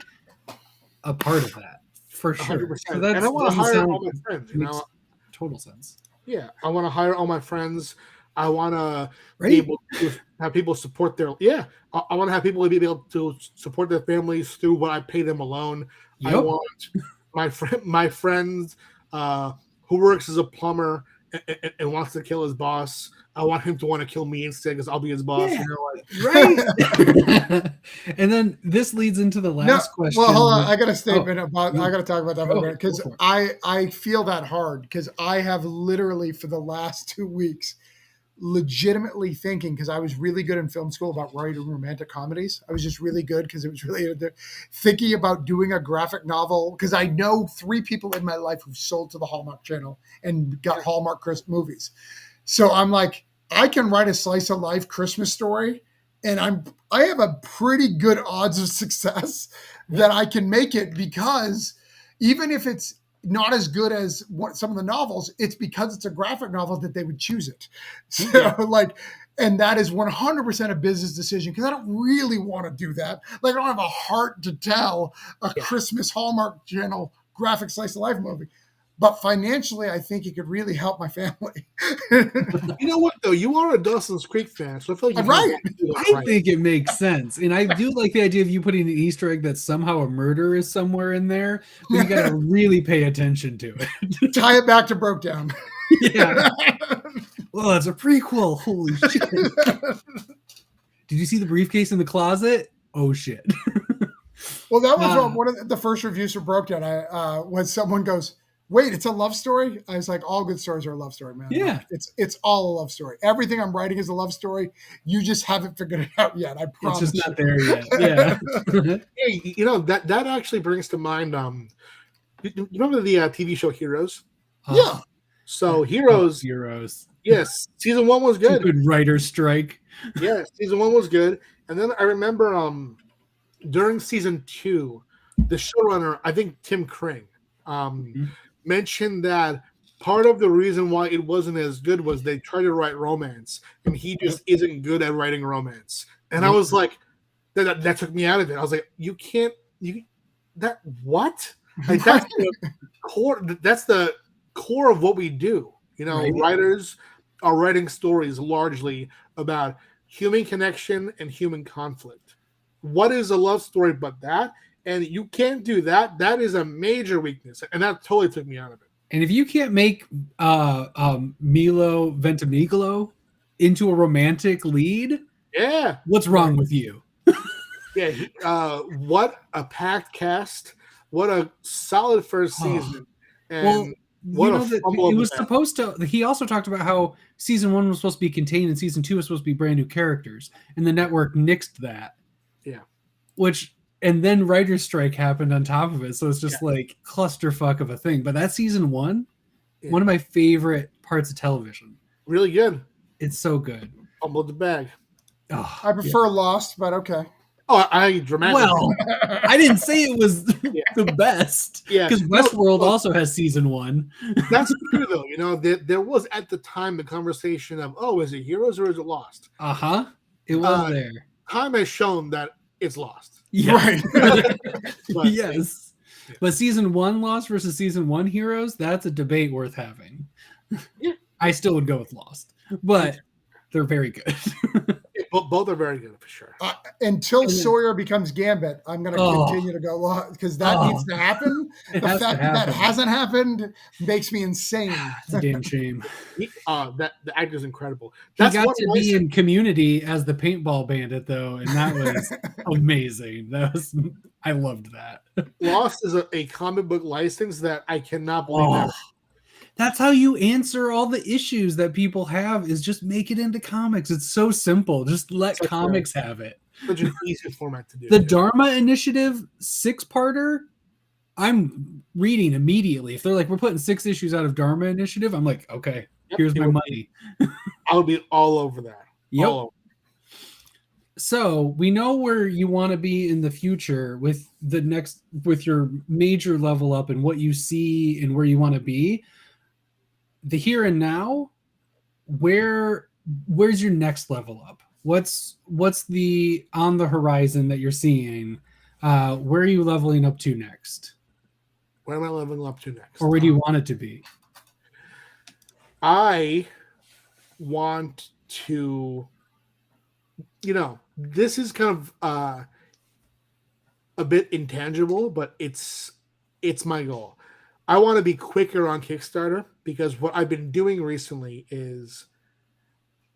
S1: a part of that for sure.
S3: 100%.
S1: So that's
S3: And I want to
S1: doesn't
S3: hire
S1: sound-
S3: all my friends. You
S1: makes
S3: know,
S1: total sense.
S3: yeah, I want to hire all my friends. I want to
S1: Right?
S3: be able to have people support their. Yeah, I want to have people be able to support their families through what I pay them alone. I
S1: Yep.
S3: want my friends who works as a plumber and wants to kill his boss. I want him to want to kill me instead because I'll be his boss.
S1: Yeah.
S3: You know, like,
S1: Right. And then this leads into the last question.
S2: Well, hold on. I got a statement about.
S1: you-
S2: I got to talk about that for a
S1: go-
S2: minute because
S1: go for it.
S2: I feel that hard because I have literally for the last 2 weeks legitimately thinking because I was really good in film school about writing romantic comedies. I was just really good because it was really thinking about doing a graphic novel because I know 3 people in my life who've sold to the Hallmark Channel and got Hallmark Christmas movies. So I'm like, I can write a slice of life Christmas story, and I have a pretty good odds of success that I can make it because even if it's not as good as what some of the novels, it's because it's a graphic novel that they would choose it. So like, and that is 100% a business decision because I don't really want to do that. Like I don't have a heart to tell a Christmas Hallmark Channel graphic slice of life movie. But financially, I think it could really help my family.
S3: you know what though? You are a Dawson's Creek fan, so I feel like you
S2: Right.
S3: do that
S1: I
S3: right.
S1: think it makes sense. And I do like the idea of you putting an Easter egg that somehow a murder is somewhere in there, but you got to really pay attention to it.
S2: Tie it back to Broke Down.
S1: Yeah. Well, it's a prequel. Holy shit. Did you see the briefcase in the closet? Oh, shit.
S2: Well, that was one of the first reviews for Broke Down. When someone goes, "Wait, it's a love story." I was like, "All good stories are a love story, man.
S1: Yeah.
S2: Like, it's all a love story. Everything I'm writing is a love story. You just haven't figured it out yet. I
S1: It's
S2: promise."
S1: just not there yet. Yeah.
S3: Hey, you know that actually brings to mind. You remember the TV show Heroes?
S2: Yeah.
S3: So Heroes,
S1: Heroes.
S3: yes, season 1 was good.
S1: Good writer's strike.
S3: Yeah, season 1 was good, and then I remember during season 2, the showrunner, I think Tim Kring, mentioned that part of the reason why it wasn't as good was they tried to write romance, and he just isn't good at writing romance. And I was like, that took me out of it. I was like, you can't, what? Like that's the core. That's the core of what we do. You know,
S1: Right.
S3: writers are writing stories largely about human connection and human conflict. What is a love story but that? And you can't do that. That is a major weakness, and that totally took me out of it.
S1: And if you can't make Milo Ventimiglia into a romantic lead,
S3: Yeah,
S1: what's wrong with you?
S3: yeah. What a packed cast! What a solid first season! And
S1: Well,
S3: what
S1: you
S3: a
S1: know that
S3: fumble
S1: it
S3: of
S1: was
S3: the
S1: supposed to. He also talked about how season 1 was supposed to be contained and season 2 was supposed to be brand new characters, and the network nixed that.
S3: Yeah.
S1: And then writer's strike happened on top of it, so it's just like clusterfuck of a thing. But that season 1, one of my favorite parts of television.
S3: really good.
S1: It's so good.
S3: Fumbled the bag.
S1: Oh,
S2: I prefer Lost, but okay.
S3: Oh, I dramatically.
S1: well, I didn't say it was the best.
S3: Yeah.
S1: Because
S3: No,
S1: Westworld
S3: well,
S1: also has season 1.
S3: That's true, though. You know, there was at the time the conversation of, oh, is it Heroes or is it Lost?
S1: Uh-huh. It was
S3: Uh,
S1: there.
S3: Time has shown that it's Lost.
S1: Yeah.
S2: Right.
S3: But,
S1: Yes. But season 1 Lost versus season 1 Heroes, that's a debate worth having.
S3: Yeah.
S1: I still would go with Lost, but they're very good.
S3: both are very good for sure.
S2: Until
S1: And then-
S2: Sawyer becomes Gambit, I'm going to
S1: Oh.
S2: continue to go Lost because that
S1: Oh.
S2: needs to happen.
S1: It
S2: The
S1: has to
S2: fact that
S1: happen.
S2: hasn't happened makes me insane.
S1: It's a damn shame.
S3: That the actor's incredible.
S1: He
S3: That's
S1: got
S3: one
S1: to
S3: nice-
S1: be in Community as the paintball bandit, though, and that was amazing. I loved that.
S3: Lost is a comic book license that I cannot believe.
S1: Oh,
S3: that.
S1: that's how you answer all the issues that people have, is just make it into comics. It's so simple. Just let
S3: Such a-
S1: comics have it.
S3: Such an easy format to do.
S1: The Dharma Initiative 6-parter, I'm reading immediately. If they're like, we're putting 6 issues out of Dharma Initiative, I'm like, okay,
S3: Yep,
S1: here's
S3: it
S1: my
S3: would
S1: money.
S3: I would be all over that.
S1: Yep.
S3: All over.
S1: So we know where you want to be in the future with your major level up and what you see and where you want to be. the here and now, where's your next level up? What's the on the horizon that you're seeing? Where are you leveling up to next?
S3: Where am I leveling up to next?
S1: Or where do you want it to be?
S3: I want to, this is kind of a bit intangible, but it's my goal. I want to be quicker on Kickstarter because what I've been doing recently is,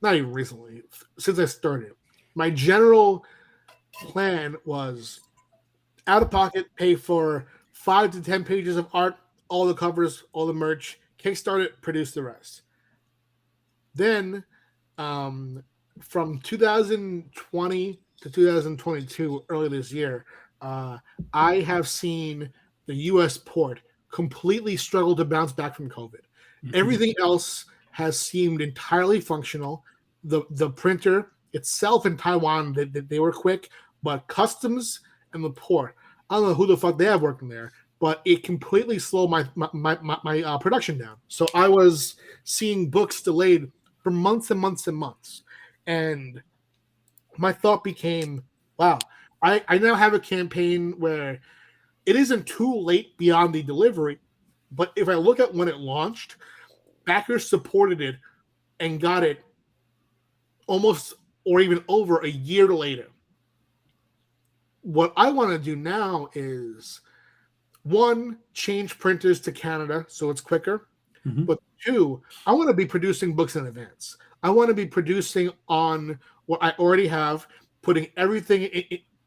S3: not even recently, since I started, my general plan was out of pocket, pay for 5 to 10 pages of art, all the covers, all the merch, Kickstart it, produce the rest. Then from 2020 to 2022, early this year, I have seen the U.S. port completely struggle to bounce back from COVID. Mm-hmm. Everything else has seemed entirely functional. The printer itself in Taiwan, they were quick, but customs and the port, I don't know who the fuck they have working there, but it completely slowed my production down. So I was seeing books delayed for months and months and months. And my thought became, wow, I now have a campaign where it isn't too late beyond the delivery, but if I look at when it launched, backers supported it and got it almost or even over a year later. What I want to do now is, one, change printers to Canada so it's quicker. Mm-hmm. But two, I want to be producing books in advance. I want to be producing on what I already have, putting everything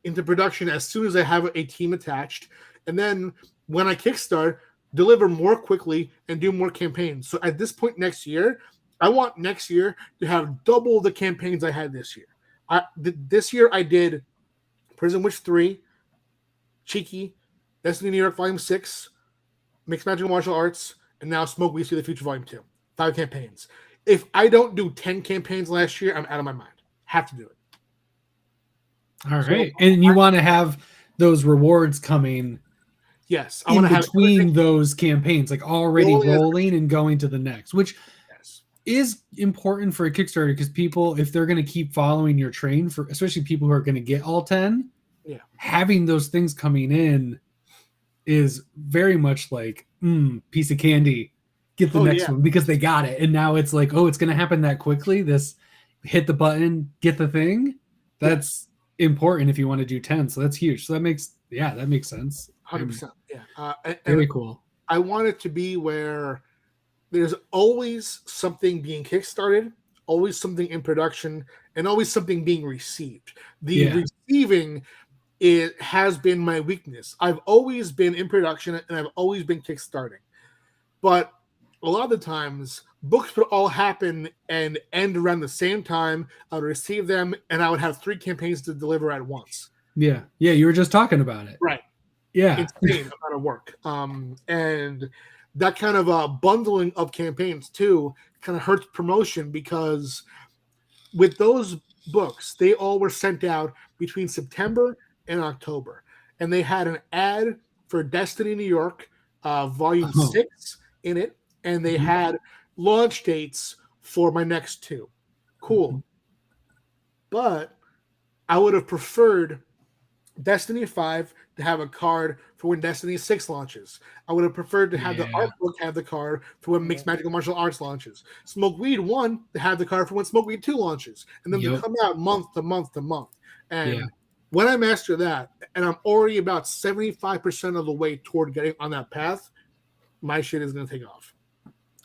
S3: into production as soon as I have a team attached. And then when I kickstart, deliver more quickly and do more campaigns. So at this point next year, I want next year to have double the campaigns I had this year. This year I did Prison Witch 3, Cheeky, Destiny New York Volume 6, Mixed Magical Martial Arts, and now Smoke We See the Future Volume 2. 5 campaigns. If I don't do 10 campaigns last year, I'm out of my mind. Have to do it.
S1: All right. And you want to have those rewards coming.
S3: Yes.
S1: I want to have between those campaigns, like already rolling and going to the next, which is important for a Kickstarter because people, if they're going to keep following your train, for especially people who are going to get all 10, having those things coming in is very much like piece of candy. Get the next one because they got it, and now it's like, oh, it's going to happen that quickly. This hit the button, get the thing. That's important if you want to do 10. So that's huge. So that makes sense.
S3: 100%. Yeah,
S1: very cool.
S3: I want it to be where there's always something being kickstarted, always something in production, and always something being received. The receiving has been my weakness. I've always been in production and I've always been kickstarting. But a lot of the times, books would all happen and end around the same time. I would receive them and I would have 3 campaigns to deliver at once.
S1: Yeah. Yeah, you were just talking about it.
S3: Right.
S1: Yeah.
S3: Insane amount of work. And that kind of bundling of campaigns too kind of hurts promotion because with those books, they all were sent out between September and October. And they had an ad for Destiny New York, Volume 6 in it. And they had launch dates for my next 2. Cool. Mm-hmm. But I would have preferred Destiny 5 to have a card for when Destiny 6 launches. I would have preferred to have the art book have the card for when Mixed Magical Martial Arts launches. Smokeweed 1 to have the card for when Smokeweed 2 launches. And then to come out month to month to month. And when I master that, and I'm already about 75% of the way toward getting on that path, my shit is going to take off.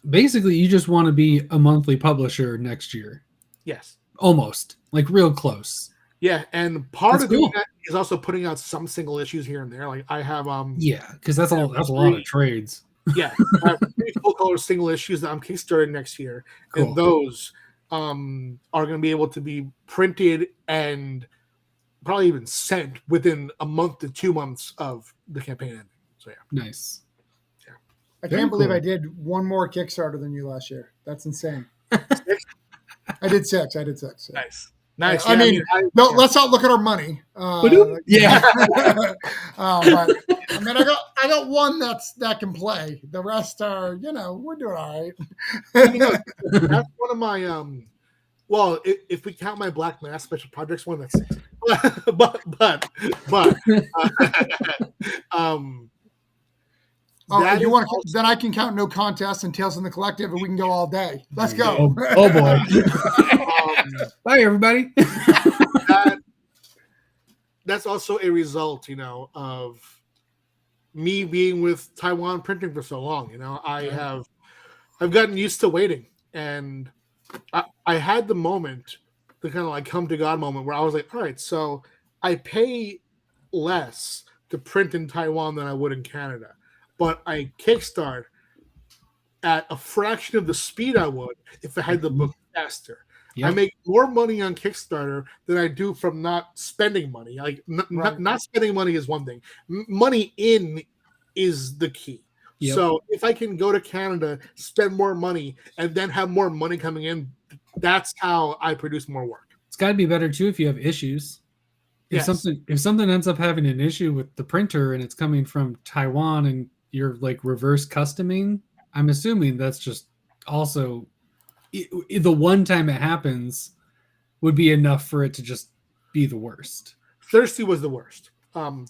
S1: Basically, you just want to be a monthly publisher next year.
S3: Yes.
S1: Almost. Like real close.
S3: Yeah, and part of doing that is also putting out some single issues here and there. Like I have
S1: because that's a lot of trades.
S3: Yeah, I have 3 full color single issues that I'm kickstarting next year. Cool. And those are going to be able to be printed and probably even sent within a month to 2 months of the campaign ending. So yeah.
S1: Nice.
S3: Yeah.
S2: I can't believe I did one more Kickstarter than you last year. That's insane.
S3: 6?
S2: I did 6.
S3: Nice. Nice.
S2: I mean, no,
S3: yeah.
S2: let's not look at our money.
S1: Yeah.
S2: But I mean, I got one that can play. The rest are, we're doing all right.
S3: That's one of my well, if we count my Black Mass special projects one, that's 6. but
S2: Oh, you want to? Then I can count No Contest and Tales in the Collective, and we can go all day. Let's go.
S1: Oh boy. Bye, everybody.
S3: That's also a result, of me being with Taiwan Printing for so long. I've gotten used to waiting, and I had the moment, the kind of like come to God moment, where I was like, all right, so I pay less to print in Taiwan than I would in Canada, but I kickstart at a fraction of the speed I would if I had the book faster. Yep. I make more money on Kickstarter than I do from not spending money. Like not spending money is one thing. Money in is the key. Yep. So if I can go to Canada, spend more money, and then have more money coming in, that's how I produce more work.
S1: It's got to be better too if you have issues. If something ends up having an issue with the printer and it's coming from Taiwan and you're like reverse customing, I'm assuming that's just also the one time it happens would be enough for it to just be the worst.
S3: Thirsty was the worst.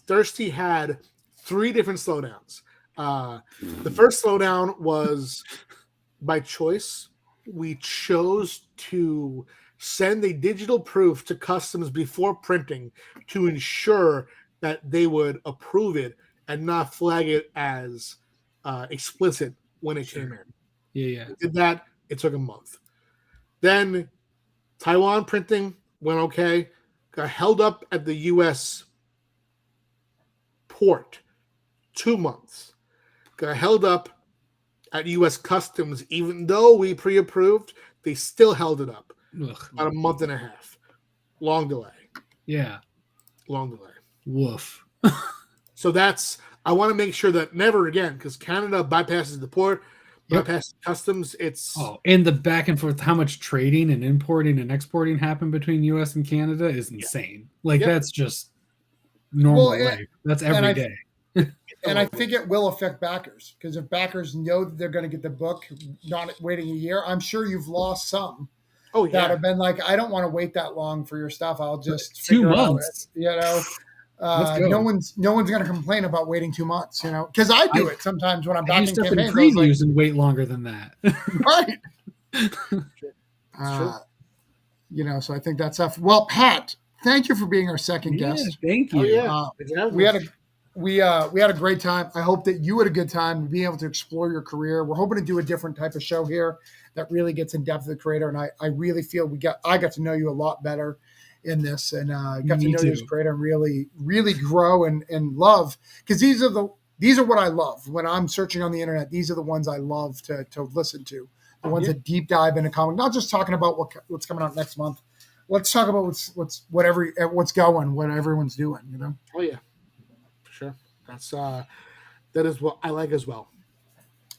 S3: Thirsty had 3 different slowdowns. The first slowdown was by choice. We chose to send a digital proof to customs before printing to ensure that they would approve it and not flag it as explicit when it came in.
S1: Yeah.
S3: We did that. It took a month. Then Taiwan printing went okay. Got held up at the U.S. port 2 months. Got held up at U.S. Customs, even though we pre-approved, they still held it up. About a month and a half. Long delay.
S1: Yeah.
S3: Long delay.
S1: Woof.
S3: So I want to make sure that never again, because Canada bypasses the port, bypasses customs.
S1: And the back and forth, how much trading and importing and exporting happen between U.S. and Canada is insane. That's just normal life. That's every day.
S2: And I think it will affect backers, because if backers know that they're going to get the book, not waiting a year, I'm sure you've lost some. That have been like, I don't want to wait that long for your stuff. I'll just
S1: 2 months.
S2: No one's going to complain about waiting 2 months. Because I do it sometimes when I'm back in campaigns.
S1: Previews and wait longer than that.
S2: Right. So I think that's tough. Well, Pat, thank you for being our second guest.
S1: Thank you.
S2: We had a great time. I hope that you had a good time being able to explore your career. We're hoping to do a different type of show here that really gets in depth of the creator. And I really feel I got to know you a lot better in this, and got to know you as a creator and really, really grow and love, because these are what I love when I'm searching on the internet. These are the ones I love to listen to, the ones that deep dive into comic, not just talking about what's coming out next month. Let's talk about what's going, what everyone's doing.
S3: Oh yeah. Sure. That is what I like as well.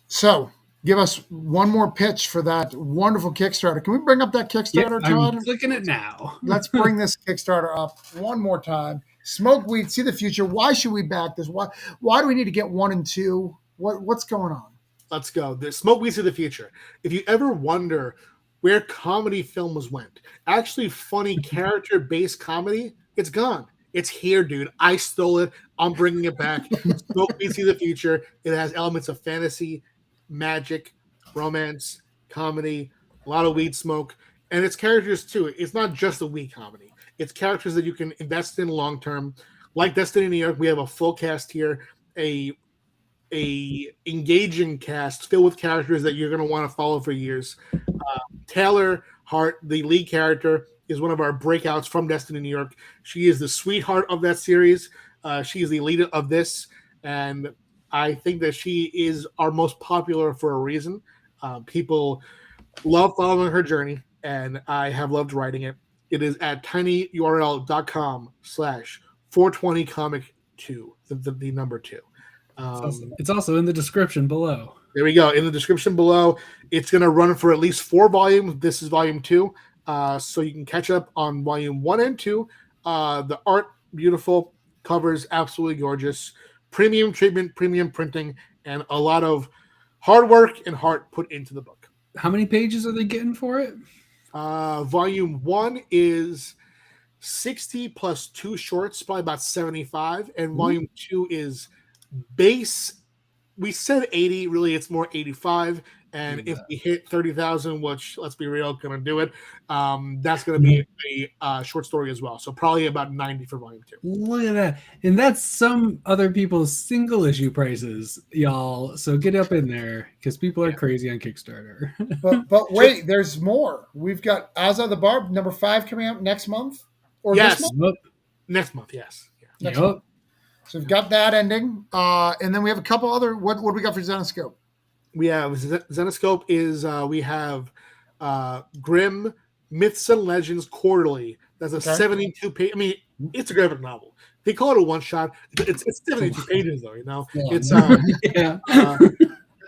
S2: So give us one more pitch for that wonderful Kickstarter. Can we bring up that Kickstarter, Todd?
S1: I'm clicking it now.
S2: Let's bring this Kickstarter up one more time. Smoke weed, see the future. Why should we back this? Why do we need to get 1 and 2? What's going on?
S3: Let's go. There's Smoke Weed, see the future. If you ever wonder where comedy films went, actually funny character-based comedy, it's gone. It's here, dude. I stole it. I'm bringing it back. Smoke Weed, see the future. It has elements of fantasy, magic, romance, comedy, a lot of weed smoke, and it's characters too. It's not just a weed comedy. It's characters that you can invest in long term. Like Destiny New York, we have a full cast here, a engaging cast filled with characters that you're going to want to follow for years. Taylor Hart, the lead character, is one of our breakouts from Destiny New York. She is the sweetheart of that series. She is the lead of this, and I think that she is our most popular for a reason. People love following her journey, and I have loved writing it. It is at tinyurl.com/420comic2, the number 2.
S1: It's also in the description below.
S3: There we go. In the description below, it's going to run for at least 4 volumes. This is volume 2. so you can catch up on volume 1 and 2. The art, beautiful, covers absolutely gorgeous, premium treatment, premium printing, and a lot of hard work and heart put into the book.
S1: How many pages are they getting for it?
S3: Volume 1 is 60 plus 2 shorts, probably about 75, and volume 2 is base. We said 80, really it's more 85, and if we hit 30,000, which, let's be real, gonna do it, that's gonna be a short story as well, so probably about 90 for volume 2.
S1: Look at that. And that's some other people's single issue prices, y'all, so get up in there because people are crazy on Kickstarter.
S2: But wait, there's more. We've got Ozzy the Barb number 5 coming out next month, or
S3: Yes.
S2: this month?
S3: Next month, yes. Yeah.
S2: Next month. So we've got that ending, and then we have a couple other. What do we got for Zenoscope?
S3: We have Zenoscope is we have Grimm Myths and Legends Quarterly. That's a 72 page. I mean, it's a graphic novel. They call it a one shot. It's 72 pages though. You know, it's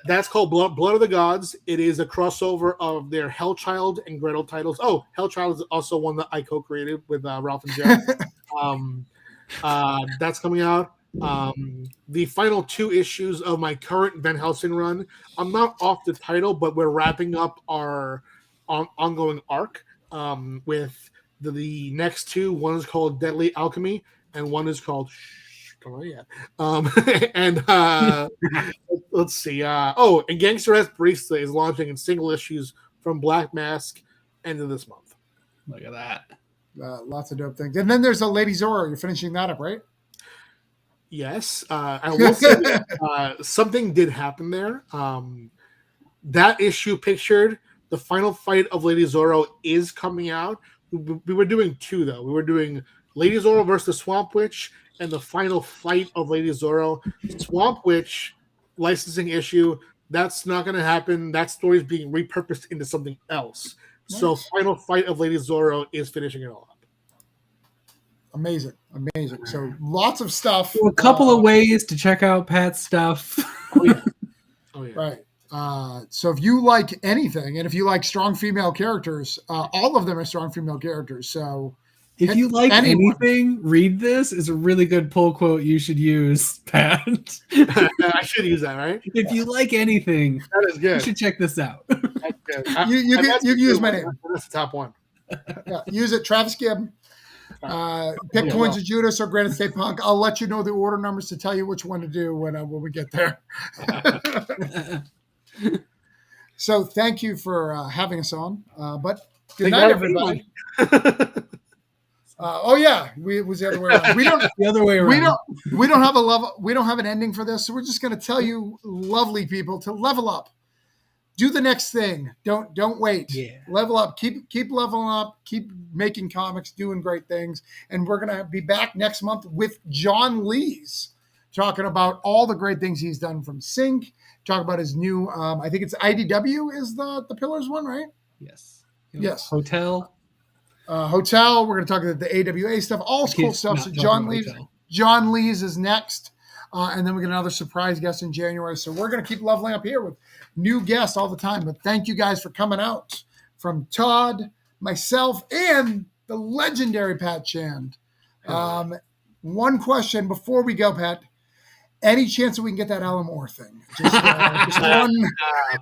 S3: that's called Blood of the Gods. It is a crossover of their Hellchild and Gretel titles. Oh, Hellchild is also one that I co-created with Ralph and Jeff. That's coming out. The final 2 issues of my current Van Helsing run. I'm not off the title, but we're wrapping up our ongoing arc with the next 2. One is called Deadly Alchemy, and one is called don't know yet. And let's see. And Gangster S Barista is launching in single issues from Black Mask end of this month.
S1: Look at that.
S2: Lots of dope things. And then there's a Lady Zorro. You're finishing that up, right?
S3: Yes. I will say something did happen there. That issue pictured the final fight of Lady Zorro is coming out. We were doing 2, though. We were doing Lady Zorro versus the Swamp Witch and the final fight of Lady Zorro. Swamp Witch licensing issue, that's not going to happen. That story is being repurposed into something else. Nice. So final fight of Lady Zorro is finishing it all up.
S2: Amazing. So lots of stuff.
S1: So a couple of ways to check out Pat's stuff.
S3: Oh yeah.
S2: Right. So if you like anything, and if you like strong female characters, all of them are strong female characters. So
S1: if you like anything, read this. Is a really good pull quote you should use, Pat.
S3: I should use that, right?
S1: If you like anything,
S3: that is good.
S1: You should check this out.
S3: That's good.
S2: You can use my name.
S3: That's the top one.
S2: Yeah, use it, Travis Gibb. Pick Coins of Judas or Granite State Punk. I'll let you know the order numbers to tell you which one to do when we get there. So thank you for having us on. But good night, everybody. It was the other way around. We don't
S1: the other way around.
S2: We don't have a level. We don't have an ending for this, so we're just going to tell you, lovely people, to level up. Do the next thing. Don't wait.
S1: Yeah.
S2: Level up. Keep leveling up. Keep making comics, doing great things. And we're gonna be back next month with John Lees, talking about all the great things he's done from Sync. Talk about his new. I think it's IDW is the Pillars one, right?
S1: Yes.
S2: Yes.
S1: Hotel.
S2: Hotel. We're gonna talk about the AWA stuff. All cool stuff. So John Lees. John Lees is next. And then we get another surprise guest in January. So we're going to keep leveling up here with new guests all the time. But thank you guys for coming out. From Todd, myself, and the legendary Pat Chand. One question before we go, Pat. Any chance that we can get that Alan Moore thing? Just one.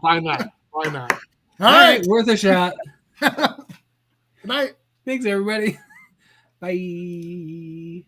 S3: Why not? Why not?
S2: All right.
S1: Worth a shot.
S2: Good night.
S1: Thanks, everybody. Bye.